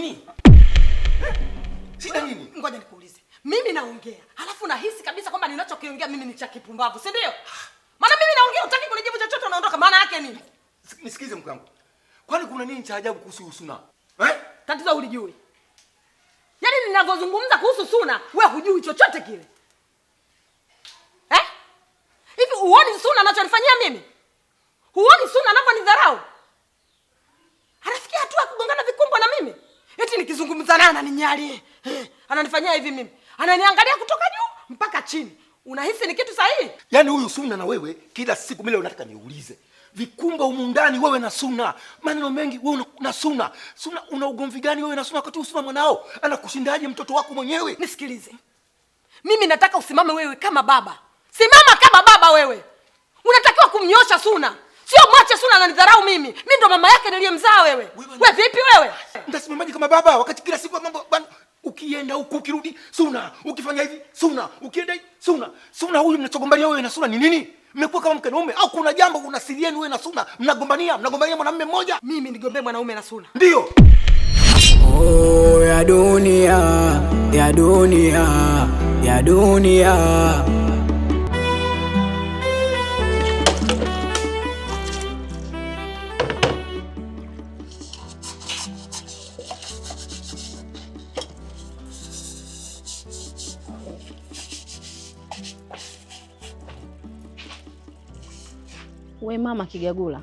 nini? Shida nini? Ngoja nikuulize. Mimi naongea, halafu nahisi kabisa kwamba ninachokiongea mimi ni cha kipumbavu, si ndio? Maana mimi naongea utaki kunijibu chochote unaondoka. Maana yake nini? Nisikize mke wangu. Kwani kuna nini cha ajabu kuhusu Suna? Tatizo ulijui. Yaani ninavyozungumza kuhusu Suna, wewe hujui chochote kile. Hivi uoni Suna anachonifanyia mimi? Huoni Suna anavyonidharau? Anafikia hatua kugongana vikumbo na mimi. Eti nikizungumza naye ananinyali. Ananifanyia hivi mimi. Ananiangalia kutoka juu mpaka chini. Unahisi ni kitu sahihi? Yaani huyu Suna na wewe kila siku mimi unataka niulize. Vikumba humu ndani wewe na Suna. Maneno mengi wewe na Suna. Suna una ugomvi gani wewe na Suna wakati Suna mwanao? Anakushindaje mtoto wako mwenyewe? Nisikilize. Mimi nataka usimame wewe kama baba. Simama kama baba wewe. Unatakiwa kumnyosha Suna. Sio mwache Suna ananidharau mimi. Mimi ndo mama yake niliyemzaa wewe. Wewe vipi wewe? Ndasimamaje kama baba wakati kila siku mambo ukienda huku ukirudi Suna, ukifanya hivi Suna, ukienda hivi Suna. Suna huyu mnachogombania wewe na Suna ni nini? Mmekuwa kama mke na mume au kuna jambo kuna siri yenu wewe na Suna mnagombania mwanamume mmoja? Mimi nigombee mwanaume na Suna. Ndio. Oh ya dunia, ya dunia, ya dunia. We mama Kigagula,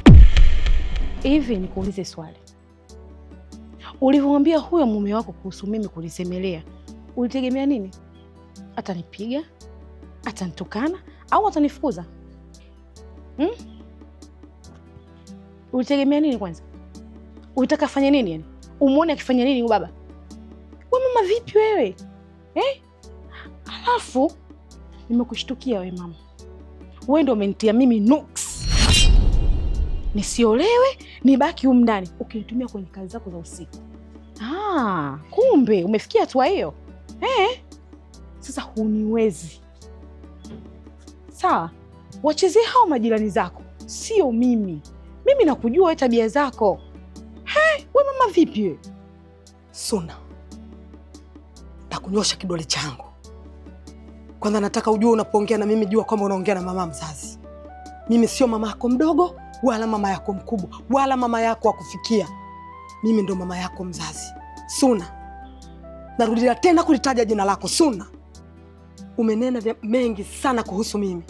hivi nikuulize swali. Ulivyomwambia huyo mume wako kuhusu mimi kunisemelea, ulitegemea nini? Atanipiga? Atanitukana? Au atanifukuza? Ulitegemea nini kwanza? Ulitaka afanye nini yani? Umuone akifanya nini huyu baba? We mama vipi wewe? Alafu nimekushtukia we mama. Wewe ndio umenitia mimi nuks. Nisiolewe, nibaki humu ndani ukinitumia kwenye kazi zako za usiku. Kumbe umefikia hatua hiyo. Sasa huniwezi. Sawa, wachezee hao majirani zako, sio mimi. Mimi nakujua wewe tabia zako. Wewe mama vipi wewe? Suna, nakunyosha kidole changu. Kwanza nataka ujue unapoongea na mimi jua kwamba unaongea na mama mzazi. Mimi sio mama yako mdogo, wala mama yako mkubwa, wala mama yako wa kufikia. Mimi ndo mama yako mzazi. Suna, narudia tena kulitaja jina lako Suna. Umenena mengi sana kuhusu mimi.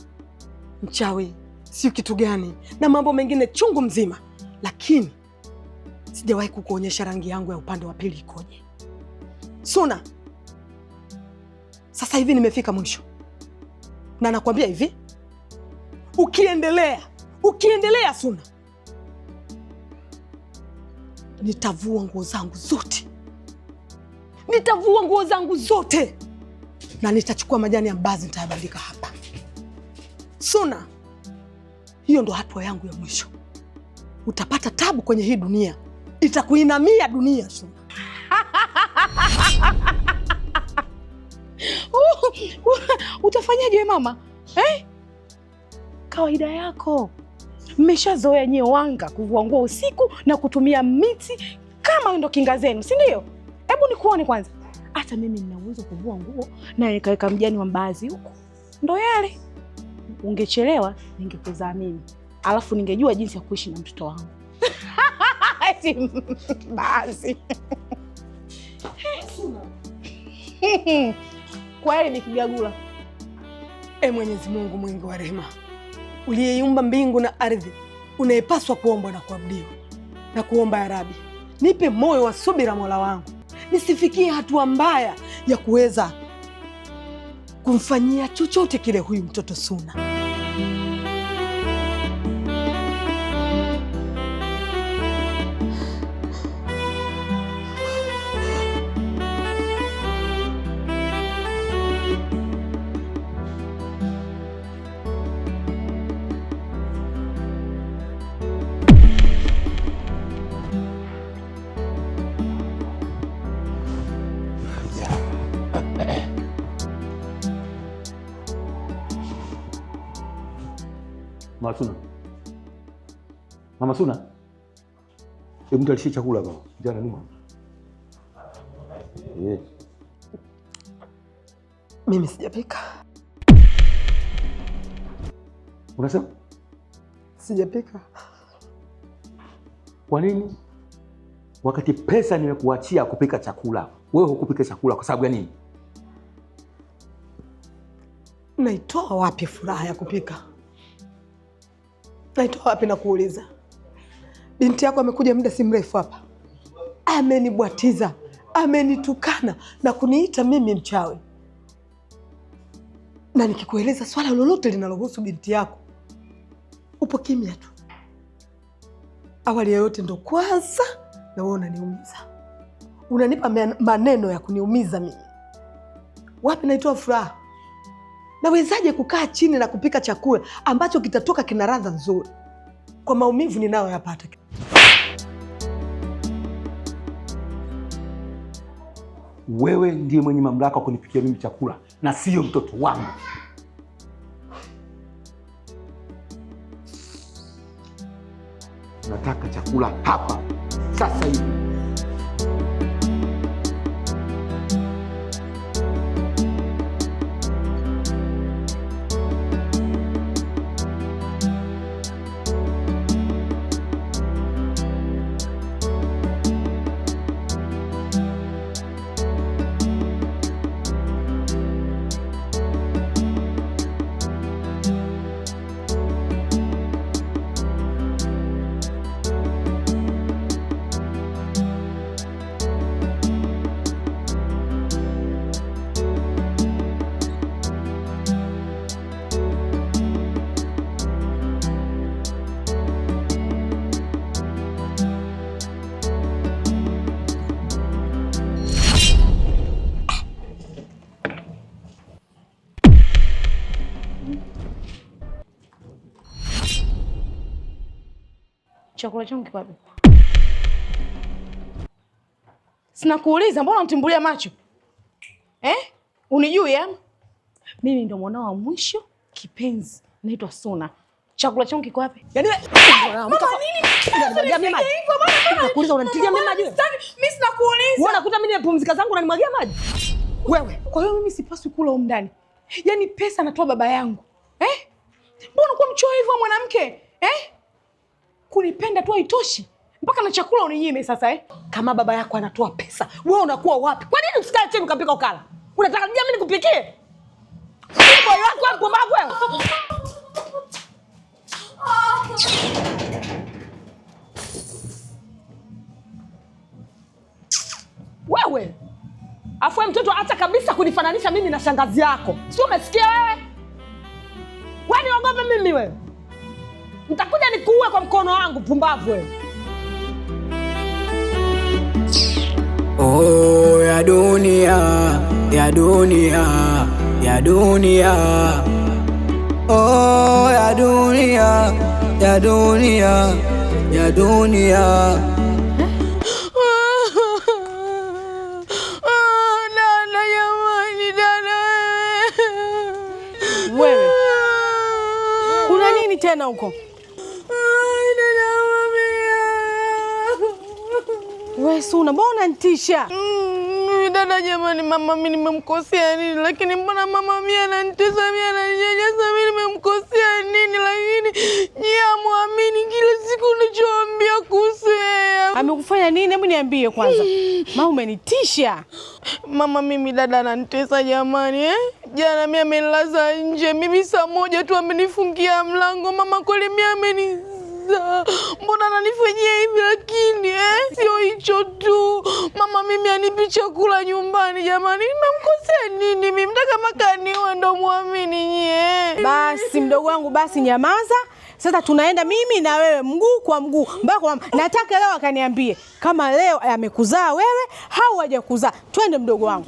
Mchawi, sio kitu gani, na mambo mengine chungu mzima. Lakini sijawahi kukuonyesha rangi yangu ya upande wa pili ikoje. Suna, sasa hivi nimefika mwisho. Na nakwambia hivi, ukiendelea Suna, nitavua nguo zangu zote. Na nitachukua majani ya mbazi nitayabandika hapa. Suna, hiyo ndo hatua yangu ya mwisho. Utapata tabu kwenye hii dunia. Itakuinamia dunia Suna. Utafanyaje mama? Kawaida yako. Mmeshazoea nyewe wanga kuvua nguo usiku na kutumia miti kama ndo kinga zenu, si ndio? Hebu nikuone kwanza. Hata mimi nina uwezo kuvua nguo na nikaweka mjani wa mbaazi huko. Ndo yale. Ungechelewa ningekuzaa mimi. Alafu ningejua jinsi ya kuishi na mtoto wangu. Basi. Kweli ni Kigagula. Mwenyezi Mungu mwingi wa rehema, uliyeumba mbingu na ardhi, unayepaswa kuombwa na kuabudiwa, na kuomba ya Rabbi, nipe moyo wa subira Mola wangu, nisifikie hatua mbaya ya kuweza kumfanyia chochote kile huyu mtoto Suna. Mama Suna, hebu nitalishe chakula baba. Jana numa. Mimi sijapika. Unasema? Sijapika. Kwa nini? Wakati pesa nimekuachia kupika chakula, wewe hukupika chakula kwa sababu ya nini? Naitoa wapi furaha ya kupika? Naitoa wapi na kuuliza? Binti yako amekuja muda si mrefu hapa. Amenibwatiza, amenitukana na kuniita mimi mchawi. Na nikikueleza swala lolote linalohusu binti yako, upo kimya tu. Awali ya yote ndo kwanza na wewe unaniumiza. Unanipa maneno ya kuniumiza mimi. Wapi naitoa furaha? Nawezaje kukaa chini na kupika chakula ambacho kitatoka kina ladha nzuri kwa maumivu ninayoyapata? Wewe ndiye mwenye mamlaka wa kunipikia mimi chakula na sio mtoto wangu. Nataka chakula hapa sasa hivi. Chakula changu kiko wapi? Sina kuuliza, mbona unitimbulia macho? Unijui ama? Mimi ndo mwanao wa mwisho kipenzi, naitwa Suna. Chakula changu kiko wapi? Yaani mama nini? unanimwagia mimi maji? Nakuuliza unanitilia mimi maji? Mimi sina kuuliza. Wewe unakuta mimi nimepumzika zangu unanimwagia maji? Wewe, kwa hiyo mimi sipaswi kula huko ndani. Yaani pesa anatoa baba yangu. Mbona unakuwa mchoyo hivyo mwanamke? Kunipenda tu haitoshi. Mpaka na chakula uninyime sasa Kama baba yako anatoa pesa, wewe unakuwa wapi? Kwa nini usikae chini ukapika ukala? Unataka mimi nikupikie? Boy wako hapo mbavu wewe. Wewe. Afu mtoto hata kabisa kunifananisha mimi na shangazi yako. Sio umesikia wewe? Wewe niogope mimi wewe. Nitakuja nikuue kwa mkono wangu pumbavu wewe. Oh ya dunia, ya dunia, ya dunia. Oh ya dunia, ya dunia, ya dunia. Dada jamani, dada wewe. Kuna nini tena huko? Wewe Suna, mbona unanitisha? Dada jamani, mama mimi nimemkosea nini? Lakini mbona mama mimi ananitesa, mimi ananinyanyasa, mimi nimemkosea nini? Lakini nyie muamini kila siku unachoambia kuhusu yeye. Amekufanya nini? Hebu niambie kwanza. Mama umenitisha. Mama mimi dada ananitesa jamani Jana mimi amenilaza nje. Mimi saa moja tu amenifungia mlango. Mama kweli mimi ameniza. Mbona ananifanyia hivi lakini sio hicho tu. Mama mimi anipi chakula nyumbani jamani. Nimemkosea nini? Mimi mtaka makaniwa ndo muamini nyie. Basi mdogo wangu basi nyamaza. Sasa tunaenda mimi na wewe mguu kwa mguu mpaka mama. Nataka leo akaniambie kama leo amekuzaa wewe au hajakuzaa. Twende mdogo wangu.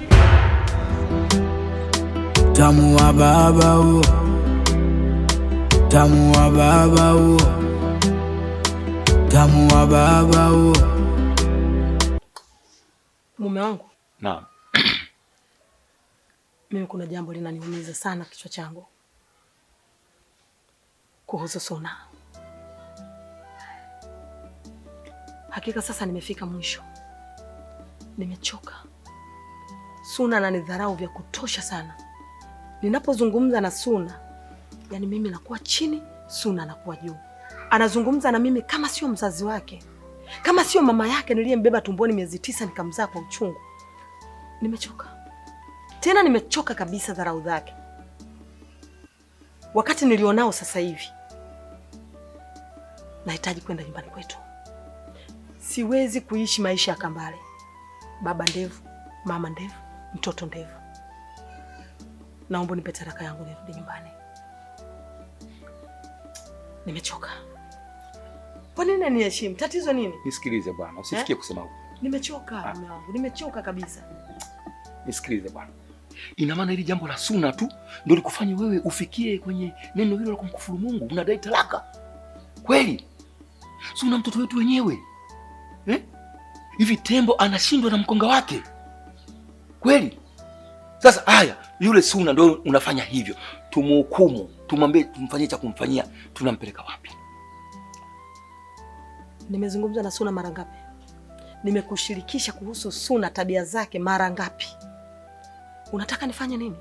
Tamu wa baba huo. Tamu wa baba huo. Tamu wa baba huo. Mume wangu. Naam. Mimi kuna jambo linaniumiza sana kichwa changu. Kuhusu Suna. Hakika sasa nimefika mwisho. Nimechoka. Suna ananidharau vya kutosha sana. Ninapozungumza na Suna, yani mimi nakuwa chini, Suna anakuwa juu. Anazungumza na mimi kama sio mzazi wake, kama sio mama yake niliyembeba tumboni miezi 9 nikamzaa kwa uchungu. Nimechoka. Tena nimechoka kabisa dharau zake. Wakati nilionao sasa hivi, nahitaji kwenda nyumbani kwetu. Siwezi kuishi maisha ya Kambale. Baba ndevu, mama ndevu, mtoto ndevu. Naomba nipe taraka yangu nirudi nyumbani. Nimechoka. Kwa nini niheshimu? Tatizo nini? Nisikilize bwana, usifikie kusema huko. Nimechoka mume wangu, nimechoka kabisa. Nisikilize bwana. Ina maana hili jambo la Suna tu ndio likufanya wewe ufikie kwenye neno hilo la kumkufuru Mungu, unadai talaka? Kweli? Suna mtoto wetu wenyewe. Hivi tembo anashindwa na mkonga wake? Kweli? Sasa haya, yule Suna ndio unafanya hivyo. Tumuhukumu, tumwambie tumfanyie cha kumfanyia, tunampeleka wapi? Nimezungumza na Suna mara ngapi? Nimekushirikisha kuhusu Suna tabia zake mara ngapi? Unataka nifanye nini?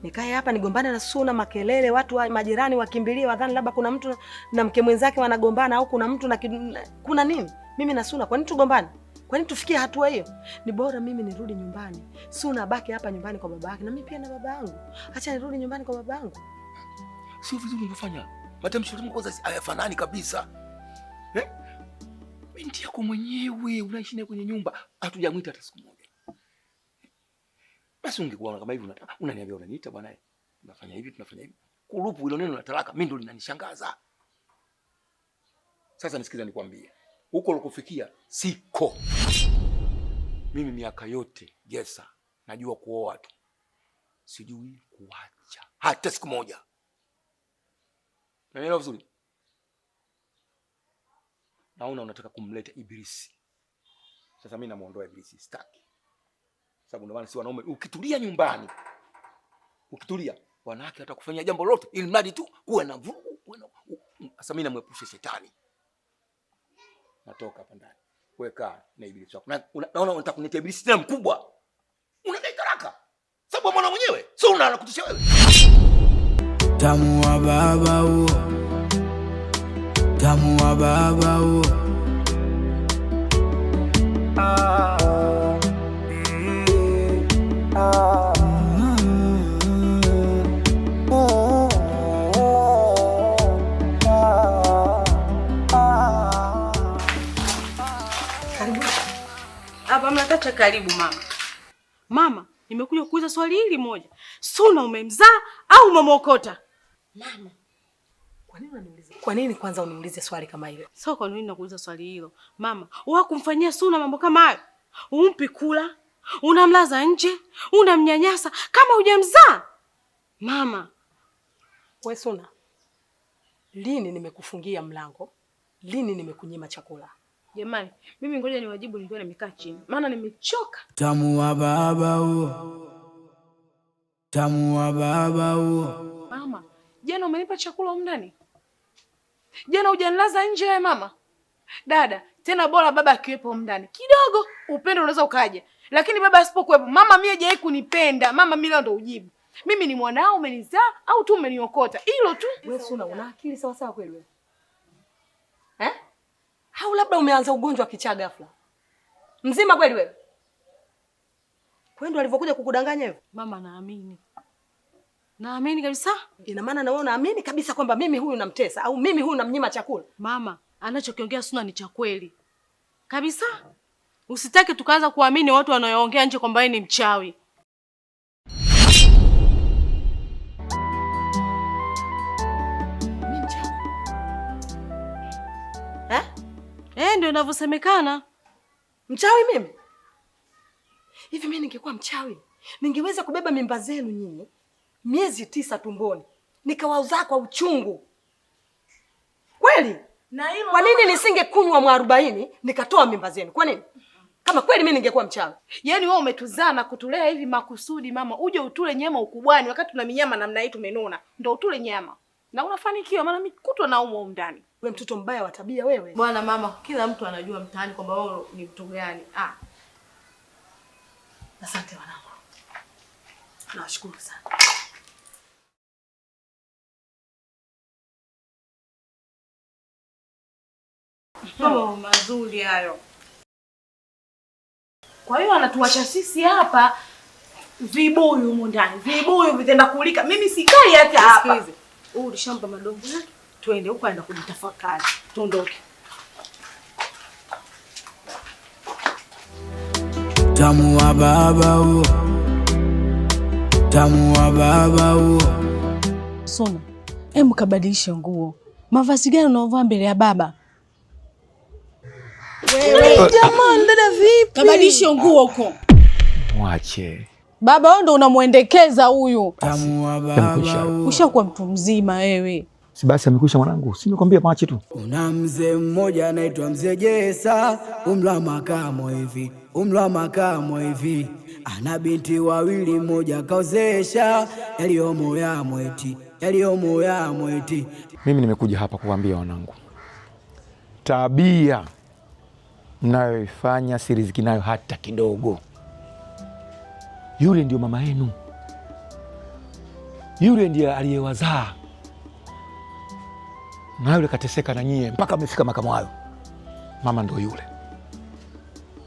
Nikae hapa nigombane na Suna, makelele, watu wa majirani wakimbilie wadhani labda kuna mtu na mke mwenzake wanagombana au kuna mtu na kuna nini? Mimi na Suna kwa nini tugombane? Kwa nini tufikie hatua hiyo? Ni bora mimi nirudi nyumbani. Suna abaki hapa nyumbani kwa baba yake na mimi pia na baba yangu. Acha nirudi nyumbani kwa baba yangu. Sio vizuri unavyofanya. Matamshi yako kwanza hayafanani kabisa. Binti yako mwenyewe unaishi naye kwenye nyumba, hatujamuita hata siku moja. Basi ungekuwa kama hivi unataka, unaniambia unaniita bwana, tunafanya hivi, tunafanya hivi. Kurupu hilo neno la talaka mimi ndo linanishangaza. Sasa nisikiza nikwambie. Huko ulikofikia siko. Mimi miaka yote Gesa najua kuoa tu. Sijui kuacha hata siku moja. Naelewa vizuri? Naona unataka kumleta Ibilisi. Sasa mimi namuondoa Ibilisi, sitaki. Sababu ndio maana si wanaume ukitulia nyumbani. Ukitulia wanawake hata kufanya jambo lote ili mradi tu kuwe na vurugu, kuwe na. Sasa mimi namwepusha shetani. Natoka hapa ndani. Wewe kaa na Ibilisi wako. Naona unataka kuniletea Ibilisi tena mkubwa. Unadai talaka. Sababu mwana mwenyewe sio anakutisha wewe. Tamu wa baba huo. Tamu wa baba huo. Hapa mnatacha karibu mama. Mama, nimekuja kuuliza swali hili moja. Suna umemzaa au umemwokota? Mama, kwa nini unaniuliza? Kwa nini kwanza uniulize swali kama hilo? Sio kwa nini nakuuliza swali hilo. Mama, wewe kumfanyia Suna mambo kama hayo? Umpi kula, unamlaza nje, unamnyanyasa kama hujamzaa? Mama, wewe Suna, lini nimekufungia mlango? Lini nimekunyima chakula? Jamani, mimi ngoja niwajibu nikiwa nimekaa chini. Maana nimechoka. Tamu wa baba huo. Tamu wa baba huo. Mama, jana umenipa chakula huko ndani? Jana hujanilaza nje wewe mama? Dada, tena bora baba akiwepo huko ndani. Kidogo upendo unaweza ukaja. Lakini baba asipokuwepo, mama mimi hajawahi kunipenda. Mama mimi leo ndo ujibu. Mimi ni mwanao umenizaa au tu umeniokota? Hilo tu. Wewe Suna una akili sawa sawa kweli wewe? Au labda umeanza ugonjwa wa kichaa ghafla? Mzima kweli wewe? Kwani alivyokuja kukudanganya hivyo? Mama naamini. Naamini kabisa. Ina maana na wewe unaamini kabisa kwamba mimi huyu namtesa au mimi huyu namnyima chakula? Mama, anachokiongea Suna ni cha kweli. Kabisa. Usitake tukaanza kuamini watu wanaoongea nje kwamba yeye ni mchawi. Mimi mchawi? Ndio inavyosemekana. Mchawi mimi? Hivi mimi ningekuwa mchawi, ningeweza kubeba mimba zenu nyinyi miezi 9 tumboni, nikawauzaa kwa uchungu. Kweli? Na hilo kwa nini nisingekunywa mwarobaini nikatoa mimba zenu? Kwa nini? Kama kweli mimi ningekuwa mchawi. Yaani wewe umetuzaa na kutulea hivi makusudi mama, uje utule nyama ukubwani wakati tuna minyama namna hii tumenona. Ndio utule nyama. Na unafanikiwa maana mimi kutwa naumwa ndani. Wewe mtoto mbaya wa tabia wewe. Bwana mama, kila mtu anajua mtaani kwamba wewe ni mtu gani. Asante wanangu. Nawashukuru sana. Oh, mazuri hayo. Kwa hiyo anatuacha sisi hapa vibuyu humu ndani. Vibuyu vitenda kulika. Mimi sikai hata hapa. Sikize. Huyu ulishampa madongo yake. Twende huko aenda kujitafakari. Tuondoke. Tamu wa baba huo. Tamu wa baba huo. Sona, hebu kabadilishe nguo. Mavazi gani unaovaa mbele ya baba? Wewe jamani, dada vipi? Kabadilishe nguo huko. Mwache. Baba wewe ndo unamuendekeza huyu. Tamu wa baba huo. Ushakuwa mtu mzima wewe. Si basi amekwisha mwanangu. Si nikwambia mwache tu. Una mzee mmoja anaitwa Mzee Jesa, umla makamo hivi. Umla makamo hivi. Ana binti wawili, mmoja kaozesha, yaliyomo yamo eti. Yaliyomo yamo eti. Mimi nimekuja hapa kuwaambia wanangu, tabia mnayoifanya si riziki nayo hata kidogo. Yule ndio mama yenu, yule ndiye aliyewazaa, na yule kateseka na nyie mpaka amefika makamu hayo. Mama ndio yule,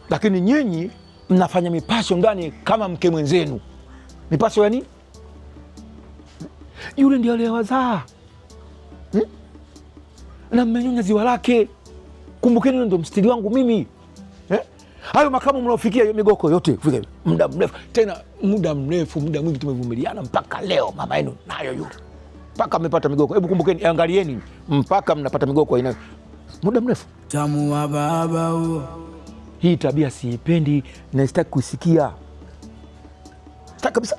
lakini nyinyi mnafanya mipasho ndani kama mke mwenzenu. Mipasho ya nini? Yule ndiye aliyewazaa na mmenyonya ziwa lake. Kumbukeni yule ndo mstiri wangu mimi. Hayo makamu mnaofikia hiyo migoko yote fika muda mrefu, tena muda mrefu, muda mwingi tumevumiliana mpaka leo mama yenu nayo yule. Mpaka amepata migoko. Hebu kumbukeni, angalieni mpaka mnapata migoko inayo muda mrefu. Tamu wa baba huo. Hii tabia siipendi na sitaki kusikia. Sitaki kabisa.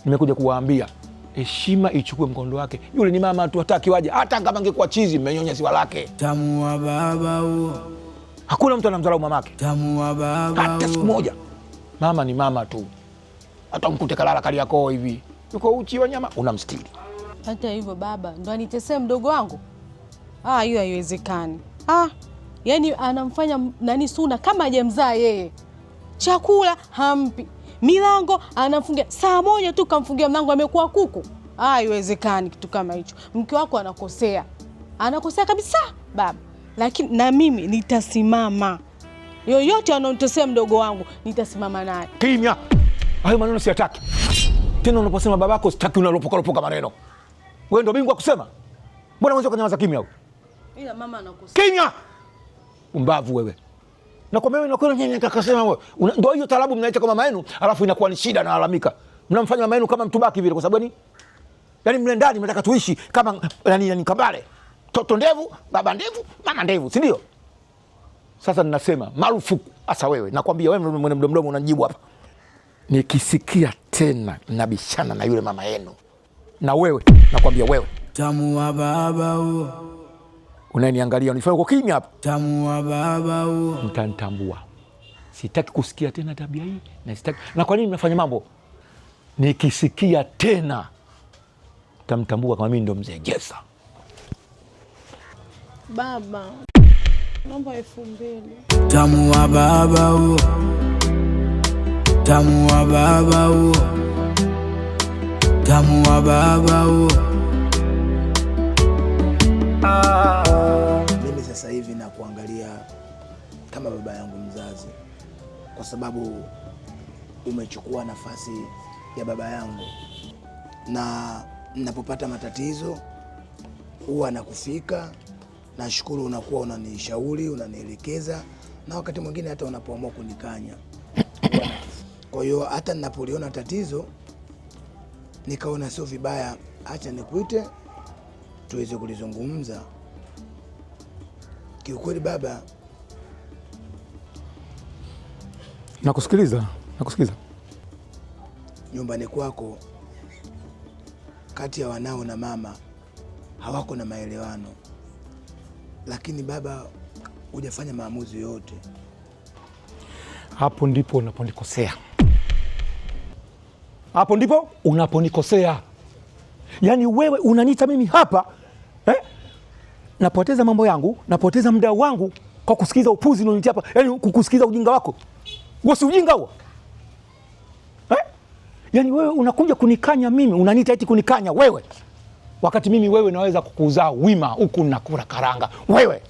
Nimekuja kuwaambia heshima ichukue mkondo wake. Yule ni mama tu, hataki waje. Hata kama angekuwa chizi mmenyonya ziwa lake. Tamu wa baba huo. Hakuna mtu anamdharau mamake. Tamu wa baba huo. Hata siku moja. Mama ni mama tu. Hata mkute kalala Kariakoo hivi, yuko uchi wa nyama, unamstiri. Hata hivyo baba ndo anitesea mdogo wangu? Hiyo haiwezekani. Yaani anamfanya nani Suna kama hajamzaa yeye. Chakula hampi, milango anamfungia, saa moja tu kamfungia mlango amekuwa kuku. Haiwezekani kitu kama hicho. Mke wako anakosea, anakosea kabisa baba, lakini na mimi nitasimama. Yoyote anaonitesea mdogo wangu nitasimama naye. Kimya, hayo maneno siyataki tena. Unaposema babako sitaki unalopoka maneno. Wewe ndio bingwa kusema, mbona unaweza kunyamaza kimya wewe? Ila mama anakosea. Kimya, umbavu wewe. Na kwa mimi nakuwa nyenye kakasema wewe. Ndio hiyo talabu mnaacha kwa mama yenu, alafu inakuwa ni shida na alalamika. Mnamfanya mama yenu kama mtubaki vile. Kwa sababu nini? Yaani mle ndani mnataka tuishi kama yani kabale. Toto ndevu, baba ndevu, mama ndevu, si ndio? Sasa ninasema marufuku. Asa wewe, nakwambia wewe mwenye mdomo unajibu hapa. Nikisikia tena nabishana na yule mama yenu. Na wewe, nakwambia wewe. Tamu wa baba huo. Unaniangalia unifanya kwa kimya hapa. Tamu wa baba huo. Mtanitambua. Sitaki kusikia tena tabia hii na sitaki. Na kwa nini mnafanya mambo? Nikisikia tena tamtambua kama mimi ndo Mzee Jesa. Baba, naomba 2000. Tamu wa baba huo. Tamu wa baba huo. Tamu wa baba huo. Mimi sasa hivi na kuangalia kama baba yangu mzazi, kwa sababu umechukua nafasi ya baba yangu, na ninapopata matatizo huwa nakufika. Nashukuru unakuwa unanishauri, unanielekeza, na wakati mwingine hata unapoamua kunikanya. Kwa hiyo hata ninapoliona tatizo nikaona sio vibaya, acha nikuite tuweze kulizungumza. Kiukweli baba, Nakusikiliza. Nyumbani kwako kati ya wanao na mama hawako na maelewano, lakini baba hujafanya maamuzi yote. Hapo ndipo unaponikosea. Hapo ndipo unaponikosea. Yaani wewe unaniita mimi hapa napoteza mambo yangu, napoteza muda wangu kwa kusikiza upuzi unaonitia hapa. Yaani kukusikiza ujinga wako. Wewe si ujinga huo? Yaani wewe unakuja kunikanya mimi, unaniita eti kunikanya wewe. Wakati mimi wewe naweza kukuzaa wima huku nakula karanga. Wewe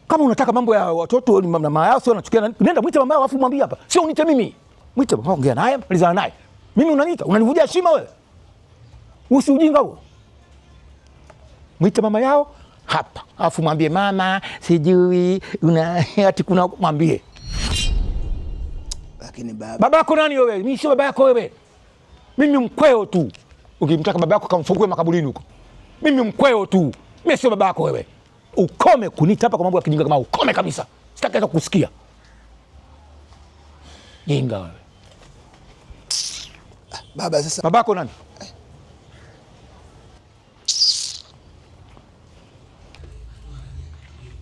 kama unataka mambo ya watoto mama yao sio unachukia, nenda mwite mama yao afu mwambie hapa. Sio unite mimi. Mwite mama, ongea naye, malizana naye. Mimi unaniita, unanivunjia heshima wewe. Usi ujinga huo. Mwite mama yao hapa. Afu mwambie mama, sijui ati kuna mwambie. Lakini baba yako nani wewe? Mimi sio baba yako wewe. Mimi mkweo tu. Ukimtaka baba yako kamfungue makaburini huko. Mimi mkweo tu. Mimi sio baba yako wewe. Ukome kunita hapa kwa mambo ya kijinga kama ukome kabisa. Sitaki hata kusikia. Jinga wewe. Baba sasa. Baba yako nani?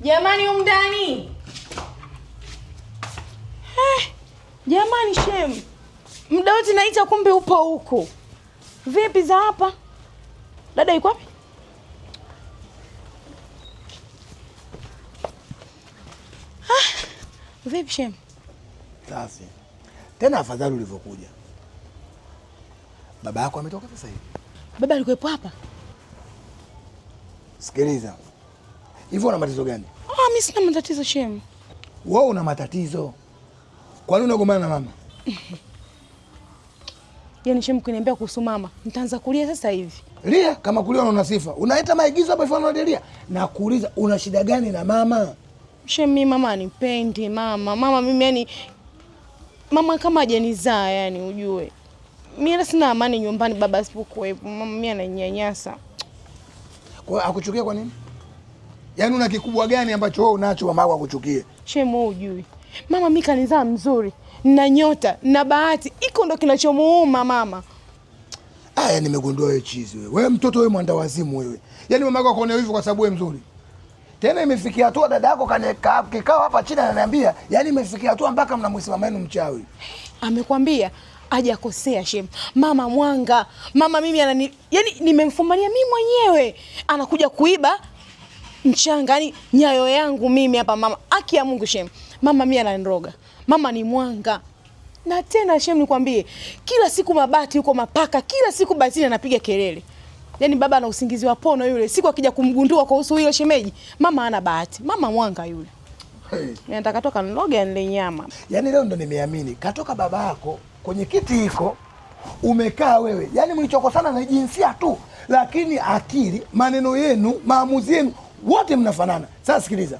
Jamani umdani. Jamani shem. Muda wote naita kumbe upo huko. Vipi za hapa? Dada yuko wapi? Vipi shem? Safi. Tena afadhali ulivyokuja. Baba yako ametoka sasa hivi. Baba alikuwepo hapa? Sikiliza. Hivyo una matatizo gani? Mimi sina matatizo shem. Wewe una matatizo. Kwa nini unagombana na mama? Yaani shem kuniambia kuhusu mama, nitaanza kulia sasa hivi. Lia kama kulia una sifa. Unaita maigizo hapa ifano unalia. Na kuuliza una shida gani na mama? Shem mimi mama anipendi mama. Mama mimi yani mama kama hajanizaa yani ujue. Mimi sina amani nyumbani baba asipokuwepo. Mama mimi ananyanyasa. Kwa akuchukia kwa nini? Yaani una kikubwa gani ambacho wewe unacho mama wako akuchukie? Shem wewe ujui. Mama mimi kanizaa mzuri, na nyota, na bahati. Iko ndo kinachomuuma mama. Aya, nimegundua wewe chizi wewe. Wewe mtoto wewe mwandawazimu wewe. Yaani mama yako akaona hivyo kwa sababu wewe mzuri. Tena imefikia hatua dada yako kaneka kikao hapa chini ananiambia, yaani imefikia hatua mpaka mnamwesema mama yenu mchawi. Amekwambia hajakosea shem. Mama mwanga. Mama mimi yani nimemfumania mimi mwenyewe. Anakuja kuiba mchanga yani nyayo yangu mimi hapa mama. Haki ya Mungu shem. Mama mimi ananiroga. Mama ni mwanga. Na tena shem nikwambie, kila siku mabati yuko mapaka, kila siku batini anapiga kelele. Yaani baba ana usingizi wa pono yule. Siku akija kumgundua kwa uso hilo shemeji, mama ana bahati. Mama mwanga yule. Hey. Nataka toka niloge nile nyama. Yaani leo ndo nimeamini. Katoka baba yako kwenye kiti hiko umekaa wewe. Yaani mlichokosana na jinsia tu, lakini akili, maneno yenu, maamuzi yenu wote mnafanana. Sasa sikiliza.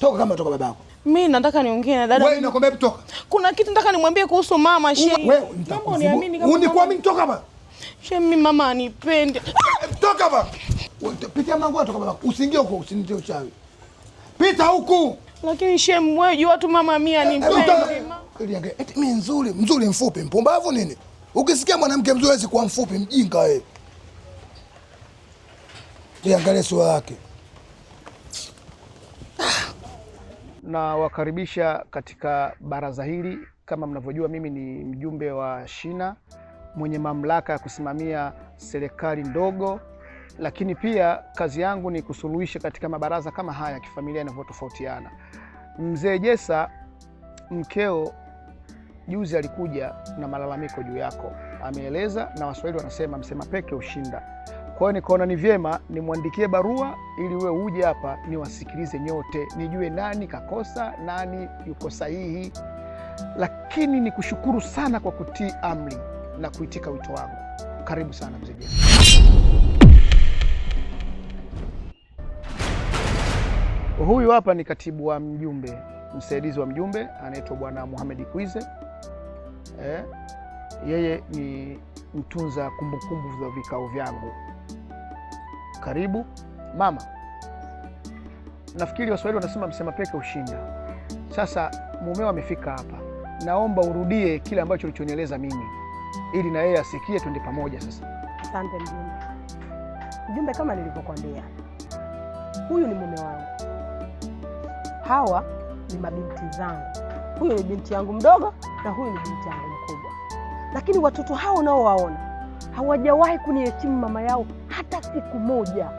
Toka kama toka baba yako. Mimi nataka niongee na dada. Wewe nakwambia toka. Kuna kitu nataka nimwambie kuhusu mama shemeji. Wewe uniamini kama uniamini toka hapa. Shemeji mama anipende. Toka hapa. Pitia mlango toka baba. Usiingie huko, usinitie uchawi. Pita huku. Lakini shem wewe jua tu mama mimi anipende. Eti mimi mzuri mfupi, mpumbavu nini? Ukisikia mwanamke mzuri hawezi kuwa mfupi, mjinga wewe. Angalia sura yake. Na wakaribisha katika baraza hili. Kama mnavyojua, mimi ni mjumbe wa shina mwenye mamlaka ya kusimamia serikali ndogo, lakini pia kazi yangu ni kusuluhisha katika mabaraza kama haya ya kifamilia yanavyotofautiana. Mzee Jessa, mkeo juzi alikuja na malalamiko juu yako, ameeleza, na Waswahili wanasema msema peke ushinda. Kwa hiyo nikaona ni vyema nimwandikie barua ili wewe uje hapa niwasikilize nyote, nijue nani kakosa, nani yuko sahihi. Lakini nikushukuru sana kwa kutii amri na kuitika wito wangu. Karibu sana Mzee Jessa. Huyu hapa ni katibu wa mjumbe, msaidizi wa mjumbe, anaitwa Bwana Mohamed Kwize. Yeye ni mtunza kumbukumbu za vikao vyangu. Karibu mama. Nafikiri Waswahili wanasema msema peke ushinda. Sasa mumeo amefika hapa, naomba urudie kile ambacho ulichonieleza mimi ili na yeye asikie, twende pamoja sasa. Asante mjumbe. Mjumbe, kama nilivyokuambia, huyu ni mume wangu, hawa ni mabinti zangu. Huyu ni binti yangu mdogo na huyu ni binti yangu mkubwa. Lakini watoto hao nao waona hawajawahi kuniheshimu mama yao hata siku moja.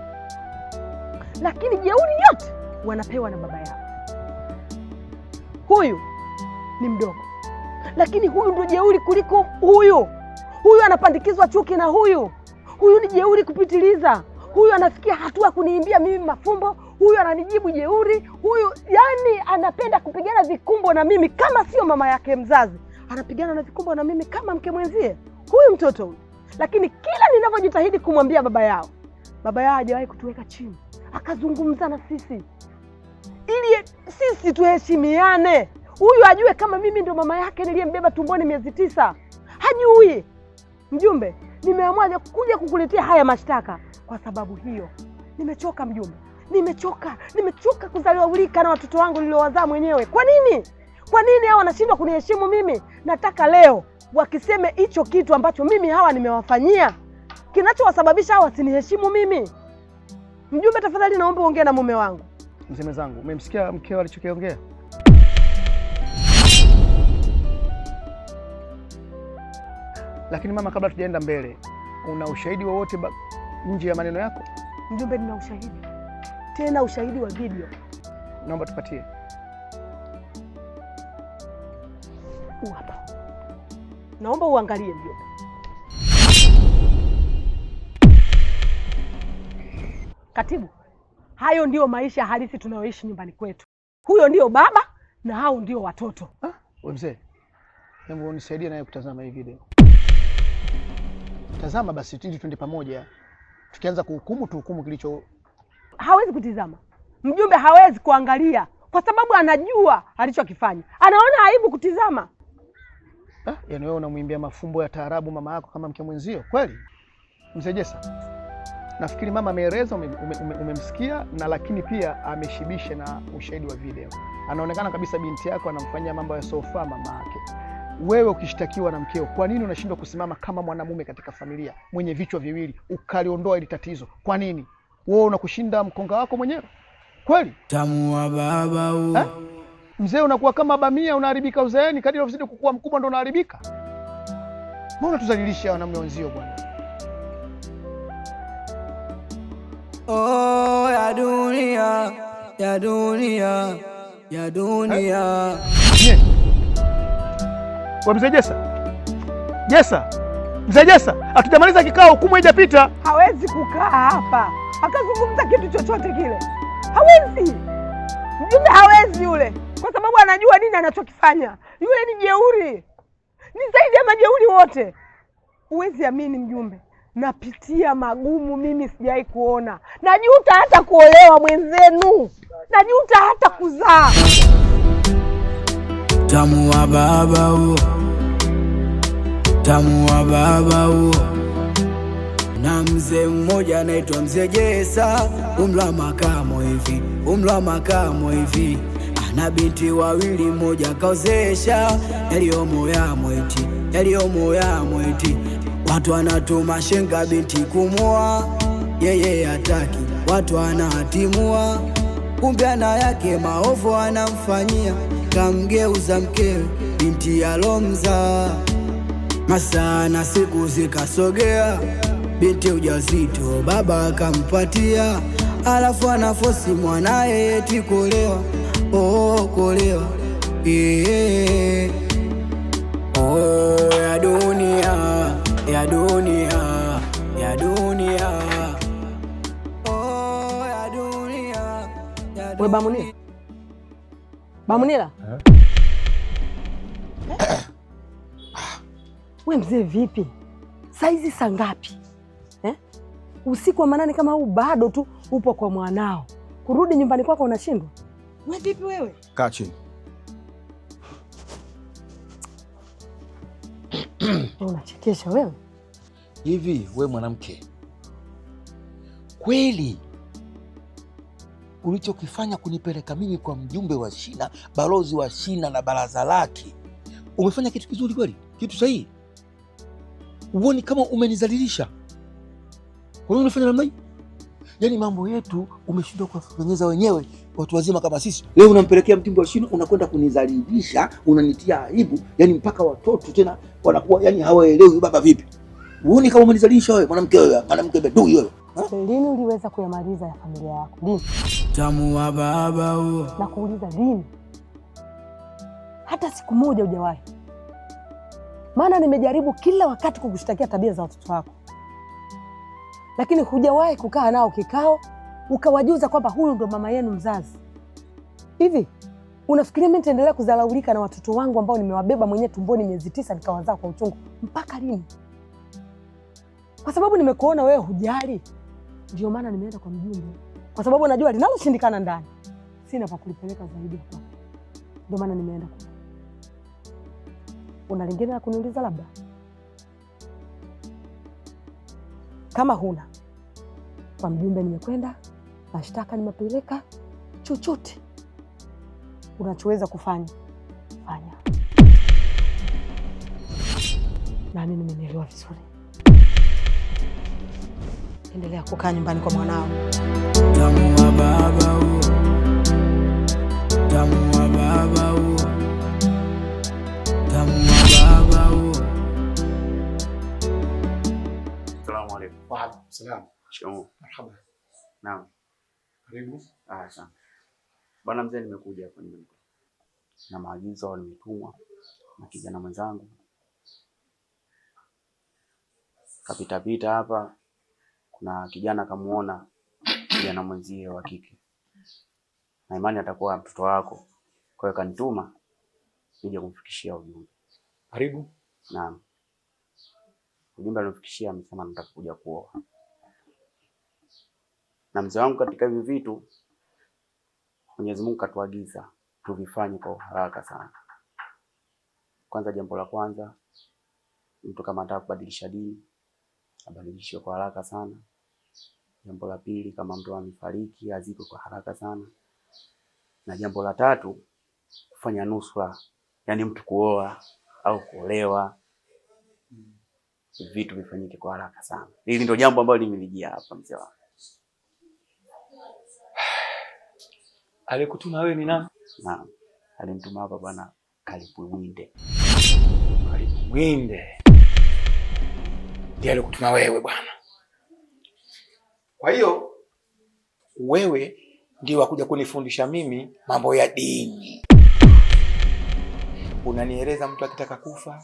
Lakini jeuri yote wanapewa na baba yao. Huyu ni mdogo, lakini huyu ndio jeuri kuliko huyu. Huyu anapandikizwa chuki na huyu. Huyu ni jeuri kupitiliza. Huyu anafikia hatua kuniimbia mimi mafumbo. Huyu ananijibu jeuri. Huyu yani anapenda kupigana vikumbo na mimi kama sio mama yake mzazi. Anapigana na vikumbo na mimi kama mke mwenzie. Huyu mtoto huyu. Lakini kila ninavyojitahidi kumwambia baba yao hajawahi kutuweka chini. Akazungumza na sisi. Ili sisi tuheshimiane. Huyu ajue kama mimi ndo mama yake niliyembeba tumboni miezi 9. Hajui. Mjumbe, nimeamua kuja kukuletea haya mashtaka kwa sababu hiyo. Nimechoka mjumbe. Nimechoka kuzaliwa ulika na watoto wangu niliowazaa mwenyewe. Kwa nini? Kwa nini hawa wanashindwa kuniheshimu mimi? Nataka leo wakiseme hicho kitu ambacho mimi hawa nimewafanyia kinachowasababisha hawa siniheshimu mimi. Mjumbe, tafadhali naomba ongea na mume wangu. Mzee zangu, umemsikia mkeo alichokiongea? Lakini mama, kabla tujaenda mbele, una ushahidi wowote nje ya maneno yako? Mjumbe, nina ushahidi. Tena ushahidi wa video. Naomba tupatie. Hapa. Naomba uangalie mjumbe. Katibu, hayo ndio maisha halisi tunayoishi nyumbani kwetu. Huyo ndio baba na hao ndio watoto. Wewe mzee, hebu unisaidie naye kutazama hii video. Tazama basi ili twende pamoja. Tukianza tuhukumu kilicho. Hawezi kutizama. Mjumbe hawezi kuangalia kwa sababu anajua alichokifanya. Anaona aibu kutizama. Yaani wewe unamwimbia mafumbo ya taarabu mama yako kama mke mwenzio kweli? Mzee Jessa, nafikiri mama ameeleza, umemsikia na lakini pia ameshibisha na ushahidi wa video. Anaonekana kabisa binti yako anamfanyia mambo ya sofa mama yake. Wewe ukishtakiwa na mkeo, kwa nini unashindwa kusimama kama mwanamume katika familia mwenye vichwa viwili ukaliondoa ile tatizo? Kwa nini? Wewe unakushinda mkonga wako mwenyewe? Kweli? Tamu wa baba huo. Mzee unakuwa kama bamia, unaharibika uzeeni, kadri unazidi kukua mkubwa ndo unaharibika. Mbona tuzalilisha wanaume wenzio bwana? Oh, ya dunia, ya dunia, ya dunia. Wa Mzee Jessa, Mzee Jessa, hatujamaliza kikao, hukumu haijapita. Hawezi kukaa hapa akazungumza kitu chochote kile. Hawezi. Mjumbe hawezi yule, kwa sababu anajua nini anachokifanya. Yule ni jeuri, ni zaidi ya majeuri wote. Huwezi amini mjumbe, napitia magumu mimi sijawahi kuona. Najuta hata kuolewa mwenzenu, najuta hata kuzaa. Tamu wa baba huo, tamu wa baba huo. Na mzee mmoja anaitwa Mzee Jessa, umri wa makamo hivi, ana binti wawili, mmoja kaozesha, yaliyomo yamo eti. Watu wanatuma shenga binti kumoa, yeye hataki, watu anatimua, kumbe ana yake maovu anamfanyia, kamgeuza mkewe binti alomza. Masaa na siku zikasogea, binti ujauzito baba akampatia, alafu anafosi mwanae eti kuolewa. Kuolewa. Oh, ya dunia, ya dunia, ya dunia. Oh, ya dunia, ya dunia. We Bamunila. We mzee vipi? Saizi saa ngapi? Usiku wa manane kama huu bado tu upo kwa mwanao. Kurudi nyumbani kwako unashindwa? We vipi wewe? Kaa chini. Unachekesha wewe. Hivi we mwanamke, kweli ulichokifanya kunipeleka mimi kwa mjumbe wa shina, balozi wa shina na baraza lake, umefanya kitu kizuri kweli? Kitu sahihi? Uone kama umenizalilisha? Kwa nini unafanya namna hii? Yaani mambo yetu umeshindwa kuwafanyeza wenyewe watu wazima kama sisi. Leo unampelekea mjumbe wa shina, unakwenda kunizalilisha, unanitia aibu, yaani mpaka watoto tena wanakuwa yaani hawaelewi baba vipi. Uone kama umenizalilisha wewe mwanamke, wewe mwanamke bedui wewe. Lini uliweza kuyamaliza ya familia yako? Lini? Tamu wa baba huo. Na kuuliza lini? Hata siku moja hujawahi. Maana nimejaribu kila wakati kukushtakia tabia za watoto wako, lakini hujawahi kukaa nao kikao ukawajuza kwamba huyu ndo mama yenu mzazi. Hivi unafikiria mimi nitaendelea kudharaulika na watoto wangu ambao nimewabeba mwenyewe tumboni miezi 9 nikawazaa kwa uchungu mpaka lini? Kwa sababu nimekuona wewe hujali, ndio maana nimeenda kwa mjumbe, kwa sababu najua linaloshindikana ndani sina pa kulipeleka zaidi hapa. Ndio maana nimeenda kwa. Una lingine la kuniuliza labda? Kama huna, kwa mjumbe nimekwenda, mashtaka nimepeleka, chochote unachoweza kufanya fanya. Nami nimenielewa vizuri. Endelea kukaa nyumbani kwa mwanao. Tamu wa baba huo, tamu wa baba huo, tamu wa baba huo. Asalamu alaykum. Wa alaykum salaam. Shikamoo. Marhaba. Naam. Karibu. Asante. Bwana mzee, nimekuja hapa na maagizo nimetumwa na kijana mwenzangu. Kapita hapa, kuna kijana kamuona kijana mwenzie wa kike, na imani atakuwa mtoto wako, kwa hiyo kanituma nije kumfikishia ujumbe. Karibu. Naam. Ujumbe aliofikishia amesema nataka kuja kuoa. Na mzee wangu, katika hivi vitu Mwenyezi Mungu katuagiza tuvifanye kwa haraka sana. Kwanza, jambo la kwanza, mtu kama anataka kubadilisha dini abadilishe kwa haraka sana. Jambo la pili, kama mtu amefariki azikwe kwa haraka sana. Na jambo la tatu, kufanya nusura, yani mtu kuoa au kuolewa, vitu vifanyike kwa haraka sana. Hili ndio jambo ambalo limenijia hapa mzee wangu. Alikutuma wewe ni nani? Naam. Alinituma hapa bwana Kalipwinde. Kalipwinde ndiye alikutuma wewe bwana. Kwa hiyo wewe ndio wakuja kunifundisha mimi mambo ya dini. Unanieleza mtu akitaka kufa,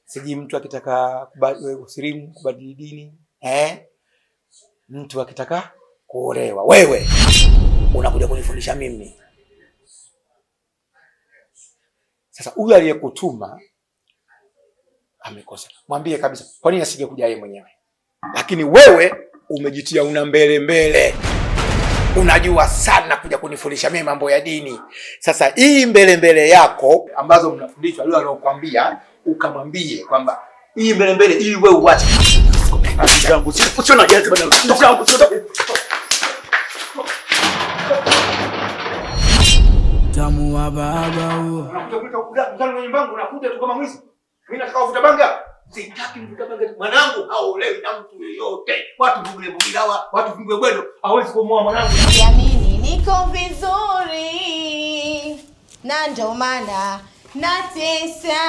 siji mtu akitaka kusilimu kubadili dini, mtu akitaka kuolewa. Wewe unakuja kunifundisha mimi. Sasa huyu aliyekutuma amekosa. Mwambie kabisa kwa nini asingekuja yeye mwenyewe. Lakini wewe umejitia una mbele. Unajua sana kuja kunifundisha mimi mambo ya dini. Sasa hii mbele yako ambazo mnafundishwa leo anakuambia ukamwambie kwamba hii mbele ili wewe uache. Jangu sio na jazi bwana. Jangu sio. Tamu wa baba huo. Unakuta kukula mzalo nyumba yangu unakuta tu kama mwizi. Mimi nataka kuvuta banga. Sitaki kuvuta banga. Mwanangu haolewi na mtu yeyote. Watu vungule hawa, watu vungule bwendo. Hawezi kumuoa mwanangu. Yamini niko vizuri. Na ndio maana natesa.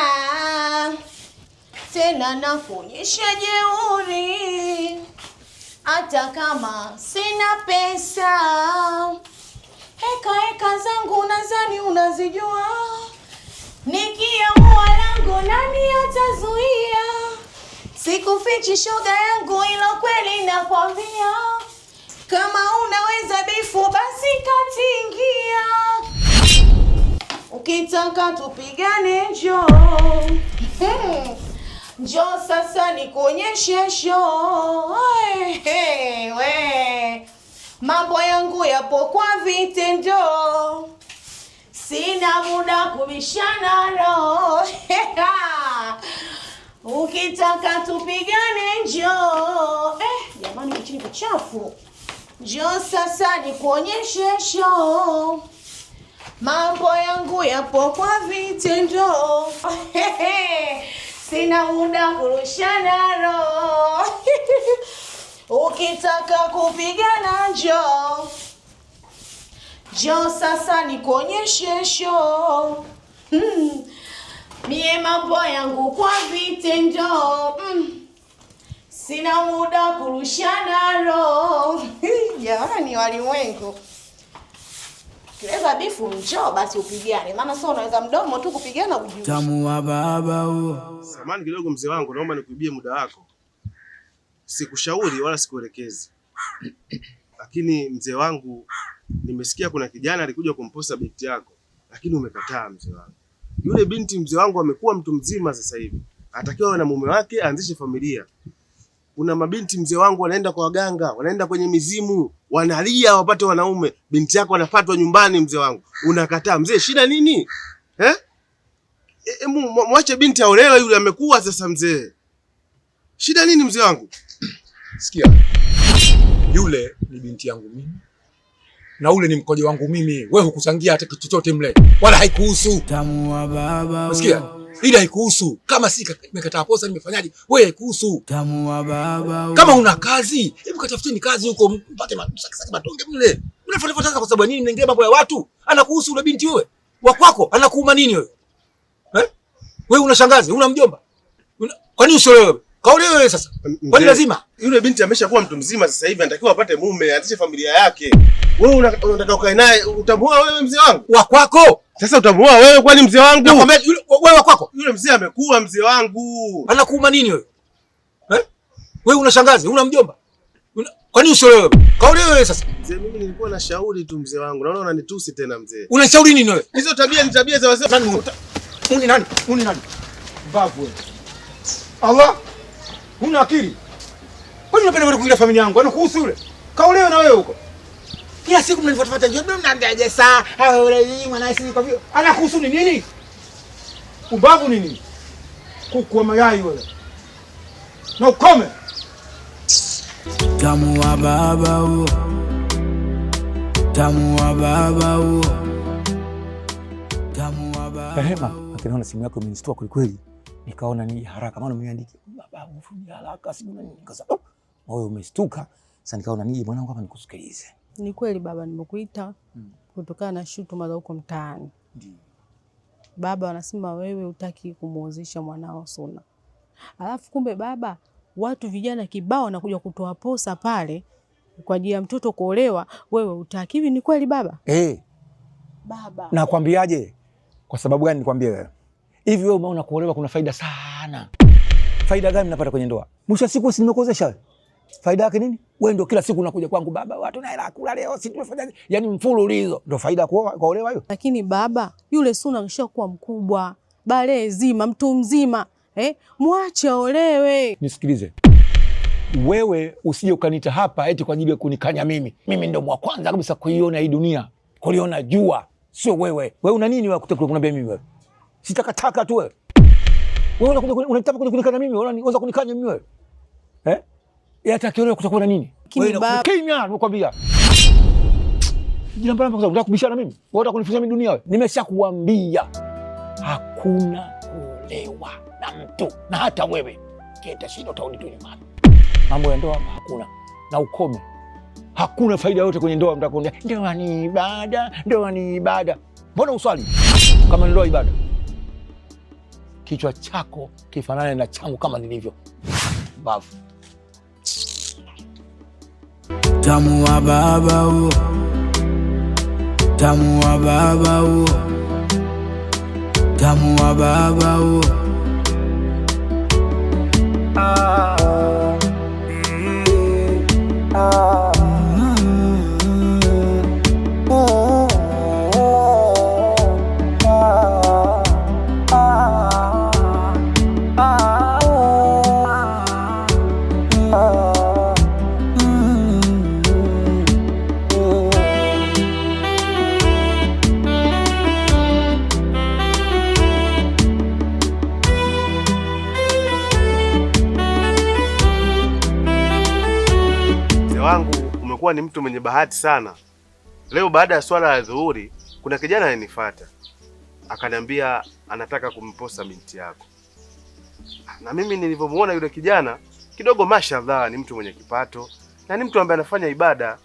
Tena nakuonyesha jeuri. Hata kama sina pesa. Heka zangu nadhani unazijua. Nikiamua langu nani atazuia? Sikufichi shoga yangu, ilo kweli nakwambia. Kama unaweza bifu basi katingia. Ukitaka tupigane njoo. Njoo sasa nikuonyeshe show. We. Mambo yangu yapo kwa vitendo. Sina muda kubishana roho. Ukitaka tupigane njoo. Jamani kichini kuchafu. Njoo sasa nikuonyeshe show. Mambo yangu yapo kwa vitendo. Sina muda kurushana roho. Ukitaka kupigana njoo. Njoo sasa nikuonyeshe show. Mie mambo yangu kwa vitendo. Sina muda kurushana roho. Jamani walimwengu. Kileva bifu njoo basi upigane. Maana sio unaweza mdomo tu kupigana ujui. Tamu wa baba huo. Samahani kidogo mzee wangu, naomba nikuibie muda wako. Sikushauri wala sikuelekezi. Lakini mzee wangu, nimesikia kuna kijana alikuja kumposa binti yako, lakini umekataa mzee wangu. Yule binti mzee wangu amekuwa mtu mzima sasa hivi. Anatakiwa awe na mume wake, aanzishe familia. Kuna mabinti mzee wangu wanaenda kwa waganga, wanaenda kwenye mizimu, wanalia wapate wanaume. Binti yako anafatwa nyumbani mzee wangu. Unakataa mzee, shida nini? Mwache binti aolewe, yule amekuwa sasa mzee. Shida nini mzee wangu? Sikia. Yule ni binti yangu mimi. Na ule ni mkojo wangu mimi. Wewe hukuchangia hata kitu chochote mle. Wala haikuhusu. Tamu wa baba. Unasikia? Ile haikuhusu. Kama si nimekataa posa nimefanyaje? Wewe haikuhusu. Tamu wa baba. Kama una kazi, hebu katafuteni kazi huko mpate masaki matonge mle. Unafuata kwa sababu nini unaingia mambo ya watu? Anakuhusu ule binti wewe. Wa kwako anakuuma nini wewe? Wewe una shangazi, una mjomba? Kwa nini usiolewe? Kaolewe wewe sasa. Kwani lazima? Yule binti ameshakuwa mtu mzima sasa hivi, anatakiwa apate mume, aanzishe familia yake. Wewe unataka ukae naye, utamuoa wewe mzee wangu? Wa kwako. Sasa utamuoa wewe kwani mzee wangu? Nakwambia yule wewe wa kwako. Yule mzee amekuwa mzee wangu. Anakuuma nini wewe? Wewe una shangazi, una mjomba? Kwa nini usiolewe? Kaolewe wewe sasa. Mzee, mimi nilikuwa na shauri tu mzee wangu. Naona unanitusi tena mzee. Unashauri nini wewe? Hizo tabia ni tabia za wazee. Uni nani? Uni nani? Mbavu wewe. Allah. Huna akili. Kwani unapenda wewe kuingia familia yangu? Anakuhusu yule. Kaolewe na wewe huko. Kila siku mnanifuata njoo mnandaje saa. Wewe mwanasi kwa vile. Anakuhusu ni nini? Umbavu ni nini? Kuku wa mayai wewe. Na ukome. Tamu wa baba huo. Tamu wa baba huo. Tamu wa baba. Rehema, akiona simu yako imenistua kweli kweli. Nikaona ni haraka maana umeandika baba ufanye haraka simu nini nikasema moyo umestuka. Sasa nikaona nije mwanangu hapa nikusikilize. Ni kweli baba, nimekuita kutokana na shutuma za huko mtaani. Ndiyo. Baba wanasema wewe hutaki kumuozesha mwanao Suna. Alafu kumbe baba, watu vijana kibao wanakuja kutoa posa pale kwa ajili ya mtoto kuolewa, wewe hutaki. Hivi ni kweli baba? Baba. Nakwambiaje? Kwa sababu gani nikwambie wewe? Hivi wewe umeona kuolewa kuna faida sana. Faida gani unapata kwenye ndoa? Mwisho siku si nimekuozesha wewe. Faida yake nini? Wewe ndio kila siku unakuja kwangu baba, watu na hela kula leo, si tumefanya yani mfululizo. Ndio faida kuolewa hiyo. Lakini baba, yule Suna ameshakuwa mkubwa, bale zima, mtu mzima. Mwache aolewe. Nisikilize. Wewe usije ukaniita hapa eti kwa ajili ya kunikanya mimi. Mimi ndio mwa kwanza kabisa kuiona hii dunia. Kuliona jua, sio wewe. Wewe una nini wewe kuniambia mimi wewe? Sitakataka tu wewe. Wewe unataka kunikanya mimi, unaanza kunikanya mimi wewe. Hata kiona kutakuwa na nini? Wewe kimya nakwambia. Jina mbaya unataka kubishana mimi? Wewe unataka kunifundisha mimi dunia wewe? Nimeshakuambia hakuna kuolewa na mtu, na hata wewe kienda shida utarudi tu nyumbani. Mambo ya ndoa hakuna. Na ukome. Hakuna faida yote kwenye ndoa. Mtaka kuongea ndoa ni ibada, ndoa ni ibada. Mbona uswali kama ndoa ibada? Kichwa chako kifanane na changu kama nilivyo. Bavu. Tamu wa baba huo. Tamu wa baba huo. Tamu wa baba huo. Umekuwa ni mtu mwenye bahati sana. Leo baada ya swala ya dhuhuri, kuna kijana alinifuata. Akaniambia anataka kumposa binti yako. Na mimi nilivyomuona yule kijana, kidogo mashallah ni mtu mwenye kipato na ni mtu ambaye anafanya ibada.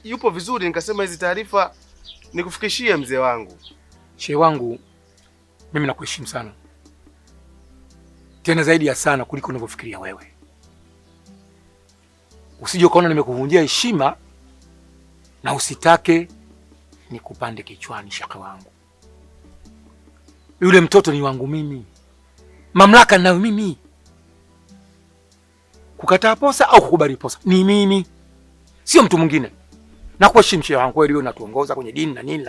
Yupo vizuri, nikasema hizi taarifa nikufikishie mzee wangu. Shehe wangu, mimi nakuheshimu sana. Tena zaidi ya sana kuliko unavyofikiria wewe. Usije ukaona nimekuvunjia heshima na usitake nikupande kichwani shaka wangu. Yule mtoto ni wangu mimi. Mamlaka ninayo mimi. Kukataa posa au kukubali posa ni mimi. Sio mtu mwingine. Na kuheshimu shehe wangu kweli, wewe unatuongoza kwenye dini na nini,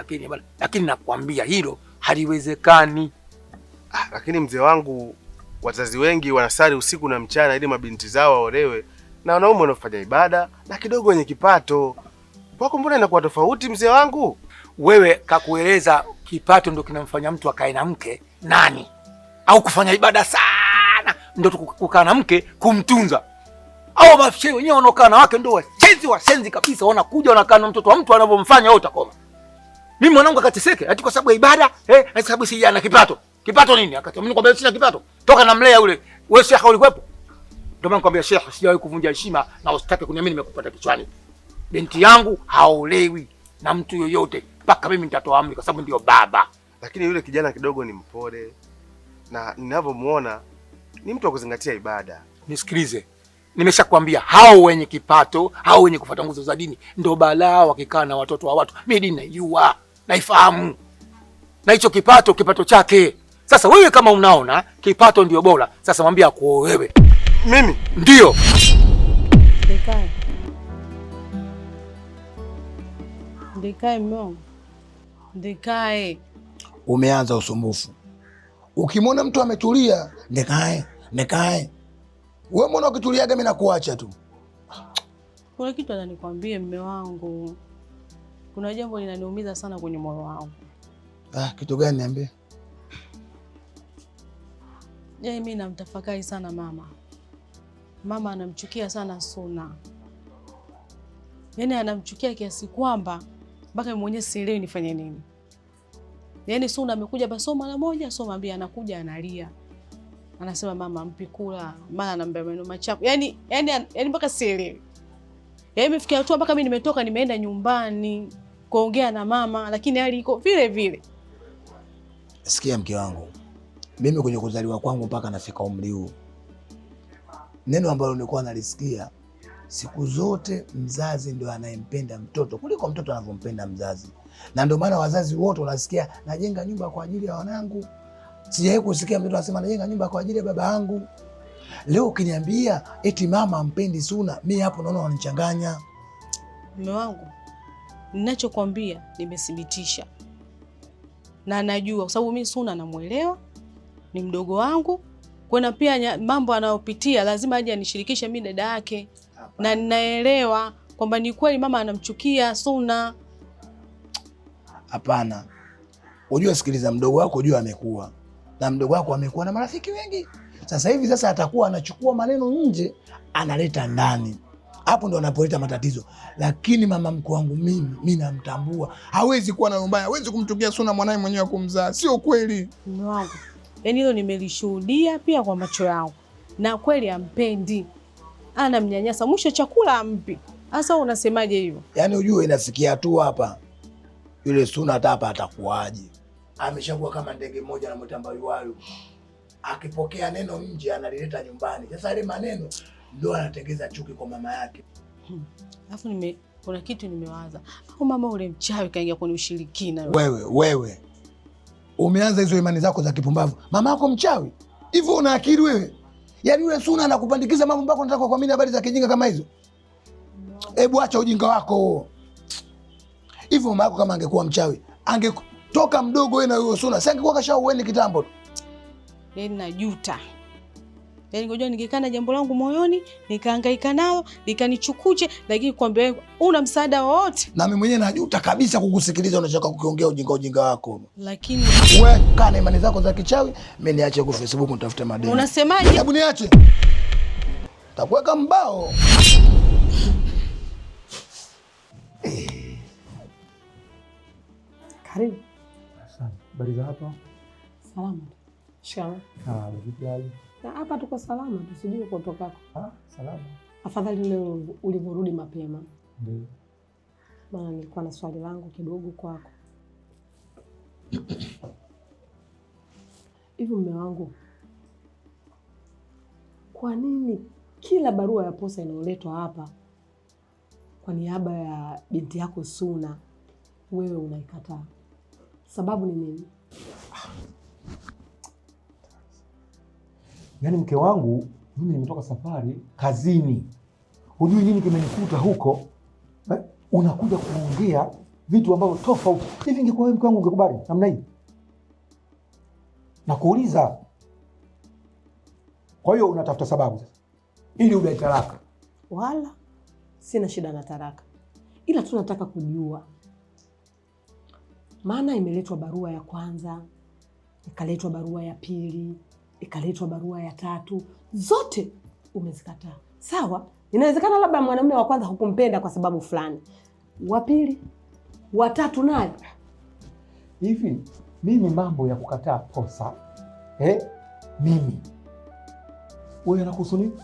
lakini nakwambia hilo haliwezekani. Lakini mzee wangu, wazazi wengi wanasali usiku na mchana ili mabinti zao waolewe na wanaume wanaofanya ibada na kidogo wenye kipato. Kwako mbona inakuwa tofauti mzee wangu? Wewe kakueleza kipato ndio kinamfanya mtu akae na mke nani? Au kufanya ibada sana ndio kukaa na mke kumtunza? Au mafshe wenyewe wanaokaa na wake ndio washenzi kabisa, wanakuja wanakaa na mtoto wa mtu anavyomfanya wewe utakoma. Mimi mwanangu akateseke ati kwa sababu ya ibada, kwa sababu si ana kipato. Kipato nini? Akati mimi nikwambia sina kipato. Toka na mlea yule. Wewe shekha ulikuwepo? Ndio maana nikwambia shekha, sijawahi kuvunja heshima na usitake kuniamini nimekupata kichwani. Binti yangu haolewi na mtu yoyote mpaka mimi nitatoa amri kwa sababu ndio baba. Lakini yule kijana kidogo ni mpole na ninavyomuona ni mtu wa kuzingatia ibada. Nisikilize. Nimeshakwambia hao wenye kipato, hao wenye kufuata nguzo za dini ndio balaa wakikaa na watoto wa watu. Mimi dini naijua, naifahamu. Na hicho kipato chake. Sasa wewe kama unaona kipato ndio bora, sasa mwambie akuoe wewe. Mimi ndio. Ndekae mwanangu. Ndekae. Umeanza usumbufu. Ukimwona mtu ametulia, ndekae. Wewe mbona ukituliaga mimi nakuacha tu? Kuna kitu ananikwambia mume wangu. Kuna jambo linaniumiza sana kwenye moyo wangu. Kitu gani niambie? Mimi namtafakari sana mama. Mama anamchukia sana Suna. Yaani anamchukia kiasi kwamba mpaka mwenyewe sielewi nifanye nini. Yaani Suna amekuja basi mara moja, ambia anakuja analia. Anasema mama mpi kula, mara anambia maneno machafu. Yaani mpaka sielewi. Yaani imefikia hatua mpaka mimi nimetoka nimeenda nyumbani kuongea na mama, lakini hali iko vile vile. Sikia mke wangu. Mimi kwenye kuzaliwa kwangu mpaka nafika umri huu, neno ambalo nilikuwa nalisikia siku zote, mzazi ndio anayempenda mtoto kuliko mtoto anavyompenda mzazi. Na ndio maana wazazi wote wanasikia najenga nyumba kwa ajili ya wanangu. Sijawahi kusikia mtoto anasema najenga nyumba kwa ajili ya baba yangu. Leo ukiniambia eti mama ampendi Suna, mimi hapo naona wananichanganya. Mume wangu, ninachokwambia nimethibitisha. Na najua kwa sababu mimi Suna namuelewa, ni mdogo wangu. Kwa pia mambo anayopitia lazima aje anishirikishe mimi dada yake. Na ninaelewa kwamba ni kweli mama anamchukia Suna. Hapana. Unajua, sikiliza, mdogo wako unajua amekuwa. Na mdogo wako amekuwa na marafiki wengi. Sasa atakuwa anachukua maneno nje analeta ndani. Hapo ndo anapoleta matatizo. Lakini mama mkuu wangu mimi namtambua. Hawezi kuwa na mbaya, hawezi kumtukia Suna mwanae mwenyewe kumzaa. Sio kweli. Mume wangu, yaani hilo nimelishuhudia pia kwa macho yangu. Na kweli ampendi. Anamnyanyasa, mwisho chakula ampi. Sasa unasemaje hivyo? Yaani ujue inafikia tu hapa. Yule Suna hata hapa atakuaje? Ameshakuwa kama ndege mmoja na mtambayu. Akipokea neno nje analileta nyumbani. Sasa ile maneno ndio anatengeza chuki kwa mama yake. Alafu kuna kitu nimewaza. Au mama ule mchawi kaingia kwenye ushirikina. Wewe. Umeanza hizo imani zako za kipumbavu. Mama yako mchawi? Hivyo una akili wewe? Yaani yule Suna anakupandikiza mambo mpaka unataka kuamini habari za kijinga kama hizo? Hebu acha ujinga wako. Hivyo mama yako kama angekuwa mchawi, angetoka mdogo wewe na huyo Suna, sasa angekuwa kashaueni kitambo. Yaani najuta. Yaani ngoja ningekaa na jambo langu moyoni, nikahangaika nalo, likanichukuje, lakini kwambia wewe una msaada wote. Na mimi mwenyewe najuta kabisa kukusikiliza unachaka kukiongea ujinga wako. Lakini wewe kaa na imani zako za kichawi, mimi niache kwa Facebook nitafute madeni. Unasemaje? Hebu niache. Takuweka mbao. Karibu. Asante. Habari za hapa? Salama. Shikamoo. Vipi hali? Hapa tuko salama, tusijue kutoka kwako. Salama. Afadhali leo ulivyorudi mapema. Ndio. Maana nilikuwa na swali langu kidogo kwako. Hivi mume wangu, kwa nini kila barua ya posa inayoletwa hapa kwa niaba ya binti yako Suna wewe unaikataa. Sababu ni nini? Yaani mke wangu, mimi nimetoka safari kazini, hujui nini kimenikuta huko, unakuja kuongea vitu ambavyo tofauti. Hivi ingekuwa wewe mke wangu ungekubali namna hii? Nakuuliza. Kwa hiyo unatafuta sababu sasa ili udai talaka? Wala sina shida na talaka, ila tu nataka kujua, maana imeletwa barua ya kwanza, ikaletwa barua ya pili, ikaletwa barua ya tatu, zote umezikataa. Sawa, inawezekana labda mwanamume wa kwanza hukumpenda kwa sababu fulani, wa pili, wa tatu naye. Hivi mimi mambo ya kukataa kosa mimi, wewe yanakuhusu nini?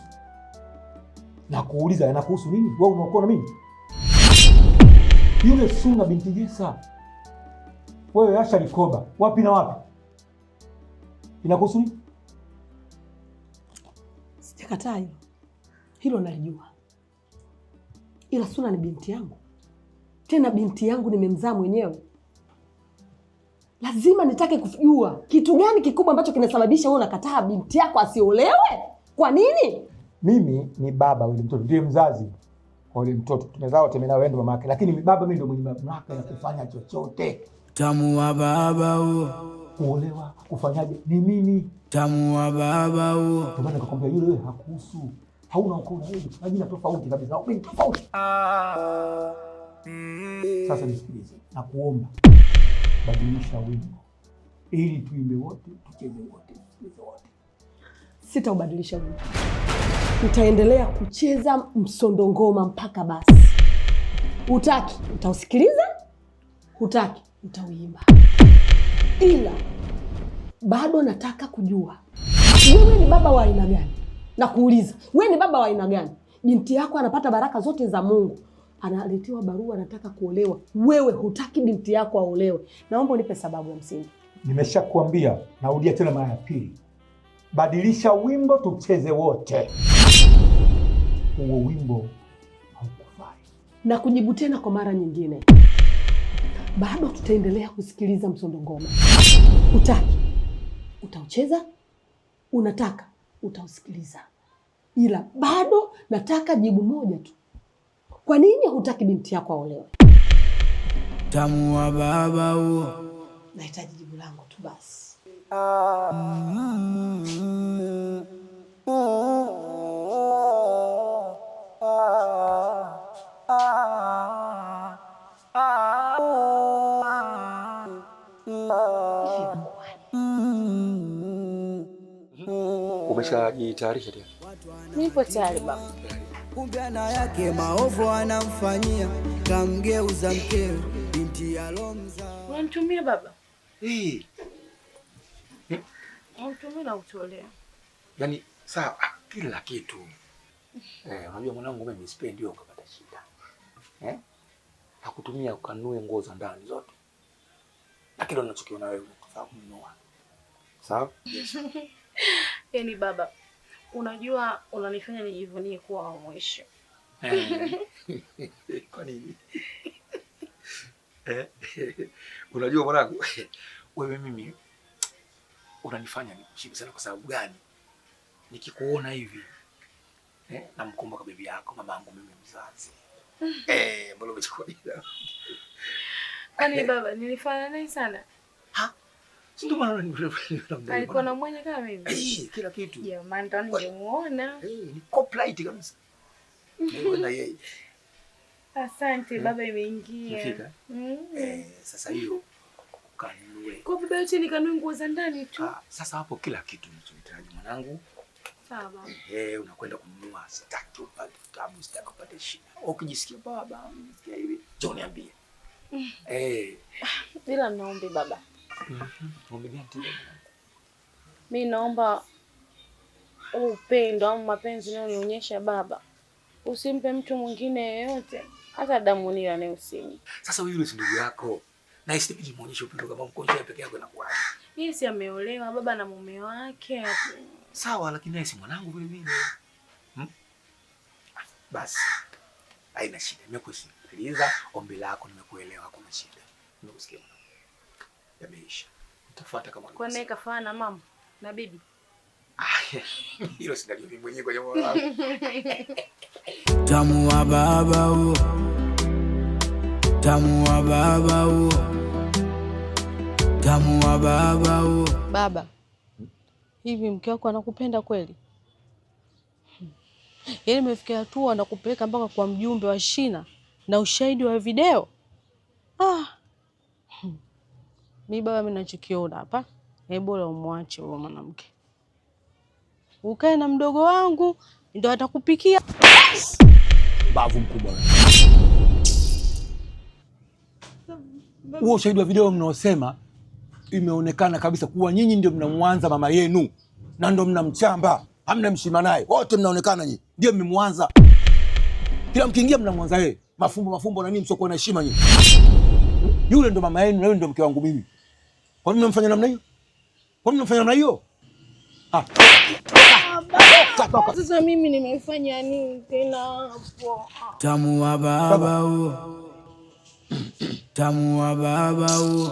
Nakuuliza, yanakuhusu nini? Wewe unakuwa na mimi yule Suna binti Jesa, wewe Asha Likoba, wapi na wapi? Inakuhusu nini? Sijakataa hilo, hilo nalijua, ila Suna ni binti yangu, tena binti yangu nimemzaa mwenyewe. Lazima nitake kujua kitu gani kikubwa ambacho kinasababisha wewe unakataa binti yako asiolewe. Kwa nini? Mimi ni baba yule mtoto, ndiye mzazi wa yule mtoto. Tumezaa wote, mimi na wewe ndo mama yake, lakini baba mimi ndo mwenye mamlaka ya kufanya chochote. Tamu wa baba huo. Kuolewa, kufanyaje ni mimi. Tamu wa baba huo. Kwa maana nikakwambia yule wewe hakuhusu. Hauna ukoo na wewe. Majina tofauti kabisa. Wewe ni tofauti. Sasa nisikilize. Nakuomba badilisha wimbo ili tuimbe wote, tucheze wote, tucheze wote. Sitaubadilisha wimbo. Utaendelea kucheza msondo ngoma mpaka basi. Hutaki utausikiliza, hutaki utauimba. Ila bado nataka kujua wewe ni baba wa aina gani? Na kuuliza, wewe ni baba wa aina gani? Binti yako anapata baraka zote za Mungu, analetewa barua anataka kuolewa, wewe hutaki binti yako aolewe. Naomba unipe sababu ya msingi. Nimeshakwambia, narudia tena mara ya pili. Badilisha wimbo tucheze wote. Huo wimbo haukufai. Na kujibu tena kwa mara nyingine, bado tutaendelea kusikiliza msondo ngoma. Hutaki utaucheza, unataka utausikiliza. Ila bado nataka jibu moja tu. Kwa nini hutaki binti yako aolewe? Tamu wa baba huo. Nahitaji jibu langu tu basi. Umeshajitayarisha tena? Nipo tayari baba. Kumbe na yake maovu anamfanyia, kamgeuza mkeo binti alomza. Unanitumia baba? Unanitumia na utolea. Yaani sawa kila kitu. Unajua mwanangu mimi sipendi wewe ukapata shida. Hakutumia ukanue nguo za ndani zote. Na kile unachokiona wewe unafaa kununua. Sawa? Yes. Yaani baba, unajua unanifanya nijivunie kuwa wa mwisho. Kwa nini? Unajua mwanangu, wewe mimi unanifanya nikuheshimu sana. Kwa sababu gani? Nikikuona hivi namkumbuka bibi yako, mamangu mimi mzazi. Mbona umechukua hilo? Kwani baba nilifanya naye sana? Ndio maana alikuwa na mwenye kama mimi. Kila kitu. Jamani, ndo ningemuona. Ni complete kabisa. Na yeye. Asante baba, imeingia. Umefika? Sasa hiyo kanunue. Kwa baba yote nikanunue nguo za ndani tu. Sasa hapo kila kitu unachohitaji mwanangu. Sawa. Unakwenda kununua, sitaki upate tabu, sitaki upate shida. Ukijisikia baba, unisikia hivi, njoo niambie. Bila naomba baba. Ombi gani tena? Mimi naomba upendo au mapenzi unayonionyesha baba, usimpe mtu mwingine yeyote, hata damu nila naye usimpe. Sasa wewe yule si ndugu yako. Na isibidi muonyeshe upendo kama mkonja peke yako inakuaje? Yeye si ameolewa baba na mume wake. Sawa, lakini yeye si mwanangu vile vile. Basi. Haina shida. Nimekusikiliza ombi lako, nimekuelewa, kuna shida. Nimekusikia. Yameisha. Utafuata kama kwa nini kafana na mama na bibi? Hilo si ndio mimi mwenyewe kwa moyo wangu. Tamu wa baba huo. Tamu wa baba huo. Tamu wa baba huo. Baba, hivi mke wako anakupenda kweli? Yaani imefikia hatua anakupeleka mpaka kwa mjumbe wa shina na ushahidi wa video? Mimi baba, mimi nachokiona hapa, bora umwache huyo mwanamke. Ukae na mdogo wangu ndio atakupikia. Bavu mkubwa. Huo ushahidi wa video mnaosema imeonekana kabisa kuwa nyinyi ndio mnamwanza mama yenu na ndio mnamchamba, hamna mshima naye. Wote mnaonekana nyinyi ndio mmemwanza. Kila mkiingia mnamwanza yeye. Mafumbo na nini msiokuwa na heshima nyinyi. Yule ndio mama yenu na yule ndio mke wangu mimi. Kwa nini mnamfanya namna hiyo? Kwa nini mnamfanya namna hiyo? Sasa mimi nimefanya nini tena hapo? Tamu wa baba huo. Tamu wa baba huo.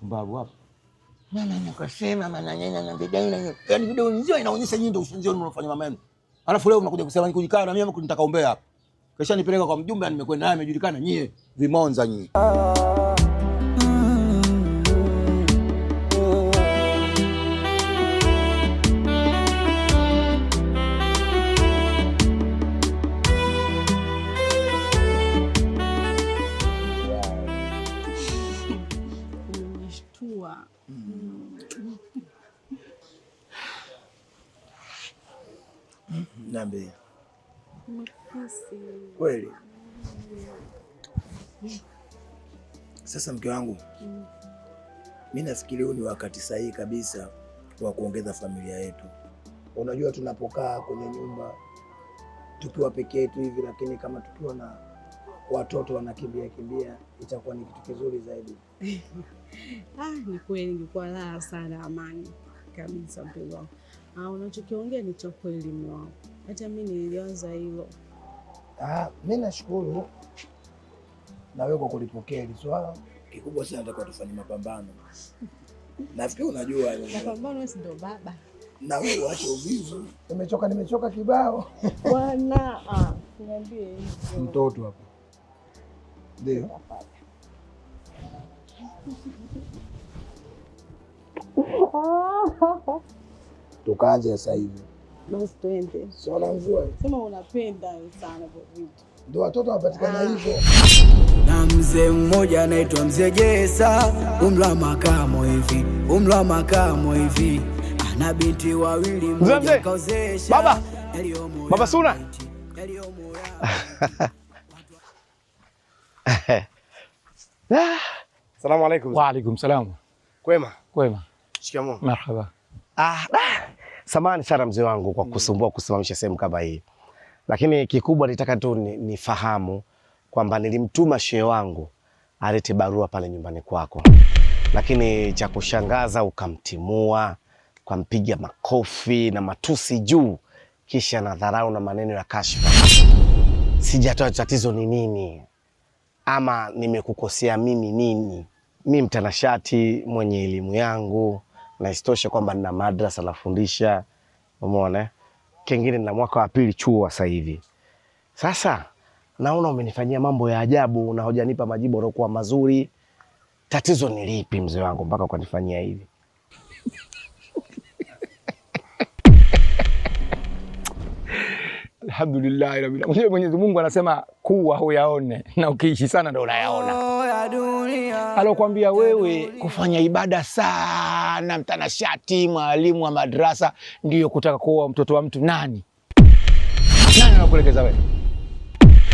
Kumbavu hapo. Mama nikasema mananyanya na bidai. Yaani video nzio inaonyesha nyinyi ndio usinzio mnafanya mama yenu. Alafu leo mnakuja kusema nikujikaa na mimi nitaka ombea hapa. Kisha nipeleka kwa mjumbe, nimekwenda naye amejulikana nyie vimonza nyie. Niambie. Kweli. Sasa mke wangu, mimi nafikiri huu ni wakati sahihi kabisa wa kuongeza familia yetu. Unajua tunapokaa kwenye nyumba tukiwa peke yetu hivi, lakini kama tukiwa na watoto wanakimbia itakuwa ni kitu kizuri zaidi. Ni kweli, ningekuwa raha sana amani kabisa mpenzi wangu. Unachokiongea ni cha kweli mume wangu. Hata mimi nilianza hilo. Mimi nashukuru na wewe kwa kulipokea hili swala. Kikubwa sana nataka tufanye mapambano. Nafikiri unajua mapambano si ndo baba. Na wewe uache uvivu. Nimechoka kibao. Bwana, niambie hivyo. Mtoto hapa. Ndio. Tukaanze sasa hivi. Basi twende. Sio na mvua. Sema unapenda sana kwa vitu. Ndio watoto wapatikana hivyo. Na mzee mmoja anaitwa Mzee Jesa, umri wa makamo hivi. Ana binti wawili, mmoja kaozesha. Baba Suna. Salamu alaykum. Wa alaykum salam. Kwema? Kwema. Shikamoo. Marhaba. Samahani sana mzee wangu kwa kusumbua kusimamisha sehemu kama hii. Lakini kikubwa nitaka tu nifahamu kwamba nilimtuma shehe wangu alete barua pale nyumbani kwako. Lakini cha kushangaza ukamtimua, ukampiga makofi na matusi juu, kisha na dharau na maneno ya kashfa. Sijatoa tatizo ni nini? Ama nimekukosea mimi nini? Mimi mtanashati mwenye elimu yangu, na isitoshe kwamba nina madrasa nafundisha, umeona? Kingine na mwaka wa pili chuo sasa hivi. Sasa naona umenifanyia mambo ya ajabu na hujanipa majibu yaliokuwa mazuri. Tatizo ni lipi mzee wangu mpaka ukanifanyia hivi? Alhamdulillah rabbil alamin. Mwenyezi Mungu anasema kuwa huyaone na ukiishi sana ndio unayaona. Alokuambia wewe kufanya ibada sana, mtanashati, mwalimu wa madrasa, ndio kutaka kuoa mtoto wa mtu nani? Nani anakuelekeza wewe?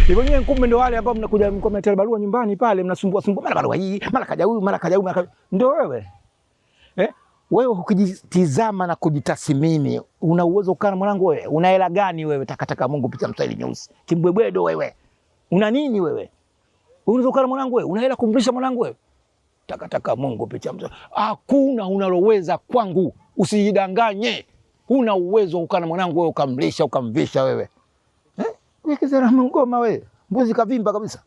Hivyo nyenye kumbe ndio wale ambao mnakuja mkometea barua nyumbani pale, mnasumbua mara barua hii, mara kaja huyu, mara kaja huyu, ndio wewe. Wewe ukijitizama na kujitathmini, una uwezo kana mwanangu wewe? Una hela gani wewe? Takataka Mungu picha mstari nyeusi. Kimbwebwedo wewe. Una nini wewe? Unaweza kana mwanangu wewe? Una hela kumlisha mwanangu wewe? Takataka Mungu picha mstari. Hakuna unaloweza kwangu. Usijidanganye. Una uwezo ukana mwanangu wewe ukamlisha ukamvisha wewe. Wewe kizera ngoma wewe. Mbuzi kavimba kabisa.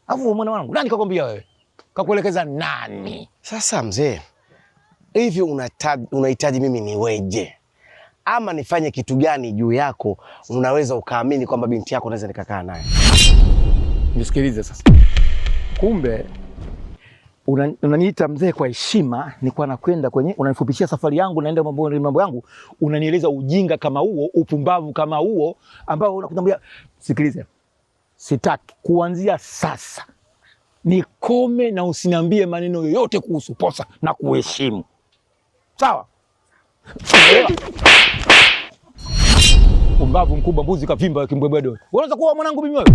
Afu mwana wangu, nani kakwambia wewe? Kakuelekeza nani? Sasa mzee, hivi unahitaji mimi niweje? Ama nifanye kitu gani juu yako unaweza ukaamini kwamba binti yako naweza nikakaa naye? Nisikilize sasa. Kumbe unaniita mzee kwa heshima, nilikuwa nakwenda kwenye unanifupishia safari yangu, naenda mambo yangu, unanieleza ujinga kama huo, upumbavu kama huo ambao unakuambia. Sikilize. Sitaki kuanzia sasa nikome na usiniambie maneno yoyote kuhusu Posa na kuheshimu. Sawa? Umbavu mkubwa, mbuzi kavimba kimbwebwedo. Unaweza kuwa mwanangu mimi wewe?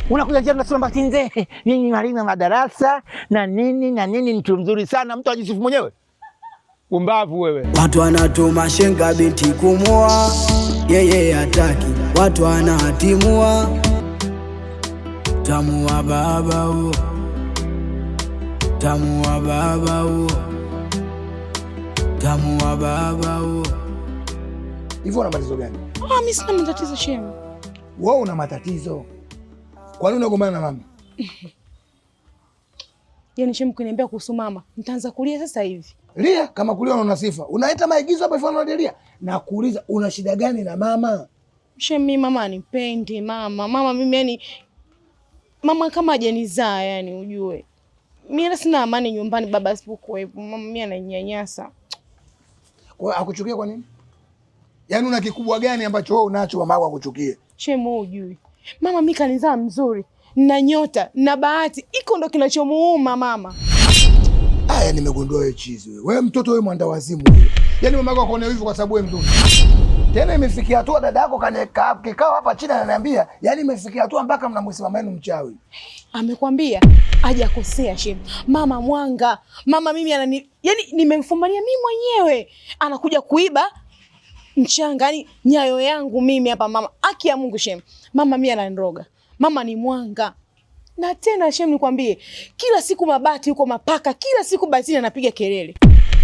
Unakuja njia unasema mbaki nzee, nini mwalimu wa madarasa na nini mtu mzuri sana, mtu ajisifu mwenyewe. Umbavu wewe. Watu wanatuma shenga binti kumwoa, yeye hataki. Watu wanatimua tamu wa baba huo, tamu wa baba huo, tamu wa baba huo. Hivyo una matatizo gani? Mimi sina matatizo shemu. Wewe una matatizo. Kwa nini unagombana na mama? Yaani shemu kuniambia kuhusu mama, nitaanza kulia sasa hivi. Lia kama kulia una sifa. Unaita maigizo hapa ifano lia. Na kuuliza una shida gani na mama? Shemu mimi mama anipendi mama. Mama mimi yani mama kama hajanizaa yani ujue. Mimi sina amani nyumbani baba asipokuwepo. Mama mimi ananinyanyasa. Kwa akuchukia kwa nini? Yaani una kikubwa gani ambacho wewe unacho mama wako akuchukie? Shemu wewe ujui. Mama mimi kanizaa mzuri, na nyota, na bahati. Iko ndo kinachomuuma mama. Aya, nimegundua wewe chizi wewe. Wewe mtoto wewe mwanda wazimu wewe. Yaani mama yako akaona hivyo kwa sababu wewe mzuri. Tena imefikia hatua dada yako kaneka kikao hapa chini ananiambia, yaani imefikia hatua mpaka mnamsema yenu mchawi. Amekwambia hajakosea shemu. Mama mwanga. Mama mimi yaani nimemfumania mimi mwenyewe. Anakuja kuiba mchanga yani nyayo yangu mimi hapa mama. Haki ya Mungu shemu. Mama mimi ananiroga. Mama ni mwanga. Na tena shemu nikwambie, kila siku mabati yuko mapaka, kila siku batini anapiga kelele.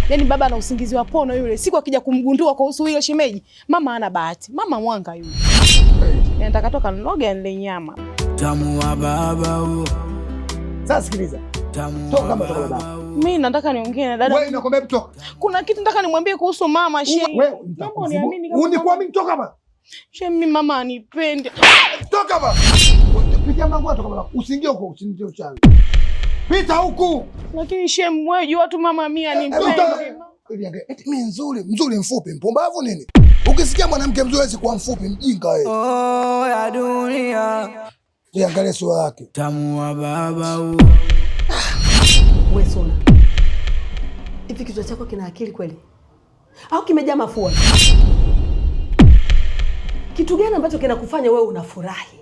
Yaani baba ana usingizi wa pono yule. Siku akija kumgundua kuhusu hilo shemeji, mama hana bahati. Mama mwanga yule. Nataka toka niloge nile nyama. Tamu wa baba huo. Sasa sikiliza. Toka kama toka baba. Mimi nataka niongee na dada. Wewe nakwambia toka. Kuna kitu nataka nimwambie kuhusu mama shemeji. Wewe uniamini kama uniamini toka baba. Shemeji mama anipende. Toka baba. Pitia mlango wako kama usiingie huko, usiingie uchawi. Pita huku. Lakini shemeji wewe jua tu mama mimi anipende. Eti mimi mzuri mfupi, mpumbavu nini? Ukisikia mwanamke mzuri hawezi kuwa mfupi, mjinga wewe. Oh ya dunia. Jiangalie sura yake. Tamu wa baba huo. Wewe Suna. Hivi kichwa chako kina akili kweli? Au kimejaa mafua? Kitu gani ambacho kinakufanya wewe unafurahi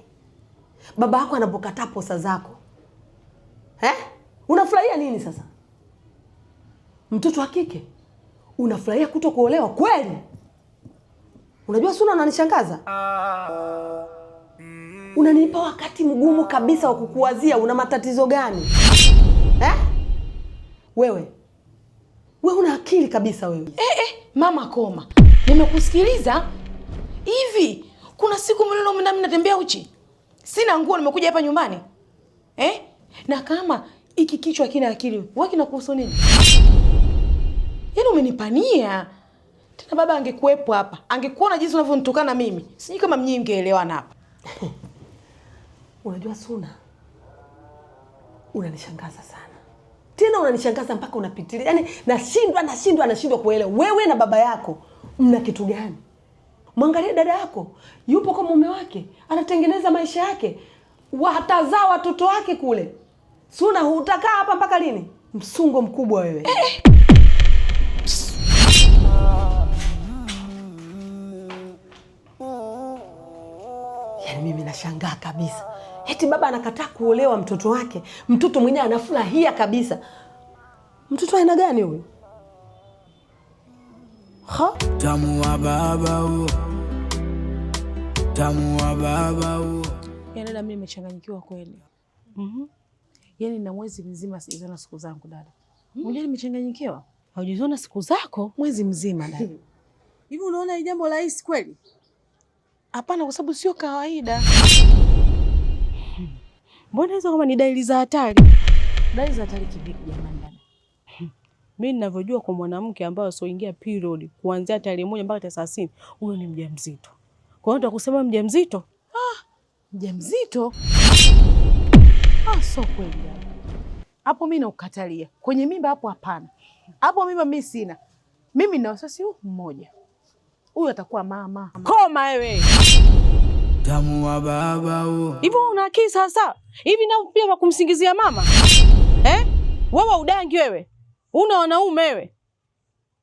baba yako anapokataa posa zako? Unafurahia nini sasa? Mtoto wa kike unafurahia kuto kuolewa kweli? Unajua Suna, unanishangaza. Unanipa wakati mgumu kabisa wa kukuwazia una matatizo gani? Wewe una akili kabisa wewe. Mama koma. Nimekusikiliza. Hivi kuna siku mimi natembea uchi? Sina nguo, nimekuja hapa nyumbani. Na kama iki kichwa kina akili, wewe kinakuhusu nini? Yaani umenipania. Tena baba angekuepo hapa, angekuona jinsi unavyonitukana mimi. Sijui kama mnyinyi mngeelewana hapa. Unajua Suna, unanishangaza sana. Tena unanishangaza mpaka unapitilia. Yaani nashindwa kuelewa. Wewe na baba yako mna kitu gani? Mwangalie dada yako, yupo kwa mume wake, anatengeneza maisha yake, watazaa watoto wake kule. Suna, utakaa hapa mpaka lini? Msungo mkubwa wewe. Yaani mimi nashangaa kabisa. Eti baba anakataa kuolewa mtoto wake, mtoto mwenyewe anafurahia kabisa. Mtoto aina gani huyu? Tamu wa baba huo. Tamu wa baba huo. Yaani dada mimi nimechanganyikiwa kweli. Yaani na mwezi mzima sijaona siku zangu dada. Unajua nimechanganyikiwa? Haujiona siku zako mwezi mzima dada. Hivi unaona hii jambo rahisi kweli? Hapana, kwa sababu sio kawaida. Mbona hizo kama ni dalili za hatari? Dalili za hatari kivipi jamani dada? Mimi ninavyojua kwa mwanamke ambaye asioingia period kuanzia tarehe 1 mpaka tarehe 30, huyo ni mjamzito. Kwa hiyo ndio kusema mjamzito? Mjamzito? So kweli dada. Hapo mimi naukatalia. Kwenye mimba hapo hapana. Hapo mimba mimi sina. Mimi na wasiwasi huu mmoja. Huyu atakuwa mama. Koma wewe. Tamu wa baba huo. Hivyo una akili sasa? Hivi na pia wa kumsingizia mama? Wewe udangi wewe. Una wanaume wewe.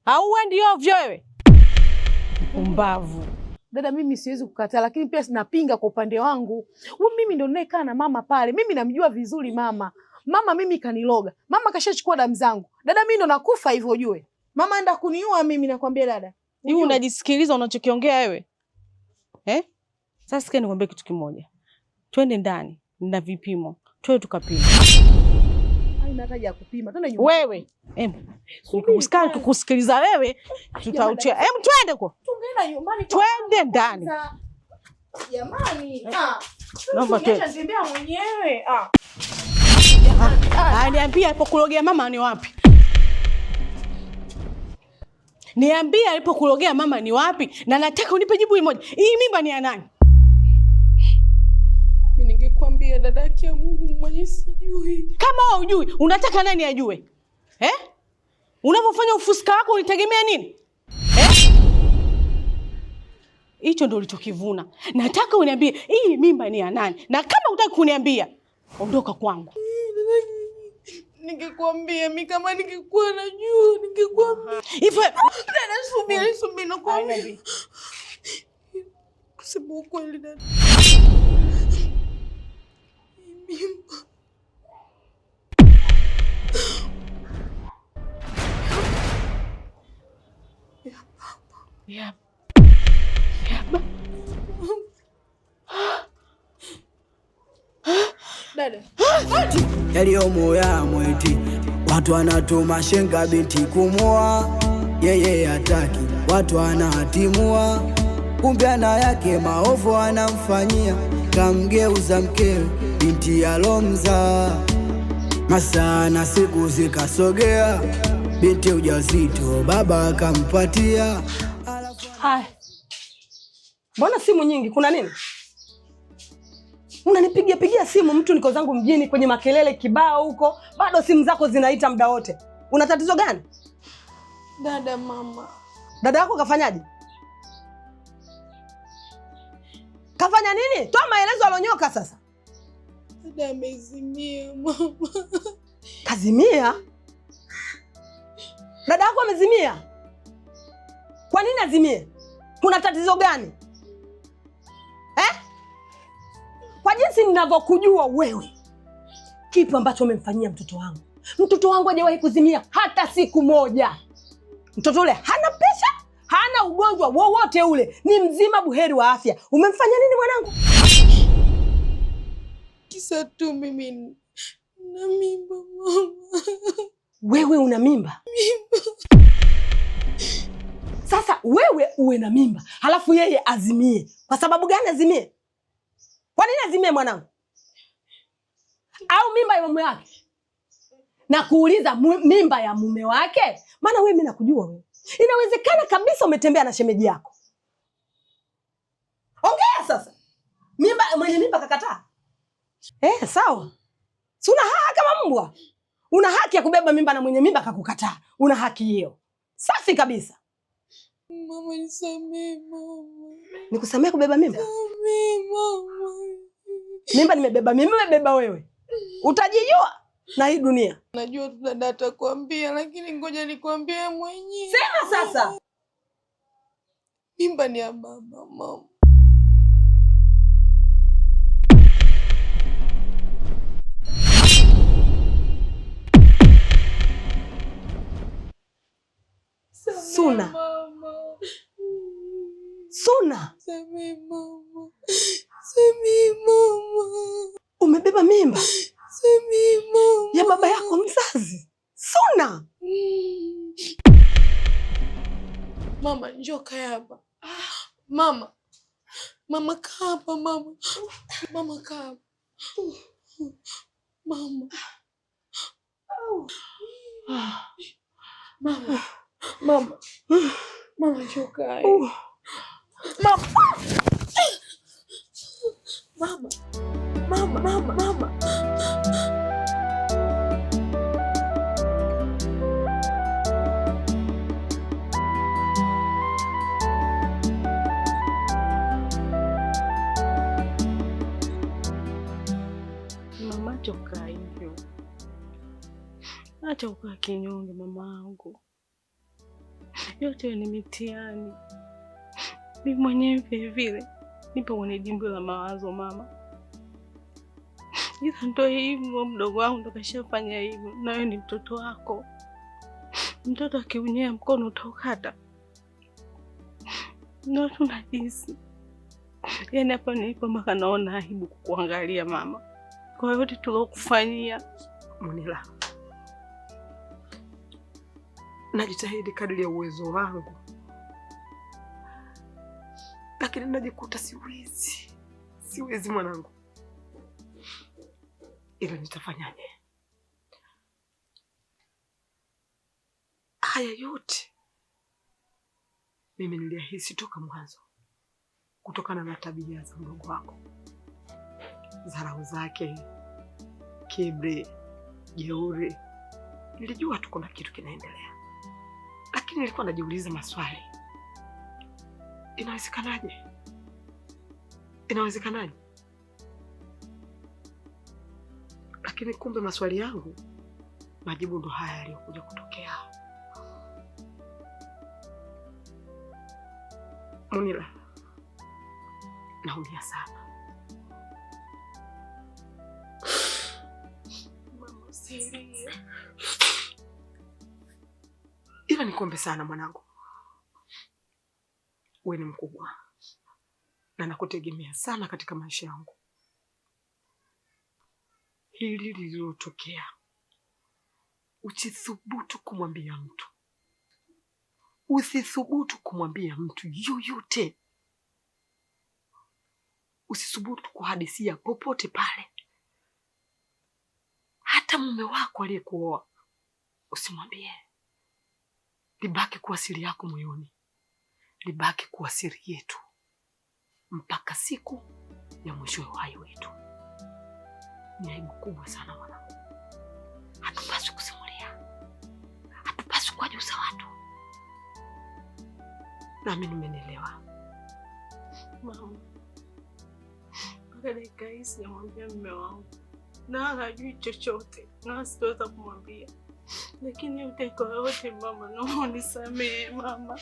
Hauendi ovyo wewe. Umbavu. Dada, mimi siwezi kukataa, lakini pia sinapinga kwa upande wangu. Mimi ndo ninayekaa na mama pale. Mimi namjua vizuri mama. Mama mimi kaniloga. Mama kashachukua damu zangu. Dada, mimi ndo nakufa hivyo ujue. Mama anaenda kuniua mimi, nakwambia dada. Hivi unajisikiliza unachokiongea wewe? Sasa sikia nikwambie kitu kimoja. Twende ndani na vipimo. Twende tukapima. Haina haja ya kupima. Twende nyumbani. Wewe. Usikali kukusikiliza wewe. Tutauchia. Twende huko. Tungeenda nyumbani. Twende ndani. Jamani. Naomba twende. Nitembea mwenyewe. Niambie alipokulogea mama ni wapi? Niambie alipokulogea mama ni wapi? Na nataka unipe jibu moja. Hii mimba ni ya nani? Mimi ningekwambia dadaki ya Mungu mwenye sijui. Kama wewe hujui, unataka nani ajue? Unapofanya ufuska wako unitegemea nini? Hicho ndio ulichokivuna. Nataka uniambie hii mimba ni ya nani? Na kama hutaki kuniambia, ondoka kwangu. Ningekwambia mimi kama ningekuwa najua ningekwambia. Hivyo dada, subiri nakwambia. Kusema ukweli dada. Yeah. Dada. Yaliyomo yamo eti watu wanatuma shenga binti kumoa, yeye hataki, watu wanatimua, kumbe ana yake maovu anamfanyia, kamgeuza mkewe binti alomza. Masaa na siku zikasogea, binti ujauzito baba akampatia. Hai. Mbona simu nyingi? Kuna nini? Unanipigia simu mtu, niko zangu mjini kwenye makelele kibao huko, bado simu zako zinaita muda wote. Una tatizo gani? Dada, mama. Dada yako kafanyaje? Kafanya nini? Toa maelezo alonyoka sasa. Dada amezimia mama. Kazimia? Dada yako amezimia? Kwa nini azimie? Kuna tatizo gani? Kwa jinsi ninavyokujua wewe, kitu ambacho umemfanyia mtoto wangu. Mtoto wangu hajawahi kuzimia hata siku moja. Mtoto ule hana presha, hana ugonjwa wowote ule, ni mzima buheri wa afya. Umemfanya nini mwanangu? Kisa tu mimi na mimba mama. Wewe una mimba? Sasa wewe uwe na mimba, halafu yeye azimie. Kwa sababu gani azimie? Kwa nini azimie mwanangu? Au mimba ya mume wake? Na kuuliza mimba ya mume wake? Maana wewe mimi nakujua wewe. Inawezekana kabisa umetembea na shemeji yako. Ongea sasa. Mimba mwenye mimba kakataa? Sawa. Si una haki kama mbwa. Una haki ya kubeba mimba na mwenye mimba kakukataa. Una haki hiyo. Safi kabisa. Mama nisamee mama. Nikusamee kubeba mimba? Nisamee mama. Mimba nimebeba mimi, umebeba wewe. Utajijua na hii dunia. Najua tu dada atakwambia, lakini ngoja nikwambie mwenyewe. Sema sasa. Mimba ni ya baba mama. Suna. Suna. Samee mama. Samee mama. Umebeba mimba? Samee mama. Ya baba yako mzazi. Suna. Mama njoo kaa hapa. Mama. Mama kaa hapa mama. Mama kaa hapa. Mama. Mama. Mama. Mama chokai. Mama. Mama. Mama, mama, mama. Mama, acha ukaa hivyo. Acha ukaa kinyonge mamangu. Yote ni mitihani. Mimi mwenyewe vile vile nipo kwenye dimbwi la mawazo mama. Ila ndo hivyo, mdogo wangu ndo kashafanya hivyo, na wewe ni mtoto wako. Mtoto akiunyea mkono utaukata. Ndio tunahisi. Yaani hapa nilipo mpaka naona aibu kukuangalia mama. Kwa yote tulokufanyia. Munila, najitahidi kadri ya uwezo wangu, lakini najikuta siwezi mwanangu. Ila nitafanyaje? Haya yote mimi niliyahisi toka mwanzo, kutokana na tabia za mdogo wako, dharau zake, kiburi, jeuri. Nilijua tu kuna kitu kinaendelea, lakini nilikuwa najiuliza maswali. Inawezekanaje? Inawezekanaje? Lakini kumbe maswali yangu majibu ndo haya yaliyokuja kutokea. Munila, naumia sana. Mama, usilie. Ila nikombe sana mwanangu. Wewe ni mkubwa na nakutegemea sana katika maisha yangu. Hili lililotokea, usithubutu kumwambia mtu. Usithubutu kumwambia mtu yoyote. Usithubutu kuhadithia popote pale. Hata mume wako aliyekuoa usimwambie. Libaki kuwa siri yako moyoni. Libaki kuwa siri yetu mpaka siku ya mwisho wa uhai wetu. Ni aibu kubwa sana mwanangu. Hatupaswi kusimulia. Hatupaswi kuwajuza watu. Nami nimenielewa. Mama, mpaka dakika hii sijamwambia mume wangu. Na hajui chochote. Na sitaweza kumwambia. Lakini yote kwa yote mama, naomba unisamehe mama.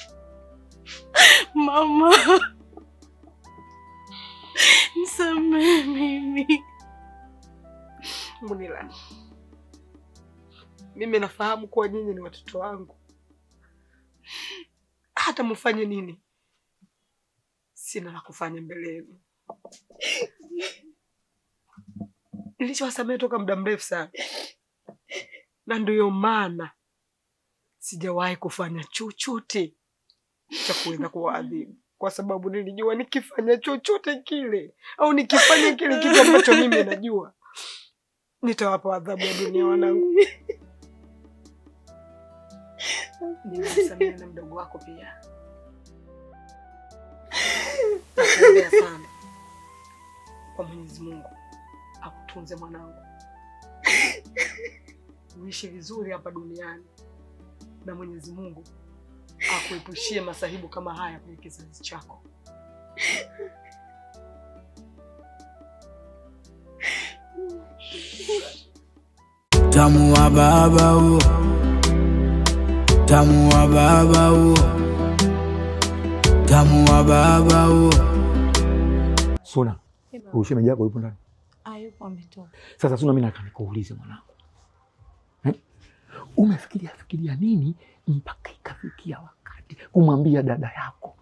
Mama. Nisamehe mimi. Munila, mimi nafahamu kuwa nyinyi ni watoto wangu. Hata mfanye nini, sina la kufanya mbele yenu. Nilishawasamehe toka muda mrefu sana. Na ndio maana sijawahi kufanya chochote cha kuweza kuwaadhibu, kwa sababu nilijua nikifanya chochote kile au nikifanya kile kitu ambacho mimi najua nitawapa adhabu ya dunia wanangu. Ninasamehe na mdogo wako pia. Nakuombea sana kwa Mwenyezi Mungu akutunze mwanangu. Uishi vizuri hapa duniani na Mwenyezi Mungu akuepushie masahibu kama haya kwenye kizazi chako. Tamu wa baba huo, tamu wa baba huo, tamu wa baba huo. Suna, ushemeji yako yupo ndani? Hayupo, ametoka. Sasa Suna, mimi nataka nikuulize mwanangu. Umefikiria nini mpaka ikafikia wakati kumwambia dada yako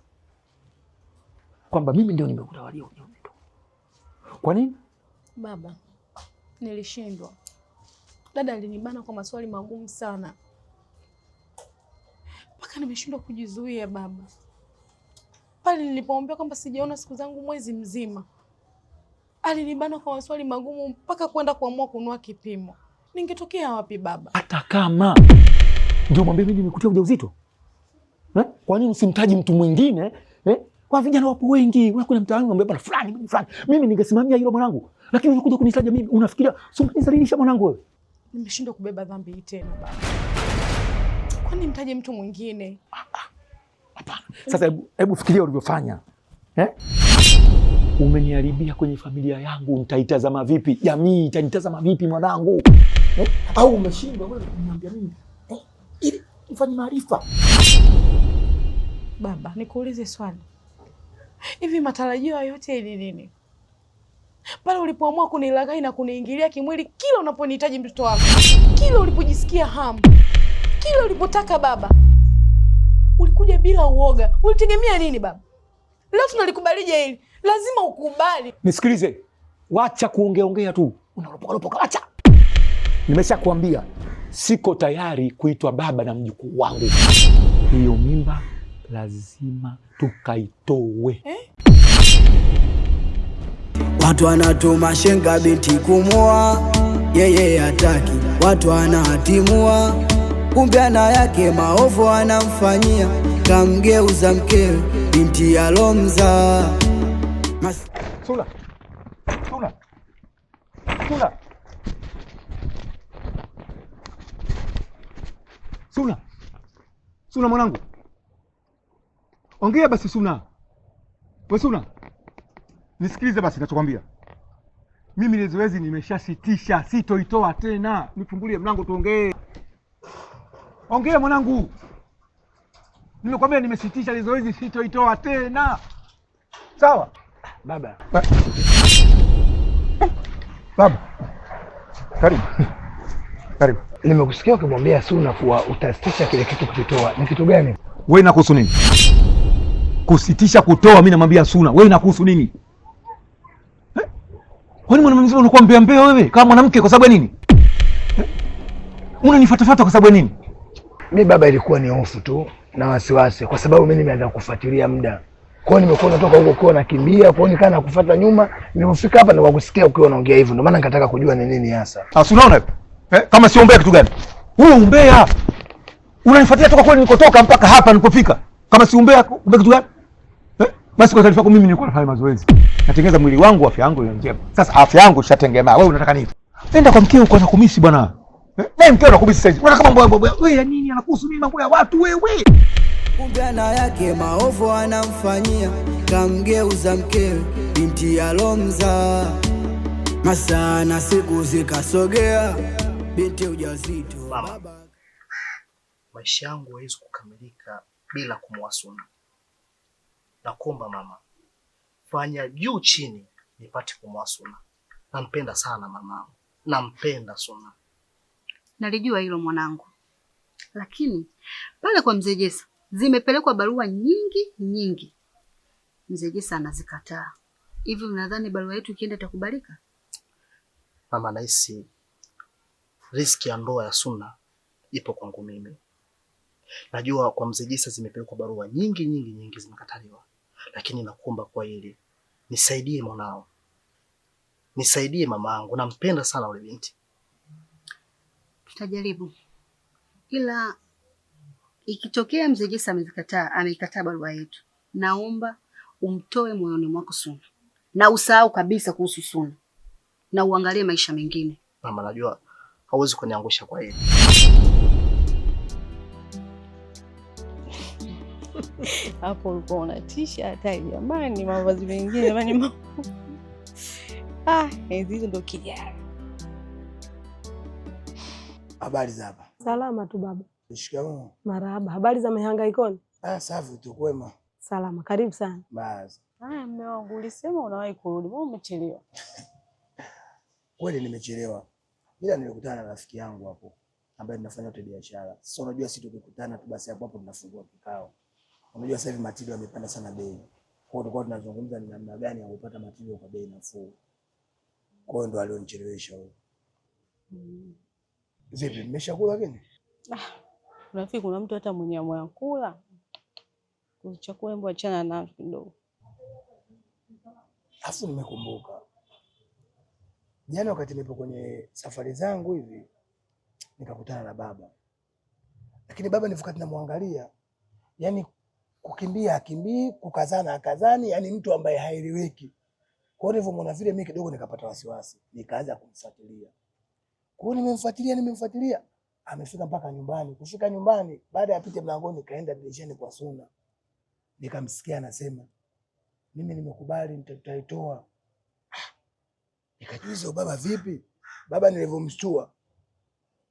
kwamba mimi ndio nimekutawalia unyumba? Kwa nini? Baba, nilishindwa. Dada alinibana kwa maswali magumu sana. Mpaka nimeshindwa kujizuia baba. Pale nilipomwambia kwamba sijaona siku zangu mwezi mzima, alinibana kwa maswali magumu mpaka kwenda kuamua kununua kipimo. Ningetokea wapi baba? Hata kama ndio mwambie mimi nimekutia ujauzito. Kwa nini usimtaji mtu mwingine? Kwa vijana wapo wengi, unakwenda mtaani mwambie bwana fulani fulani. Mimi ningesimamia hilo mwanangu. Lakini unakuja kunitaja mimi, unafikiria sio kunizalilisha mwanangu wewe? Nimeshindwa kubeba dhambi hii tena baba. Kwa nini mtaje mtu mwingine? Hapana. Sasa hebu fikiria ulivyofanya. Umeniharibia kwenye familia yangu, nitaitazama vipi? Jamii itanitazama vipi mwanangu? Au umeshindwa wewe kuniambia mimi ili nifanye maarifa? Baba, nikuulize swali. Hivi matarajio yote ni nini? Pale ulipoamua kunilaghai na kuniingilia kimwili kila unaponihitaji mtoto wako. Kila ulipojisikia hamu. Kila ulipotaka baba. Ulikuja bila uoga. Ulitegemea nini baba? Leo tunalikubalije hili? Lazima ukubali. Nisikilize. Wacha kuongea tu. Unalopoka wacha. Nimeshakwambia siko tayari kuitwa baba na mjukuu wangu. Hiyo mimba lazima tukaitoe. Watu wanatuma shenga binti kumwoa, yeye hataki. Watu wanahatimua, kumbe ana yake maovu anamfanyia. Kamgeuza mkewe binti alomza. Sula. Suna mwanangu. Ongea basi Suna. Wewe Suna. Nisikilize basi ninachokwambia. Mimi ile zoezi nimeshasitisha, sitoitoa tena. Nifungulie mlango tuongee. Ongea mwanangu. Nimekwambia nimesitisha ile zoezi, sitoitoa tena. Sawa? Baba. Karibu. Nimekusikia ukimwambia Suna kuwa utasitisha kile kitu kukitoa. Ni kitu gani? Wewe inakuhusu nini? Kusitisha kutoa mimi namwambia Suna. Wewe inakuhusu nini? Kwani mwanamke unakuwa mbea wewe kama mwanamke kwa sababu ya nini? Unanifuatafuata kwa sababu ya nini? Mimi baba, ilikuwa ni hofu tu na wasiwasi kwa sababu mimi nimeanza kufuatilia muda. Kwa hiyo nimekuwa natoka huko kwa nakimbia, kwa hiyo nikaa nakufuata nyuma, nilipofika hapa nikakusikia ukiwa unaongea hivyo. Ndio maana nikataka kujua ni nini hasa. Unaona? Kama sio umbea kitu gani? Wewe umbea. Unanifuatia toka kule nilikotoka mpaka hapa nilipofika. Kama si umbea kitu gani? Basi kwa taarifa yako mimi nilikuwa nafanya mazoezi. Natengeneza mwili wangu, afya yangu iwe njema. Sasa afya yangu ishatengemaa. Wewe unataka nini? Nenda kwa mkeo uko anakumisi bwana. Mkeo anakumisi sasa. Unataka mambo ya wewe ya nini? Anakuhusu nini mambo ya watu wewe? Kumbe ana yake maovu anamfanyia. Kamgeuza mkewe binti alomza. Masaa na siku zikasogea, binti ujauzito. Baba, maisha yangu haiwezi kukamilika bila kumwoa Suna. Nakuomba mama, fanya juu chini nipate kumwoa Suna. Nampenda sana mamangu. Nampenda Suna. Nalijua hilo mwanangu. Lakini pale kwa Mzee Jessa zimepelekwa barua nyingi. Mzee Jessa anazikataa. Hivi unadhani barua yetu ikienda itakubalika? Mama, nahisi riski ya ndoa ya Suna ipo kwangu mimi. Najua kwa Mzee Jessa zimepelekwa barua nyingi zimekataliwa. Lakini nakuomba kwa hili, nisaidie mwanao. Nisaidie mamangu, nampenda sana yule binti. Tutajaribu. Ila ikitokea Mzee Jessa ameikataa barua yetu, naomba umtoe moyoni mwako Suna. Na usahau kabisa kuhusu Suna. Na uangalie maisha mengine. Mama, najua hauwezi kuniangusha kwa hili. Hapo ulikuwa unatisha hata jamani, mavazi mengine jamani. Hizo ndo kijana. Habari za hapa? Salama tu baba. Shikamoo. Marahaba. Habari za mihangaikoni? Safi tu, kwema. Salama, karibu sana. Basi. Mume wangu ulisema unawahi kurudi, mbona umechelewa? Kweli nimechelewa. Ila nilikutana na rafiki yangu hapo ambaye tunafanya yote biashara. Sasa unajua sisi tukikutana tu basi hapo tunafungua kikao. Unajua sasa hivi material yamepanda sana bei. Kwa hiyo tulikuwa tunazungumza ni namna gani ya kupata material kwa bei nafuu. Kwa hiyo ndo alionichelewesha huyo. Vipi, mmeshakula gani? Rafiki, kuna mtu hata mwenye moyo kula. Chakula mbona achana nacho kidogo. Afu nimekumbuka. Jana wakati nipo kwenye safari zangu hivi, nikakutana na baba, lakini baba nilivyokuwa namwangalia, yani kukimbia akimbii, kukazana akazani, yani mtu ambaye haeleweki. Kwa hiyo nilivyomwona vile mimi kidogo nikapata wasiwasi, nikaanza kumfuatilia. Kwa hiyo nimemfuatilia, amefika mpaka nyumbani. Kufika nyumbani, baada ya pite mlangoni, nikaenda dirishani kwa Suna, nikamsikia anasema mimi nimekubali, nitaitoa. Nikajiuliza baba vipi? Baba nilivyomshtua,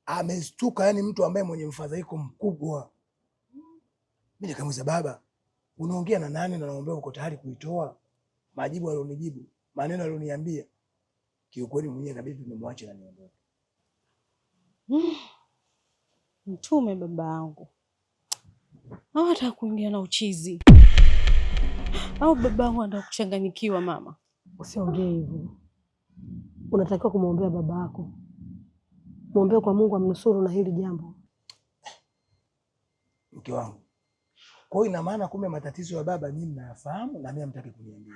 ameshtuka, yani mtu ambaye mwenye mfadhaiko mkubwa. Mimi nikamuuliza baba, unaongea na nani na naomba uko tayari kuitoa? Majibu alionijibu, maneno alioniambia, kiukweli mwenyewe kabisa nimemwacha na niondoke. Mtume baba yangu. Hata kuingia na uchizi. Au baba yangu anataka kuchanganyikiwa mama. Usiongee hivyo. Unatakiwa kumwombea baba yako. Muombee kwa Mungu amnusuru na hili jambo. Mke wangu. Kwa hiyo ina maana kumbe matatizo ya baba mimi nayafahamu na mimi hamtaki kuniambia.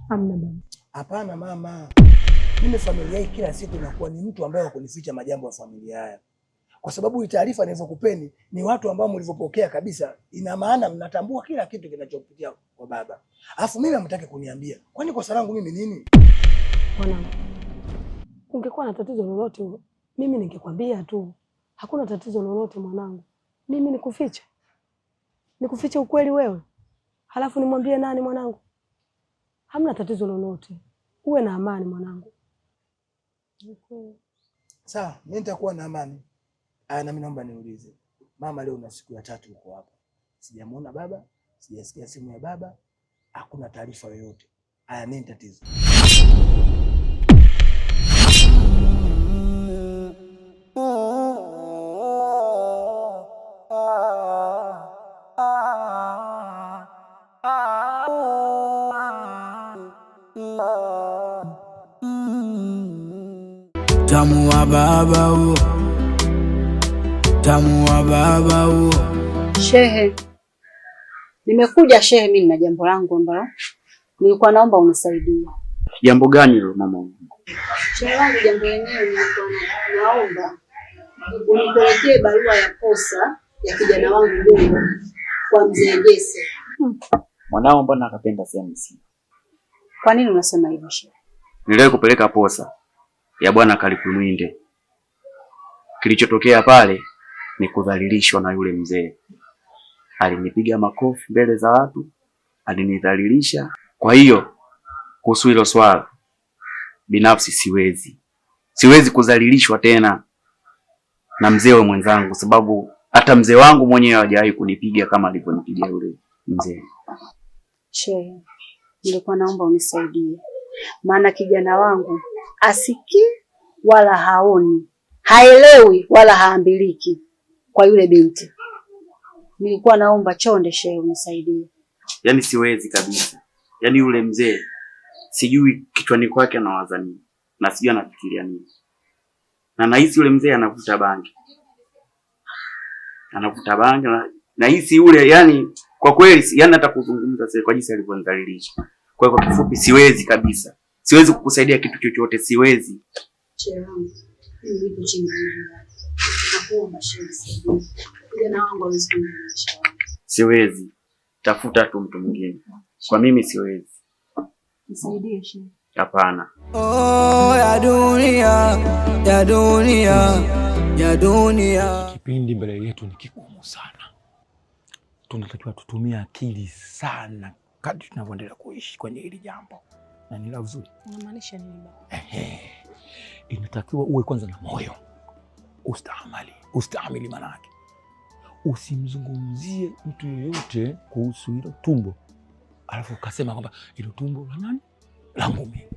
Hamna baba. Hapana mama. Mimi familia hii kila siku inakuwa ni mtu ambaye wakunificha majambo ya familia haya. Kwa sababu hii taarifa nilizokupeni ni watu ambao mlivyopokea kabisa. Ina maana mnatambua kila kitu kinachopitia kwa baba. Alafu mimi hamtaki kuniambia. Kwani kosa langu mimi nini? Mwanangu. Ungekuwa na tatizo lolote mimi ningekwambia tu. Hakuna tatizo lolote mwanangu. Mimi nikufiche. Nikufiche ukweli wewe. Halafu nimwambie nani mwanangu? Hamna tatizo lolote. Uwe na amani mwanangu. Sawa, mimi nitakuwa na amani. Na mimi naomba niulize. Mama leo na siku ya 3 uko hapa. Sijamuona baba, sijasikia simu ya baba, hakuna taarifa yoyote. Nini tatizo? Tamu wa baba huo, tamu wa baba huo. Shehe, nimekuja shehe, mimi nina jambo langu ambalo nilikuwa naomba unisaidie. Jambo gani hilo mama? Shehe wangu, jambo lenyewe nilikuwa naomba unipelekee barua ya posa ya kijana wangu mdogo kwa mzee Jesse. Mwanao mbona akapenda sehemu si? Kwa nini unasema hivyo shehe? Niliwahi kupeleka posa ya bwana Kalikumwinde. Kilichotokea pale ni kudhalilishwa na yule mzee. Alinipiga makofi mbele za watu, alinidhalilisha. Kwa hiyo kuhusu hilo swala binafsi siwezi kudhalilishwa tena na mzee mwenzangu, sababu hata mzee wangu mwenyewe hajawahi kunipiga kama alivyonipiga yule mzee. Shehe, nilikuwa naomba unisaidie. Maana kijana wangu asikii wala haoni, haelewi wala haambiliki kwa yule binti. Nilikuwa naomba chonde shehe unisaidie. Yaani siwezi kabisa. Yaani yule mzee sijui kichwani kwake anawaza nini na sijui anafikiria nini. Na nahisi yule mzee anavuta bangi. Na hisi yule, yani kwa kweli yani hata kuzungumza sasa kwa jinsi alivyonidhalilisha. Kwa hiyo kwa kifupi siwezi kabisa. Siwezi kukusaidia kitu chochote, siwezi. Cherangu, mimi niko chini ya. Nakuomba shehe nisaidie. Kijana wangu hawezi kuniacha. Siwezi. Tafuta tu mtu mwingine. Kwa mimi siwezi. Nisaidie shehe. Hapana. Ya dunia, ya dunia, ya dunia. Kipindi mbele yetu ni kigumu sana. Tunatakiwa tutumie akili sana kadri tunavyoendelea kuishi kwenye hili jambo. Na ni la vizuri. Unamaanisha nini baba? Inatakiwa uwe kwanza na moyo. Ustahimili manake. Usimzungumzie mtu yeyote kuhusu hilo tumbo. Alafu ukasema kwamba hilo tumbo la nani? Langu mimi.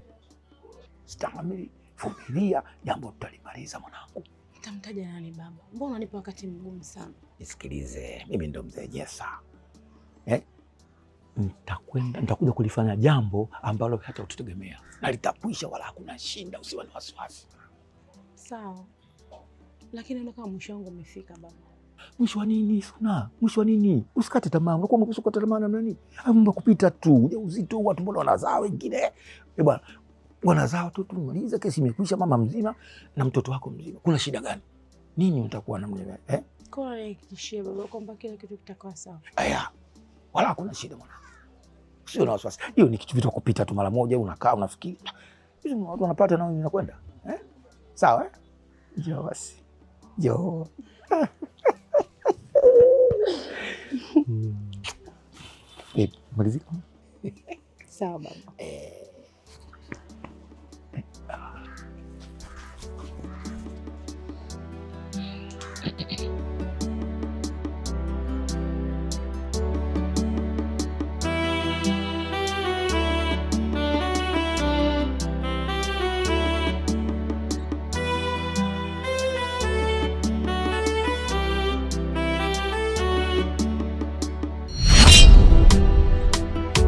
Stahimili, vumilia, jambo tutalimaliza mwanangu. Nitamtaja nani baba? Mbona unanipa wakati mgumu sana? Nisikilize, mimi ndo mzee Jessa. Nitakuja kulifanya jambo ambalo hata ututegemea. Na litakwisha wala hakuna shinda, usiwe na wasiwasi. Sawa. Lakini unaona kama mwisho wangu umefika baba. Mwisho wa nini Suna? Mwisho wa nini? Usikate tamaa. Unakuwa umekata tamaa namna nini? Mambo kupita tu. Ujauzito watu mbona wanazaa wengine? Bwana, wanazaa watoto, maliza, kesi imekwisha, mama mzima na mtoto wako mzima. Kuna shida gani? Nini utakuwa namna gani? Kwa nini kishie baba kwamba kila kitu kitakuwa sawa? Aya. Wala hakuna shida mwanangu. Sio na wasiwasi. Hiyo ni kitu vitu kupita tu mara moja, unakaa unafikiri. Hizo watu wanapata na wewe unakwenda. Sawa Njoo basi. Njoo. Malizika. Sawa baba.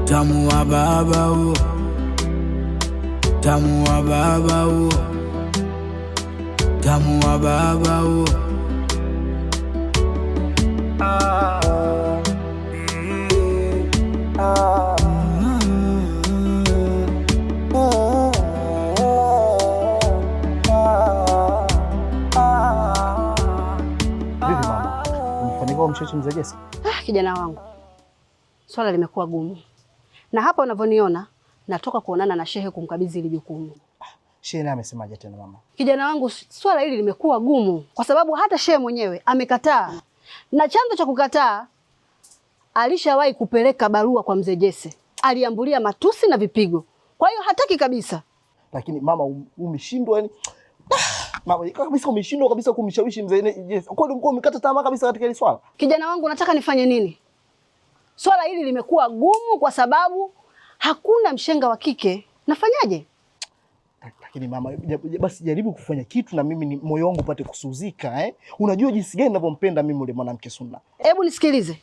Tamu wa baba huo, tamu wa baba huo, tamu wa baba huo. Vipi mama? Umefanikiwa mchezo mzee Jesse? Kijana wangu, swala limekuwa gumu, na hapa unavyoniona natoka kuonana na shehe kumkabidhi hili jukumu. Shehe naye amesemaje tena mama? Kijana wangu, swala hili limekuwa gumu kwa sababu hata shehe mwenyewe amekataa, na chanzo cha kukataa, alishawahi kupeleka barua kwa mzee Jesse, aliambulia matusi na vipigo, kwa hiyo hataki kabisa. Lakini mama, umeshindwa yani. Mama, kabisa umeshindwa kabisa kumshawishi mzee Jesse. Kwani mko umekata tamaa kabisa katika hili swala? Kijana wangu, nataka nifanye nini? Swala hili limekuwa gumu kwa sababu hakuna mshenga wa kike. Nafanyaje? Lakini mama, basi jaribu kufanya kitu na mimi moyo wangu upate kusuzika. Unajua jinsi gani ninavyompenda mimi yule mwanamke Suna. Hebu nisikilize.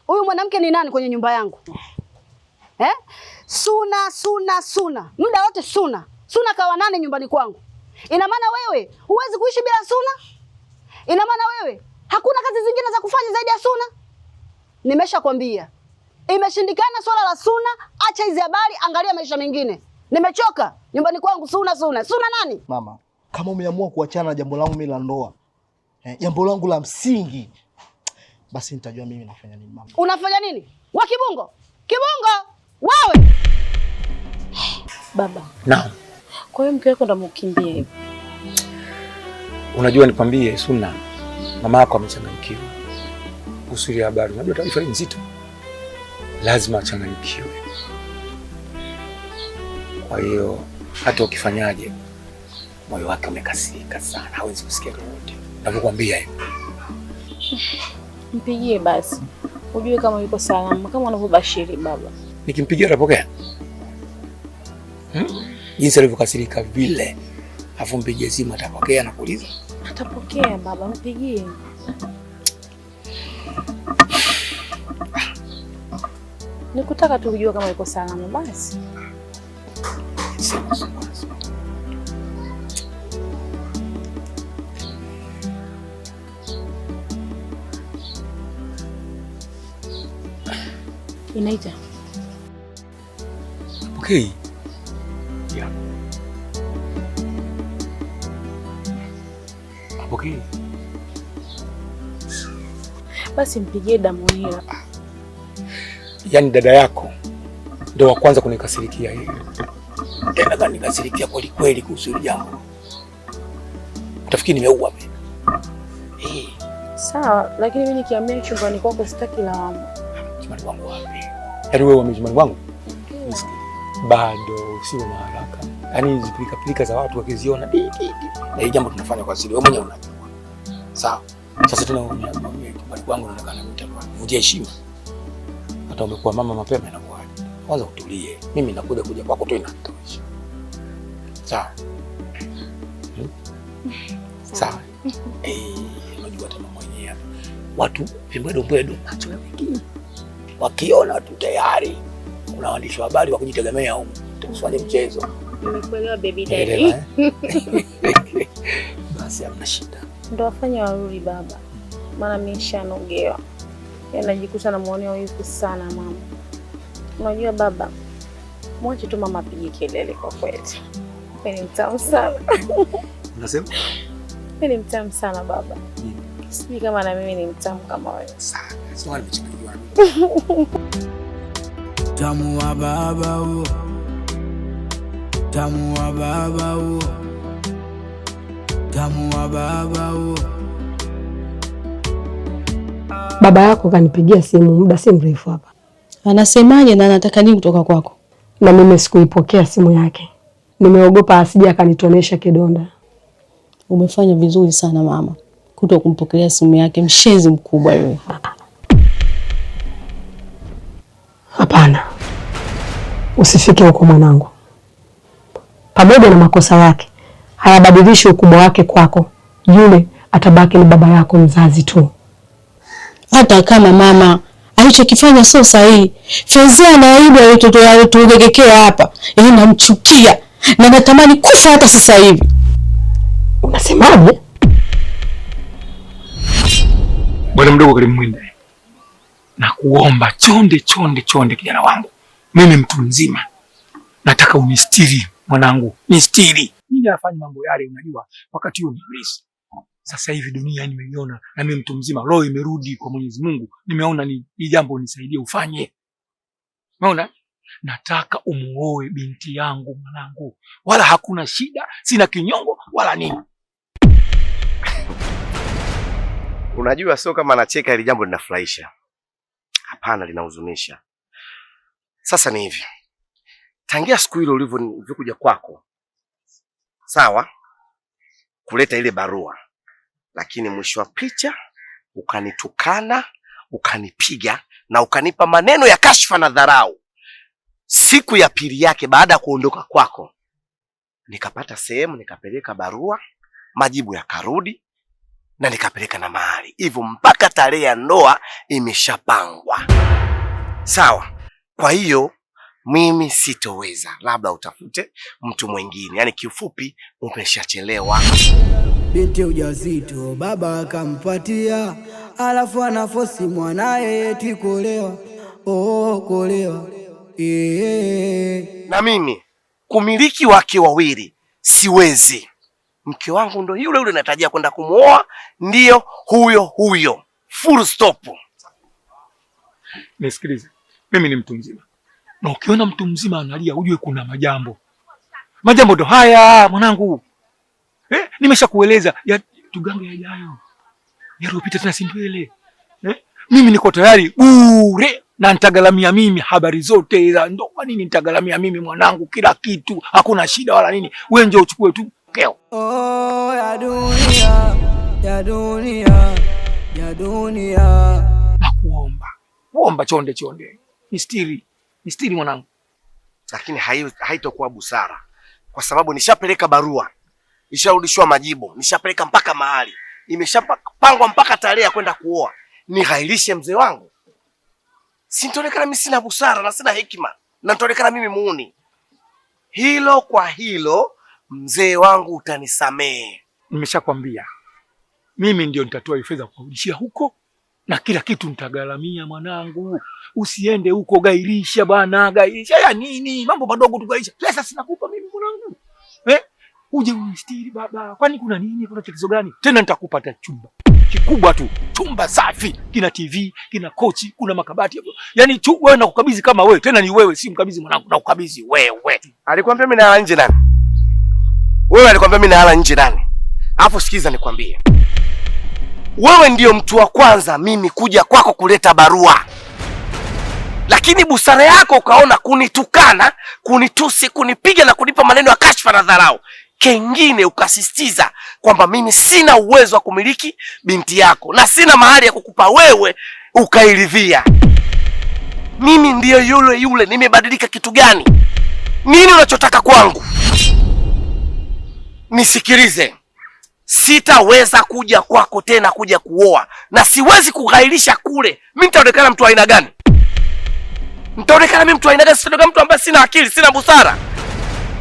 Huyu mwanamke ni nani kwenye nyumba yangu? Suna. Muda wote Suna. Suna kawa nane nyumbani kwangu. Ina maana wewe huwezi kuishi bila Suna? Ina maana wewe hakuna kazi zingine za kufanya zaidi ya Suna? Nimeshakwambia. Imeshindikana swala la Suna, acha hizi habari, angalia maisha mengine. Nimechoka. Nyumbani kwangu Suna. Suna nani? Mama, kama umeamua kuachana na jambo langu mimi la ndoa, jambo langu la msingi, basi nitajua mimi nafanya nini mama. Unafanya nini? Wa kibungo? Kibungo? Wewe. Baba. Naam. Kwa hiyo mke wako ndo mkimbie hivi. Unajua nikwambie Suna, mama yako amechanganyikiwa. Usiri habari. Unajua taarifa hii nzito. Lazima achanganyikiwe. Kwa hiyo hata ukifanyaje, moyo wake umekasirika sana, hawezi kusikia lolote. Nakukwambia hivi. Mpigie basi. Ujue kama yuko salama, kama unavyobashiri baba. Nikimpigia atapokea? Jinsi alivyokasirika vile. Afu mpigie simu atapokea na kuuliza? Atapokea baba, mpigie. Nikutaka tu kujua kama yuko salama basi. Inaita. Okay. Yeah. Okay. Basi mpigie Damunira. Yaani dada yako ndio wa kwanza kunikasirikia yeye. Tena kanikasirikia kweli kweli kuhusu hili jambo. Utafikiri nimeua mimi. Sawa, lakini mimi nikiamia chumbani kwako sitaki lawama. Chumbani kwangu wapi? Yaani wewe ume chumbani kwangu? Bado sio na haraka. Yaani hizo pilika za watu wakiziona na hili jambo tunafanya kwa siri. Wewe mwenyewe unajua. Sawa. Sasa tena chumbani kwangu unaonekana mtavunjia heshima. Hata umekuwa mama mapema inakuwa. Kwanza utulie. Mimi nakuja kwako tu inatosha. Sawa. Sawa. Unajua tena mwenyewe. Watu vimbwedo macho ya wengine. Wakiona tu tayari kuna waandishi wa habari wa kujitegemea huko. Tusifanye mchezo. Nimekuelewa baby daddy. Basi hamna shida. Ndio wafanya warudi baba. Maana mimi nishanogewa. Yanajikuta na muoneo hivi sana mama. Unajua baba, Mwache tu mama apige kelele kwa kweli. Wewe ni mtamu sana. Unasema? Wewe ni mtamu sana baba. Sijui kama na mimi ni mtamu kama wewe. Sana. Sio nimechanganywa. Tamu wa baba huo. Tamu wa baba huo. Tamu wa baba huo. Baba yako kanipigia simu muda si mrefu hapa. Anasemaje na anataka nini kutoka kwako? Na mimi sikuipokea simu yake. Nimeogopa asije akanitonesha kidonda. Umefanya vizuri sana mama, kuto kumpokelea simu yake, mshenzi mkubwa yule. Hapana. Usifike huko mwanangu. Pamoja na makosa yake, hayabadilishi ukubwa wake kwako. Yule atabaki ni baba yako mzazi tu. Hata kama mama alichokifanya sio sahihi, Fezia na aibu alitulegekea hapa. Yeye namchukia na natamani kufa hata sasa hivi. Unasemaje? Bwana mdogo Karim Mwinde, na kuomba chonde kijana wangu. Mimi mtu mzima. Nataka unistiri mwanangu, nistiri. Nini afanye mambo yale unajua wakati huo ni Ibilisi. Sasa hivi dunia nimeiona na mimi mtu mzima, roho imerudi kwa Mwenyezi Mungu. Nimeona ni jambo unisaidie ufanye. Unaona? Nataka umuoe binti yangu mwanangu. Wala hakuna shida, sina kinyongo wala nini. Unajua sio kama anacheka, ile jambo linafurahisha. Hapana, linahuzunisha. Sasa ni hivi. Tangia siku ile ulivyokuja kwako. Sawa? Kuleta ile barua. Lakini mwisho wa picha ukanitukana, ukanipiga na ukanipa maneno ya kashfa na dharau. Siku ya pili yake baada ya kuondoka kwako, nikapata sehemu nikapeleka barua, majibu yakarudi na nikapeleka na mahali. Hivyo mpaka tarehe ya ndoa imeshapangwa. Sawa? Kwa hiyo mimi sitoweza, labda utafute mtu mwingine. Yaani kiufupi umeshachelewa. Binti ujauzito baba akampatia, alafu anafosi mwanae eti kuolewa. Kuolewa. Na mimi kumiliki wake wawili siwezi. Mke wangu ndo yule natarajia kwenda kumuoa, ndio huyo. Full stop. Nisikilize. Mimi ni mtu mzima. Na ukiona mtu mzima analia ujue kuna majambo. Majambo ndo haya mwanangu. Nimeshakueleza ya tugange yajayo. Yaropita tena simbele. Mimi niko tayari bure na nitagalamia mimi habari zote za ndoa, nini nitagalamia mimi mwanangu, kila kitu, hakuna shida wala nini. Wewe njoo uchukue tu keo. Ya dunia, ya dunia, ya dunia. Nakuomba chonde. Nistiri mwanangu. Lakini haitokuwa busara. Kwa sababu nishapeleka barua. Nisharudishwa majibu, nishapeleka mpaka mahali. Imeshapangwa mpaka tarehe ya kwenda kuoa. Nihairishe mzee wangu? Sintonekana mimi sina busara na sina hekima. Na ntonekana mimi muuni. Hilo kwa hilo, mzee wangu utanisamehe. Nimeshakwambia. Mimi ndio nitatoa fedha kurudishia huko na kila kitu nitagaramia mwanangu. Usiende huko gairisha bana, gairisha ya nini? Mambo madogo tu gairisha. Pesa sinakupa mimi mwanangu. Uje unistiri baba. Kwani kuna nini? Kuna tatizo gani? Tena nitakupa chumba kikubwa tu. Chumba safi, kina TV, kina kochi, kuna makabati hapo. Yaani wewe nakukabidhi kama wewe. Tena ni wewe, si mkabidhi mwanangu, nakukabidhi wewe. Alikwambia mimi nalala nje nani? Wewe alikwambia mimi nalala nje nani? Alafu sikiza nikwambie. Wewe ndio mtu wa kwanza mimi kuja kwako kuleta barua. Lakini busara yako ukaona kunitukana, kunitusi, kunipiga na kunipa maneno ya kashfa na dharau. Kengine ukasisitiza kwamba mimi sina uwezo wa kumiliki binti yako na sina mahali ya kukupa wewe ukairidhia. Mimi ndiyo yule, nimebadilika kitu gani? Nini unachotaka kwangu? Nisikilize. Sitaweza kuja kwako tena kuja kuoa na siwezi kughairisha kule. Mimi nitaonekana mtu aina gani? Nitaonekana mimi mtu aina gani? Sitaonekana mtu ambaye sina akili, sina busara.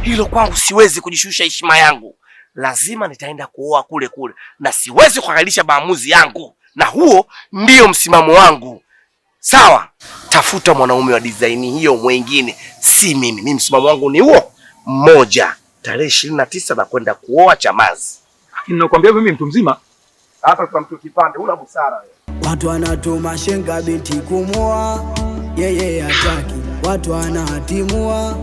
Hilo kwangu siwezi kujishusha heshima yangu. Lazima nitaenda kuoa kule na siwezi kughairisha maamuzi yangu. Na huo ndio msimamo wangu. Sawa? tafuta mwanaume wa design hiyo mwingine, si mimi. Mimi msimamo wangu ni huo mmoja. Tarehe 29 na kwenda kuoa Chamazi. Lakini nakwambia mimi mtu mzima. Hapa kwa mtu kipande, una busara wewe. Watu wanatuma shenga binti kumwoa, yeye hataki. Watu wanahatimua,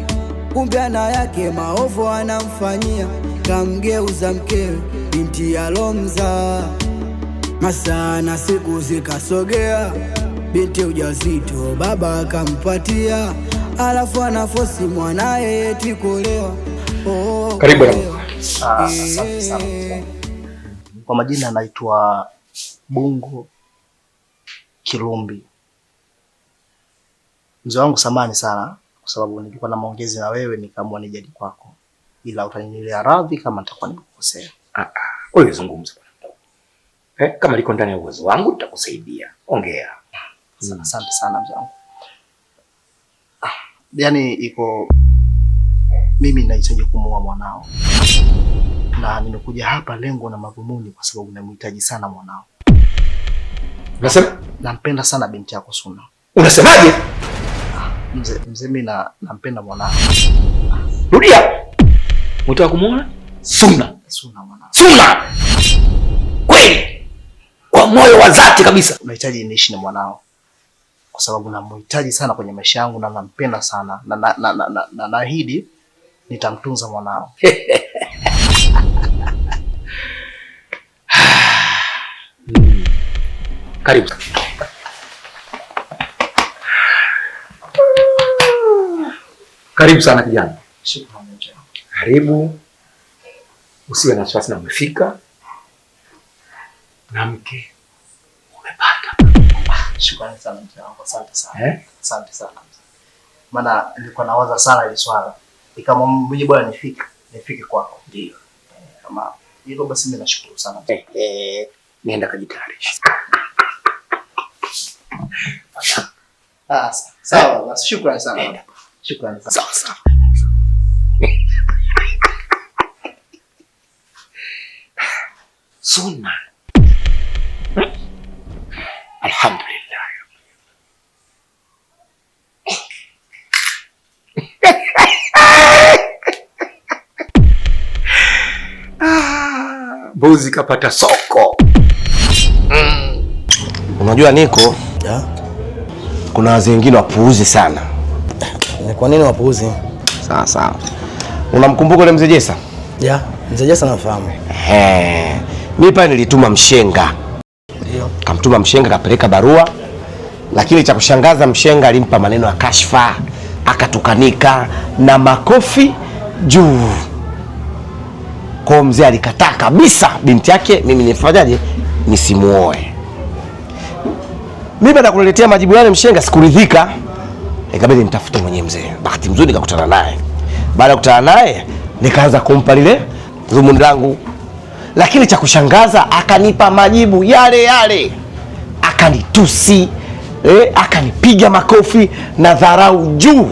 kumbe ana yake maovu anamfanyia. Kamgeuza mkewe binti alomza. Masaa na siku zikasogea, binti ujauzito baba akampatia, alafu anafosi mwanae eti kuolewa. Karibu. Asante sana. Kwa majina anaitwa Bungo Kilumbi. Mzee wangu, samani sana kwa sababu nilikuwa na maongezi na wewe nikaamua nije kwako, ila utanielea radhi kama nitakuwa nimekukosea. Wewe zungumza bwana. Kama liko ndani ya uwezo wangu nitakusaidia. Ongea. Asante sana mzee wangu. Yaani iko mimi nahitaji kumuoa mwanao. Na nimekuja hapa lengo na madhumuni kwa sababu namhitaji sana mwanao. Unasema? Nampenda sana binti yako Suna. Unasemaje? Mzee mimi nampenda mwanao. Rudia. Unataka kumuoa? Suna mwanao. Suna. Kweli. Kwa moyo wa dhati kabisa. Nahitaji niishi na mwanao. Kwa sababu namhitaji sana kwenye maisha yangu na nampenda sana na naahidi nitamtunza mwanao. Karibu. Karibu sana kijana. Shukrani. Karibu. Usiwe na wasiwasi na umefika. Na mke umepata. Shukrani sana mzee wangu. Asante sana. Asante sana. Maana nilikuwa nawaza sana ile swala. Kama mwenye bwana nifike kwako. Ndio. Kama hilo basi mimi nashukuru sana. Nienda kujitayarisha. Sawa, basi shukrani sana. Shukrani sana. Sawa. Suna. Alhamdulillah. Mbuzi kapata soko. Unajua Niko, kuna wazee wengine wapuuzi sana. Kwa nini wapuuzi? Sawa. Unamkumbuka yule mzee Jesa? Mzee Jesa nafahamu. Mimi pale nilituma mshenga. Ndio. Kamtuma mshenga kapeleka barua. Lakini cha kushangaza mshenga alimpa maneno ya kashfa, akatukanika na makofi juu. Kwa mzee alikataa kabisa binti yake mimi nifanyaje? Nisimuoe. Mimi baada kuletea majibu yale mshenga sikuridhika. Ikabidi nitafute mwenye mzee. Bahati nzuri nikakutana naye. Baada ya kukutana naye nikaanza kumpa lile dhumuni langu. Lakini cha kushangaza akanipa majibu yale. Akanitusi, akanipiga makofi na dharau juu.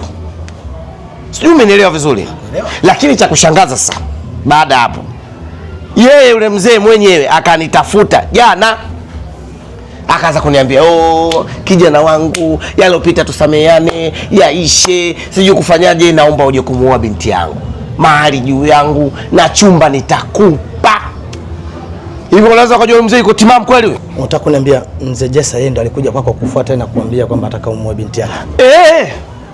Sijui umenielewa vizuri. Lakini cha kushangaza sasa, baada hapo yeye yule mzee mwenyewe akanitafuta jana. Akaanza kuniambia, kijana wangu, yalopita tusameane, yaishe, sijui kufanyaje, naomba uje kumuoa binti yangu. Mahali juu yangu na chumba nitakupa. Hivi unaweza kujua mzee yuko timamu kweli wewe? Unataka kuniambia mzee Jesa yeye ndo alikuja kwako kufuata na kuambia kwamba ataka umuoe binti yake?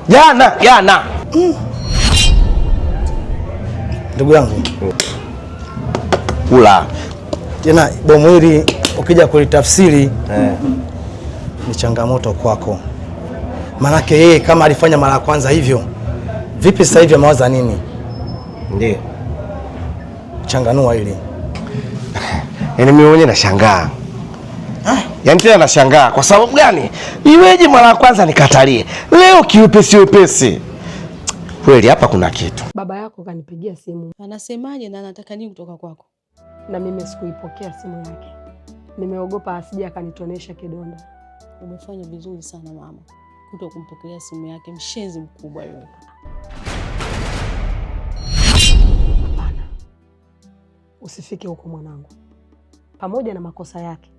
Jana. Ndugu yangu. Kula. Tena bomu hili ukija kulitafsiri ni changamoto kwako. Manake yeye kama alifanya mara ya kwanza hivyo, vipi sasa hivi amewaza nini? Ndio. Changanua hili. Yaani mimi mwenyewe nashangaa. Yaani tena nashangaa kwa sababu gani? Iweje mara ya kwanza nikatalie? Leo kiwepesi. Kweli hapa kuna kitu. Baba yako kanipigia simu. Anasemaje na anataka nini kutoka kwako? Na mimi sikuipokea simu yake. Nimeogopa asije akanitonesha kidonda. Umefanya vizuri sana mama, kuto kumpokelea simu yake, mshenzi mkubwa yule. Hapana. Usifike huko mwanangu. Pamoja na makosa yake,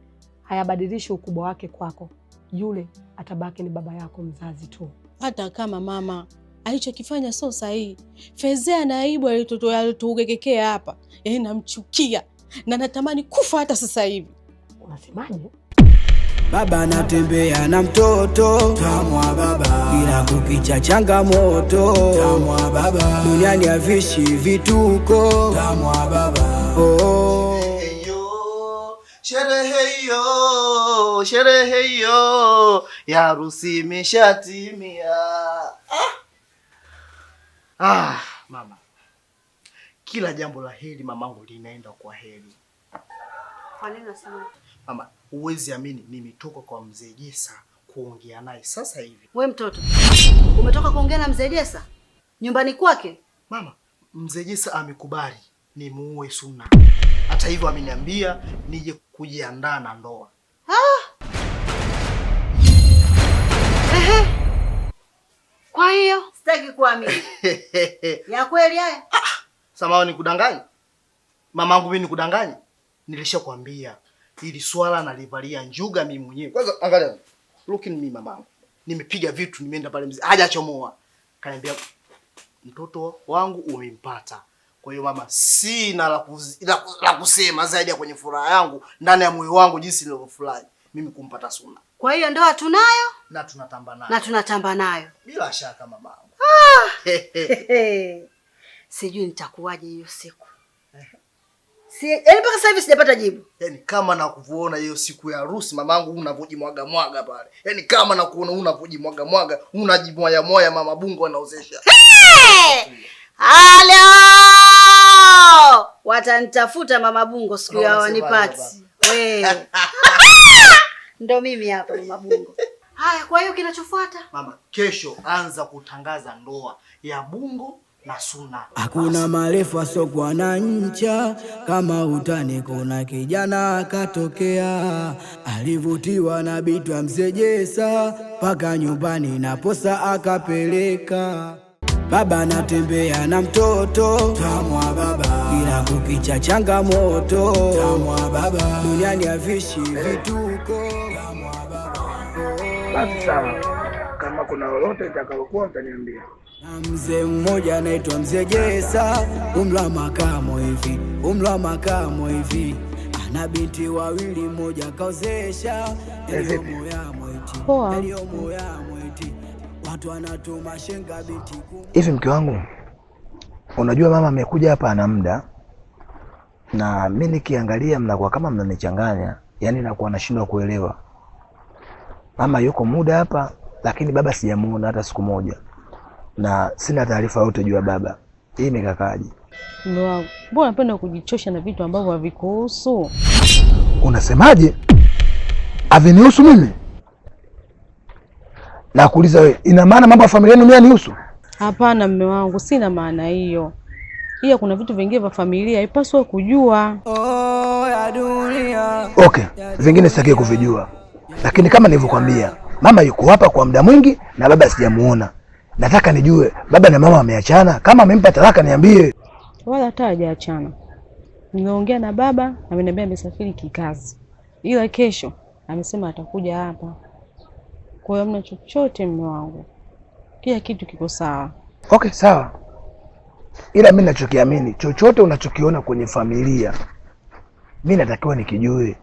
hayabadilishi ukubwa wake kwako. yule atabaki ni baba yako mzazi tu. Hata kama mama alichokifanya sio sahihi, fezea na aibu alitugekekea hapa, yaani namchukia na natamani kufa hata sasa hivi. Unasemaje? Baba anatembea na mtoto tamwa baba, ila kukicha changamoto tamwa baba, duniani havishi vituko tamwa baba. Sherehe hiyo ya harusi imeshatimia. Mama, kila jambo la heri mamangu linaenda kwa heri. Kwa nini unasema? Mama, huwezi amini nimetoka kwa mzee Jessa kuongea naye sasa hivi. We mtoto, umetoka kuongea na mzee Jessa nyumbani kwake? Mama, mzee Jessa amekubali nimuue Suna. Hata hivyo ameniambia nije kujiandaa na ndoa. Kwa hiyo sitaki kuamini. Ya kweli haya? Samahani nikudanganya. Mamangu mimi nikudanganya? Nilishakwambia ili swala nalivalia njuga mimi mwenyewe. Kwanza angalia. Look in me mamangu. Nimepiga vitu nimeenda pale mzee. Hajachomoa. Kaniambia mtoto wangu umempata. Kwa hiyo mama, sina la kusema zaidi ya kwenye furaha yangu ndani ya moyo wangu jinsi nilivyofurahi mimi kumpata Suna. Kwa hiyo ndoa tunayo na tunatamba nayo. Na tunatamba nayo. Bila shaka mamangu. Sijui nitakuwaje hiyo siku. Yaani mpaka sasa hivi sijapata jibu. Yaani kama nakuona hiyo siku ya harusi mamangu unavojimwaga mwaga pale. Yaani kama nakuona unavojimwaga mwaga, unajimwaya moya mama bungo anaozesha. Halo! Watanitafuta mama bungo siku ya wanipati. Wewe. Ndo mimi hapa mama bungo. Haya, kwa hiyo kinachofuata? Mama, kesho anza kutangaza ndoa ya Bungo na Suna. Hakuna marefu asokuwa na ncha, kama utani kuna kijana akatokea, alivutiwa na bitu ya mzee Jessa, paka nyumbani na posa akapeleka. Baba anatembea na mtoto tamwa baba, ila kukicha changamoto tamwa baba, duniani havishi vituko tamwa baba. Basi sawa, kama kuna lolote litakalokuwa mtaniambia. Na mzee mmoja anaitwa mzee Jessa, umla makamo hivi, ana binti wawili, mmoja kaozesha, watu wanatuma shenga binti. Hivi mke wangu, unajua mama amekuja hapa ana muda, na mimi nikiangalia mnakuwa kama mnanichanganya, yaani nakuwa nashindwa kuelewa. Mama yuko muda hapa, lakini baba sijamuona hata siku moja, na sina taarifa yote juu ya baba. Hii imekakaje? Mbona unapenda kujichosha na vitu ambavyo havikuhusu? Unasemaje? Havinihusu mimi? Nakuuliza wewe, ina maana mambo ya familia yenu mimi yanihusu? Hapana mume wangu, sina maana hiyo. Hiyo kuna vitu vingine vya familia haipaswi kujua. Ya dunia. Okay, vingine sitaki kuvijua. Lakini kama nilivyokuambia, mama yuko hapa kwa muda mwingi na baba sijamuona. Nataka nijue baba na mama wameachana. Kama amempa talaka niambie. Wala hata hajaachana. Nimeongea na baba, ameniambia amesafiri kikazi. Ila kesho amesema atakuja hapa. Kwa hiyo hamna chochote mume wangu. Kila kitu kiko sawa. Okay, sawa. Ila mimi ninachokiamini, chochote unachokiona kwenye familia, mimi natakiwa nikijue.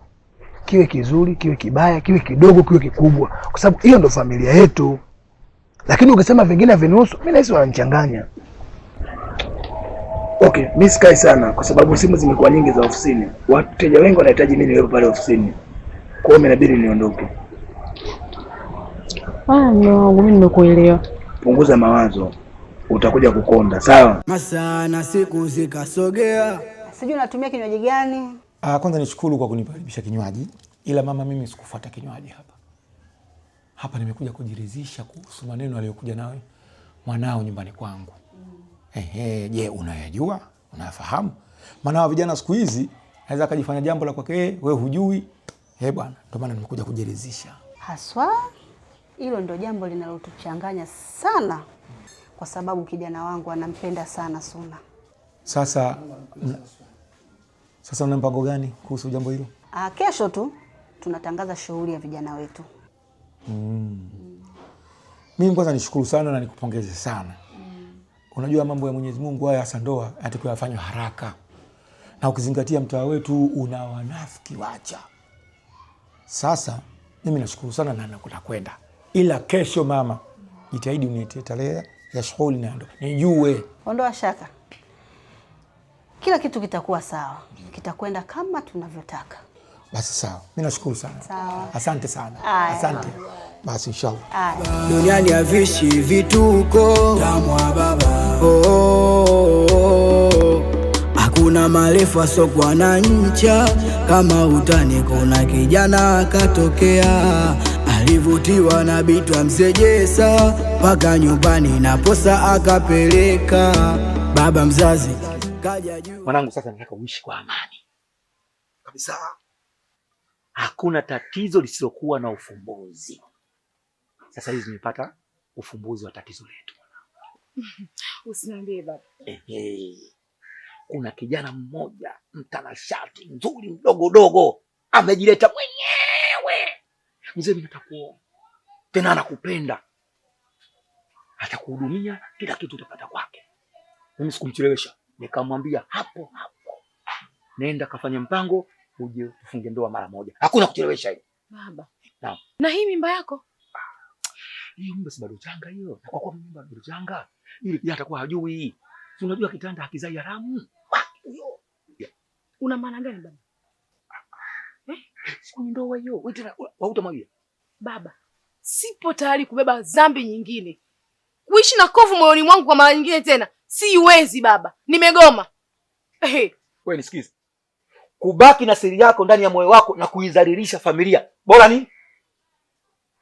Kiwe kizuri, kiwe kibaya, kiwe kidogo, kiwe kikubwa, kwa sababu hiyo ndo familia yetu. Lakini ukisema vingine vinihusu, mimi nahisi wananichanganya. Okay, mimi sikai sana kwa sababu simu zimekuwa nyingi za ofisini. Wateja wengi wanahitaji mimi niwe pale ofisini. Kwa hiyo inabidi niondoke. No, mimi nimekuelewa. Punguza mawazo. Utakuja kukonda, sawa? Masaa na siku zikasogea. Sijui unatumia kinywaji gani? Kwanza nishukuru kwa kunikaribisha kinywaji. Ila mama, mimi sikufuata kinywaji hapa. Hapa nimekuja kujiridhisha kuhusu maneno aliyokuja nawe mwanao nyumbani kwangu. Je, unayajua? Unafahamu? Maana vijana siku hizi anaweza akajifanya jambo la kwake wewe hujui. Bwana, ndio maana nimekuja kujiridhisha. Haswa hilo ndio jambo linalotuchanganya sana, kwa sababu kijana wangu anampenda sana Suna. Sasa una mpango gani kuhusu jambo hilo? Kesho tu tunatangaza shughuli ya vijana wetu. Mimi kwanza nishukuru sana na nikupongeze sana. Unajua mambo ya Mwenyezi Mungu haya hasa ndoa yatakuwa yafanywa haraka. Na ukizingatia mtaa wetu una wanafiki wacha. Sasa mimi nashukuru sana na nakwenda. Ila kesho mama, jitahidi uniletee tarehe ya shughuli na ndoa. Nijue. Ondoa shaka. Kila kitu kitakuwa sawa. Kitakwenda kama tunavyotaka. Basi sawa. Mimi nashukuru sana. Sawa. Asante sana. Asante. Basi inshallah. Duniani havishi vituko tamwa baba. Hakuna marefu asokwa na ncha. Kama utani kuna kijana akatokea, alivutiwa na bitwa Mzee Jessa, paka nyumbani na posa akapeleka. Baba mzazi kaja juu. Mwanangu, sasa nataka uishi kwa amani kabisa. Hakuna tatizo lisilokuwa na ufumbuzi. Sasa hizi nimepata ufumbuzi wa tatizo letu. Usiniambie baba. Kuna kijana mmoja mtanashati mzuri mdogo amejileta mwenyewe. Mzee, mimi natakuoa. Tena anakupenda. Atakuhudumia kila kitu utapata kwake. Mimi sikumchelewesha. Nikamwambia hapo nenda kafanya mpango uje tufunge ndoa mara moja. Hakuna kuchelewesha hiyo. Baba. Naam. Na hii mimba yako? Hiyo mimba si bado changa hiyo. Kwa kuwa mimba bado changa, ili kijana atakuwa hajui. Si unajua kitanda hakizai haramu. Hiyo. Una maana gani baba? Si ndoa hiyo. Wewe tena hautamwambia. Baba, sipo tayari kubeba dhambi nyingine. Kuishi na kovu moyoni mwangu kwa mara nyingine tena. Siwezi baba. Nimegoma. Wewe nisikize. Kubaki na siri yako ndani ya moyo wako na kuidhalilisha familia. Bora nini?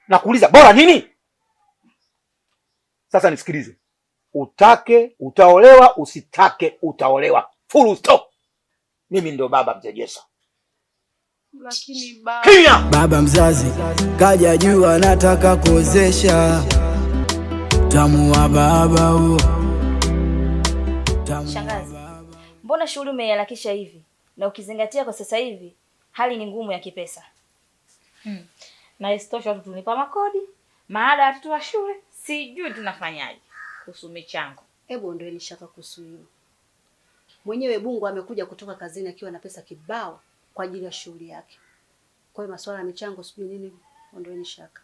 Nakuuliza bora nini? Sasa nisikilize. Utake utaolewa, usitake utaolewa. Full stop. Mimi ndio baba Mzee Jessa. Lakini baba. Baba mzazi kaja juu anataka kuozesha. Tamu wa baba huo. Shangazi, mbona shughuli umeiharakisha hivi? Na ukizingatia kwa sasa hivi hali ni ngumu ya kipesa. Na isitoshe watu tunipa makodi, maada ya watoto wa shule, sijui tunafanyaje kuhusu michango. Hebu ondoeni shaka kuhusu hilo. Mwenyewe Bungu amekuja kutoka kazini akiwa na pesa kibao kwa ajili ya shughuli yake. Kwa hiyo masuala ya michango sijui nini, ondoeni shaka.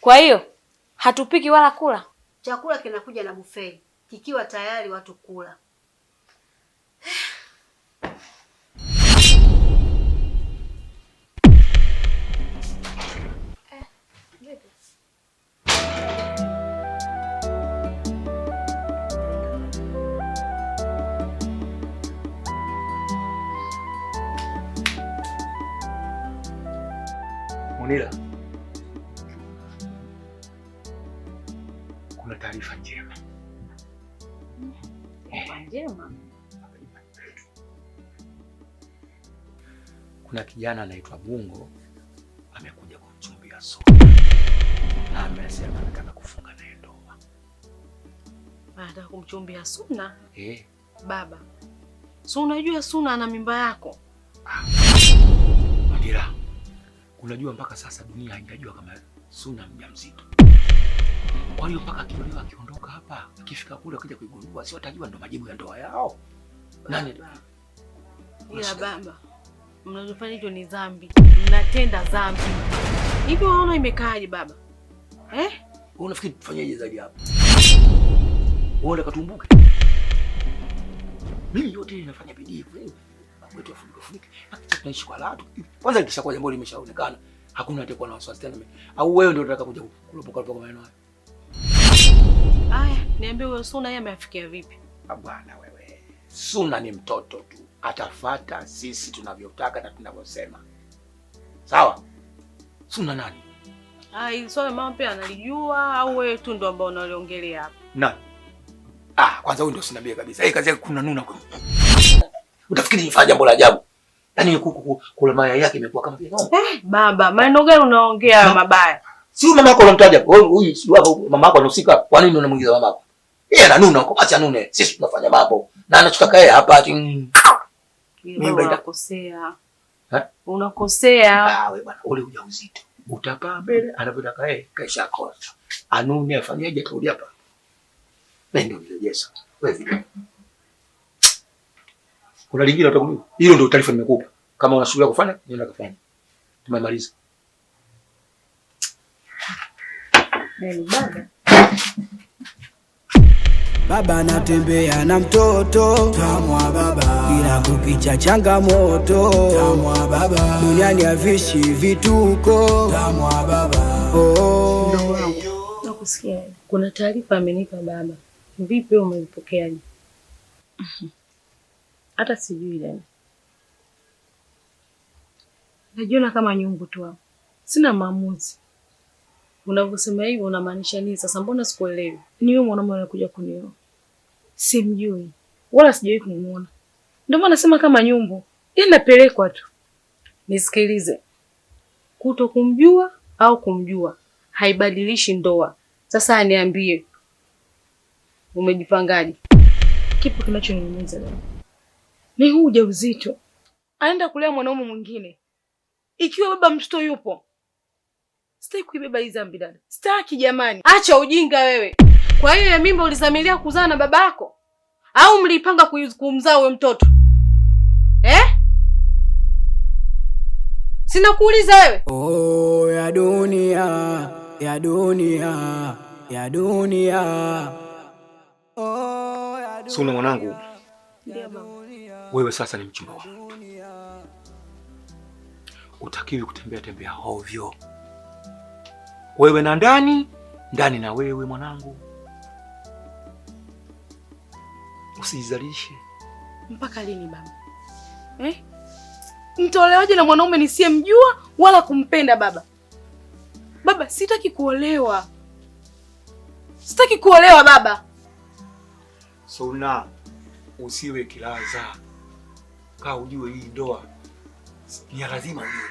Kwa hiyo hatupiki wala kula. Chakula kinakuja na buffet kikiwa tayari watu kula. Munira, kuna taarifa njema. Njema? Kuna kijana anaitwa Bungo amekuja kumchumbia Suna. Na amesema anataka kufunga naye ndoa. Anataka kumchumbia Suna? Eh. Baba, so unajua Suna ana mimba yako? Munira, unajua mpaka sasa dunia haijajua kama Suna mjamzito. Kwa hiyo mpaka akiolewa akiondoka hapa, akifika kule akija kuigundua, si watajua ndo majibu ya ndoa yao. Nani? Ila baba, mnachofanya hicho ni dhambi. Mnatenda dhambi. Hivi unaona imekaaje baba? Wewe unafikiri tufanyeje zaidi hapo? Uone katumbuke. Mimi yote ninafanya bidii wewe. Wetu afunike. Hata tunaishi kwa latu. Kwanza ikishakuwa jambo limeshaonekana, hakuna atakuwa na wasiwasi tena. Au wewe ndio unataka kuja kulopoka kwa maneno hayo? Aya, niambie wewe Suna yeye ameafikia vipi? Bwana wewe. Suna ni mtoto tu. Atafuata sisi tunavyotaka na tunavyosema. Sawa? Suna nani? Ai, swala mama pia analijua au wewe tu ndio ambao unaliongelea hapa? Nani? Kwanza huyu ndio sinabia kabisa. Kazi yake kuna nuna kwa. Utafikiri nifanye jambo la ajabu. Yaani kula mayai yake imekuwa kama vile ng'ombe. Baba, maneno gani unaongea mabaya? Si mama yako unamtaja. Huyu si wako mama yako anahusika. Kwa nini unamuingiza mama yako? Yeye ananuna huko, acha anune. Sisi tunafanya mambo. Na anachotaka yeye hapa ati unakosea. Unakosea. Wewe bwana, ule ujauzito. utakaa mbele, anapotaka yeye kaisha kosa. Anuni afanyaje turudi hapa. Ndio mrejesa. Wewe. Kuna lingine utakumbuka. Hilo ndio taarifa nimekupa. Kama una shughuli kufanya, nenda kafanya. Tumemaliza. Baba. Baba anatembea na mtoto tamwa baba, ila kukicha changamoto tamwa baba, duniani havishi vituko tamwa baba. Nakusikia. Kuna taarifa amenipa baba. Vipi wewe umepokeaje? Hata sijui dada. Najiona kama nyumbu tu hapo. Sina maamuzi. Unavyosema hivyo unamaanisha nini sasa? Mbona sikuelewi? Ni wewe mwanamume anakuja kunioa. Simjui. Wala sijawahi kumuona. Ndio maana nasema kama nyumbu. Yeye napelekwa tu. Nisikilize. Kuto kumjua au kumjua haibadilishi ndoa. Sasa aniambie. Umejipangaje? Kipo kinachoniumiza leo? Ni huu ujauzito. Aenda kulea mwanaume mwingine. Ikiwa baba mtoto yupo. Sitaki kuibeba hii dhambi dada. Sitaki jamani. Acha ujinga wewe. Kwa hiyo ya mimba ulizamilia kuzaa na baba yako? Au mlipanga kumzaa huyo mtoto? Sina kuuliza wewe. Oh, ya dunia, ya dunia, ya dunia. Oh, ya dunia. Suna mwanangu. Ndio baba. Wewe sasa ni mchumba wangu. Utakiwi kutembea tembea ovyo. Wewe na ndani na wewe mwanangu. Usizalishe. Mpaka lini baba? Nitolewaje na mwanaume nisiyemjua wala kumpenda baba? Baba, sitaki kuolewa. Sitaki kuolewa baba. Suna, usiwe kilaza. Kaa ujue hii ndoa ni lazima ujue.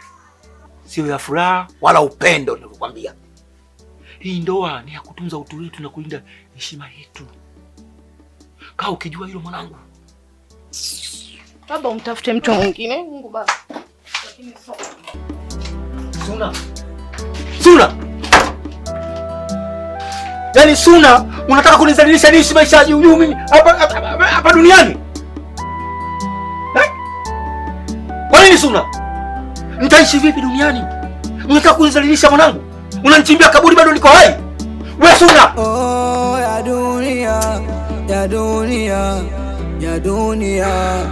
Sio ya furaha wala upendo ninakwambia. Hii ndoa ni ya kutunza utu wetu na kulinda heshima yetu. Kaa ukijua hilo mwanangu. Baba, umtafute mtu mwingine. Mungu baba. Lakini Suna. Suna. Yaani Suna, unataka kunizalilisha niishi maisha ya juu mimi hapa duniani? Kwa nini Suna? Nitaishi vipi duniani? Unataka kunizalilisha mwanangu? Unanichimbia kaburi bado niko hai? Wewe Suna. Oh, ya dunia, ya dunia, ya dunia.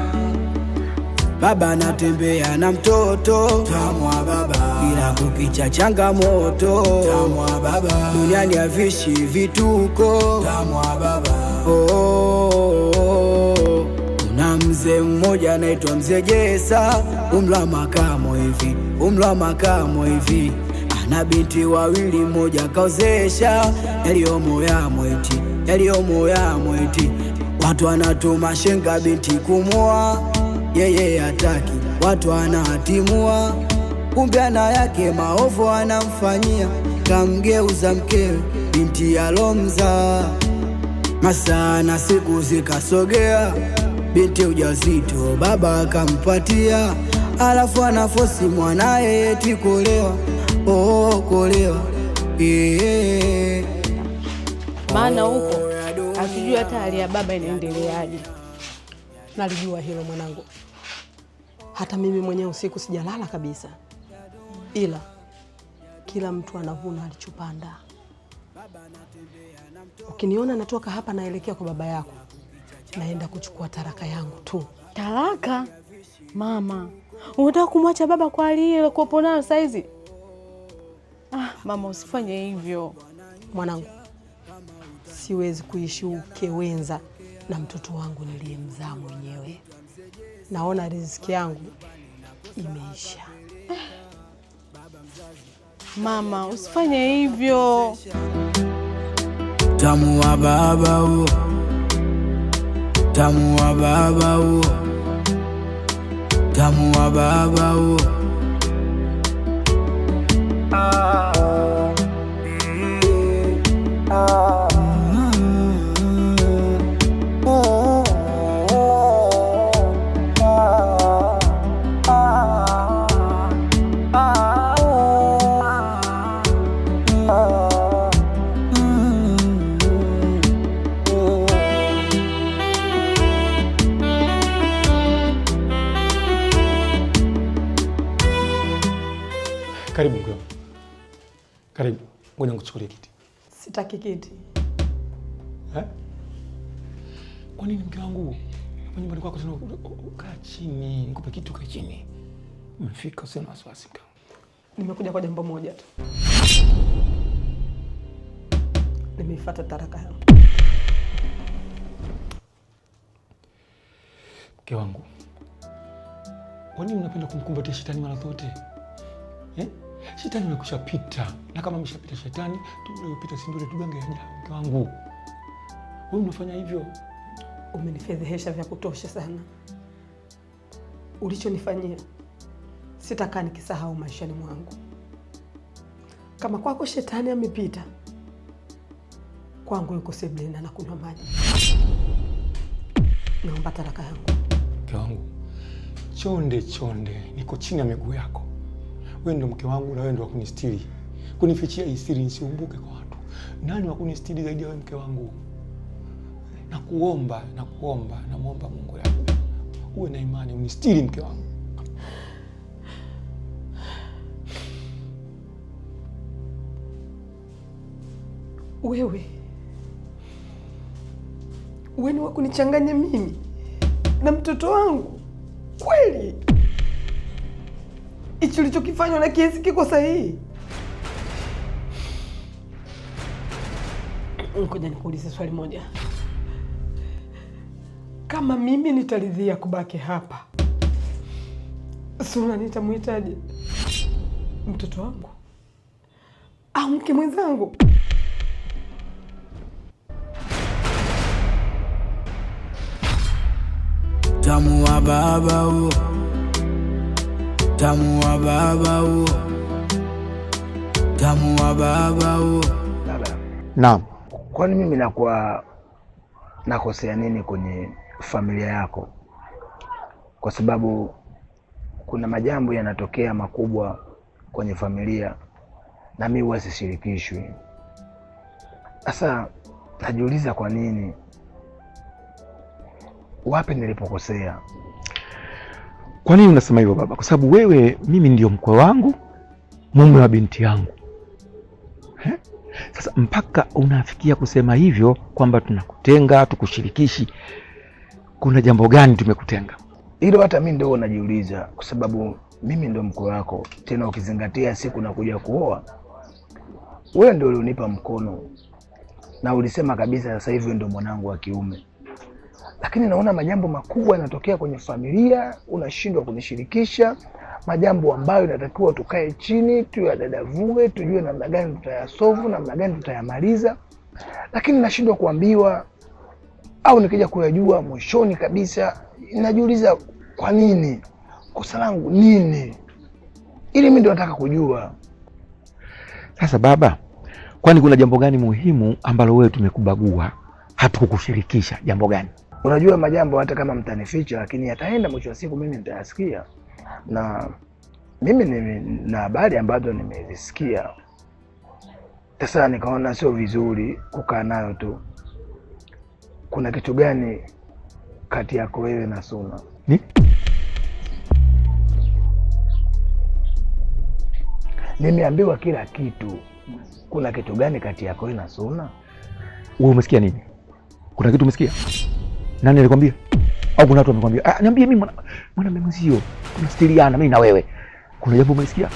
Baba anatembea na mtoto tamwa baba, ila kukicha changamoto tamwa baba, duniani havishi vituko tamwa baba. Oh, kuna mzee mmoja anaitwa Mzee Jesa, umri wa makamo hivi, ana binti wawili, mmoja kaozesha, yaliyomo yamo eti, watu wanatuma shenga binti kumoa, yeye hataki, watu anatimua, kumbe ana yake maovu anamfanyia, kamgeuza mkewe binti alomza. Masaa na siku zikasogea, binti ujauzito baba akampatia, alafu anafosi mwanaye eti kuolewa. Oh, kuolewa. Maana huko hatujui hata hali ya baba inaendeleaje. Nalijua hilo mwanangu. Hata mimi mwenyewe usiku sijalala kabisa. Ila kila mtu anavuna alichopanda. Ukiniona natoka hapa naelekea kwa baba yako, naenda kuchukua taraka yangu tu. Taraka? Mama, unataka kumwacha baba kwa hali ile uko nayo saizi? Mama, usifanye hivyo. Mwanangu, siwezi kuishi ukewenza na mtoto wangu niliyemzaa mwenyewe. Naona riziki yangu imeisha. Mama, usifanye hivyo. Tamu wa baba huo, tamu wa baba huo, tamu wa baba huo. Karibu mke wangu. Karibu. Ngoja nikuchukulie kiti. Sitaki kiti. Kwa nini mke wangu? Hapa nyumbani kwako tena kaa chini. Nikupe kitu kaa chini. Umefika, usina wasiwasi mke wangu. Nimekuja kwa jambo moja tu. Nimeifuata taraka yangu. Mke wangu. Kwa nini unapenda kumkumbatia shetani mara zote? Shetani amekushapita. Na kama ameshapita shetani, tuliyopita si ndio tugange ajabu mke wangu. Wewe unafanya hivyo. Umenifedhehesha vya kutosha sana. Ulichonifanyia sitakaa nikisahau maishani mwangu. Kama kwako shetani amepita, kwangu yuko sebuleni na kunywa maji. Naomba talaka yangu. Mke wangu, chonde chonde, niko chini ya miguu yako. Wewe ndo mke wangu na wewe ndo wakunistiri. Kunifichia hii siri nisiumbuke kwa watu. Nani wakunistiri zaidi ya wewe mke wangu? Namuomba Mungu yako. Uwe na imani, unistiri mke wangu. Wewe ni wakunichanganya mimi na mtoto wangu kweli? Hicho ulichokifanywa na Kiesi kiko sahihi? Ngoja nikuulize swali moja. Kama mimi nitaridhia kubaki hapa, Suna nitamhitaji mtoto wangu au mke mwenzangu? Tamu wa baba huo, tamu wa baba huo, tamu wa baba huo. Naam. Kwani mimi nakuwa nakosea nini kwenye familia yako? Kwa sababu kuna majambo yanatokea makubwa kwenye familia na mimi huwa sishirikishwi. Sasa najiuliza kwa nini? Wapi nilipokosea? Kwa nini unasema hivyo baba? Kwa sababu mimi ndio mkwe wangu, mume wa binti yangu. Sasa mpaka unafikia kusema hivyo kwamba tunakutenga, tukushirikishi, kuna jambo gani tumekutenga? Hilo hata mimi ndio najiuliza, kwa sababu mimi ndio mkwe wako, tena ukizingatia siku nakuja kuoa. Wewe ndio ulionipa mkono na ulisema kabisa sasa hivi ndio mwanangu wa kiume. Lakini naona majambo makubwa yanatokea kwenye familia, unashindwa kunishirikisha. Majambo ambayo inatakiwa tukae chini, tuyadadavue, tujue namna gani tutayasolve, namna gani tutayamaliza. Lakini nashindwa kuambiwa, au nikija kuyajua mwishoni kabisa. Najiuliza kwa nini? Kosa langu nini? Ili mimi ndio nataka kujua. Sasa baba, kwani kuna jambo gani muhimu ambalo wewe tumekubagua hatukukushirikisha? Jambo gani? Unajua majambo hata kama mtanificha, lakini yataenda mwisho wa siku mimi nitayasikia. Na mimi na habari ambazo nimezisikia. Sasa nikaona sio vizuri kukaa nayo tu. Kuna kitu gani kati yako wewe na Suna? Nimeambiwa kila kitu. Kuna kitu gani kati yako wewe na Suna? Wewe umesikia nini? Kuna kitu umesikia? Nani alikwambia? Au kuna watu wamekwambia? Niambie mimi mwana mwenzio. Tunastiliana mimi na wewe. Kuna jambo umesikia?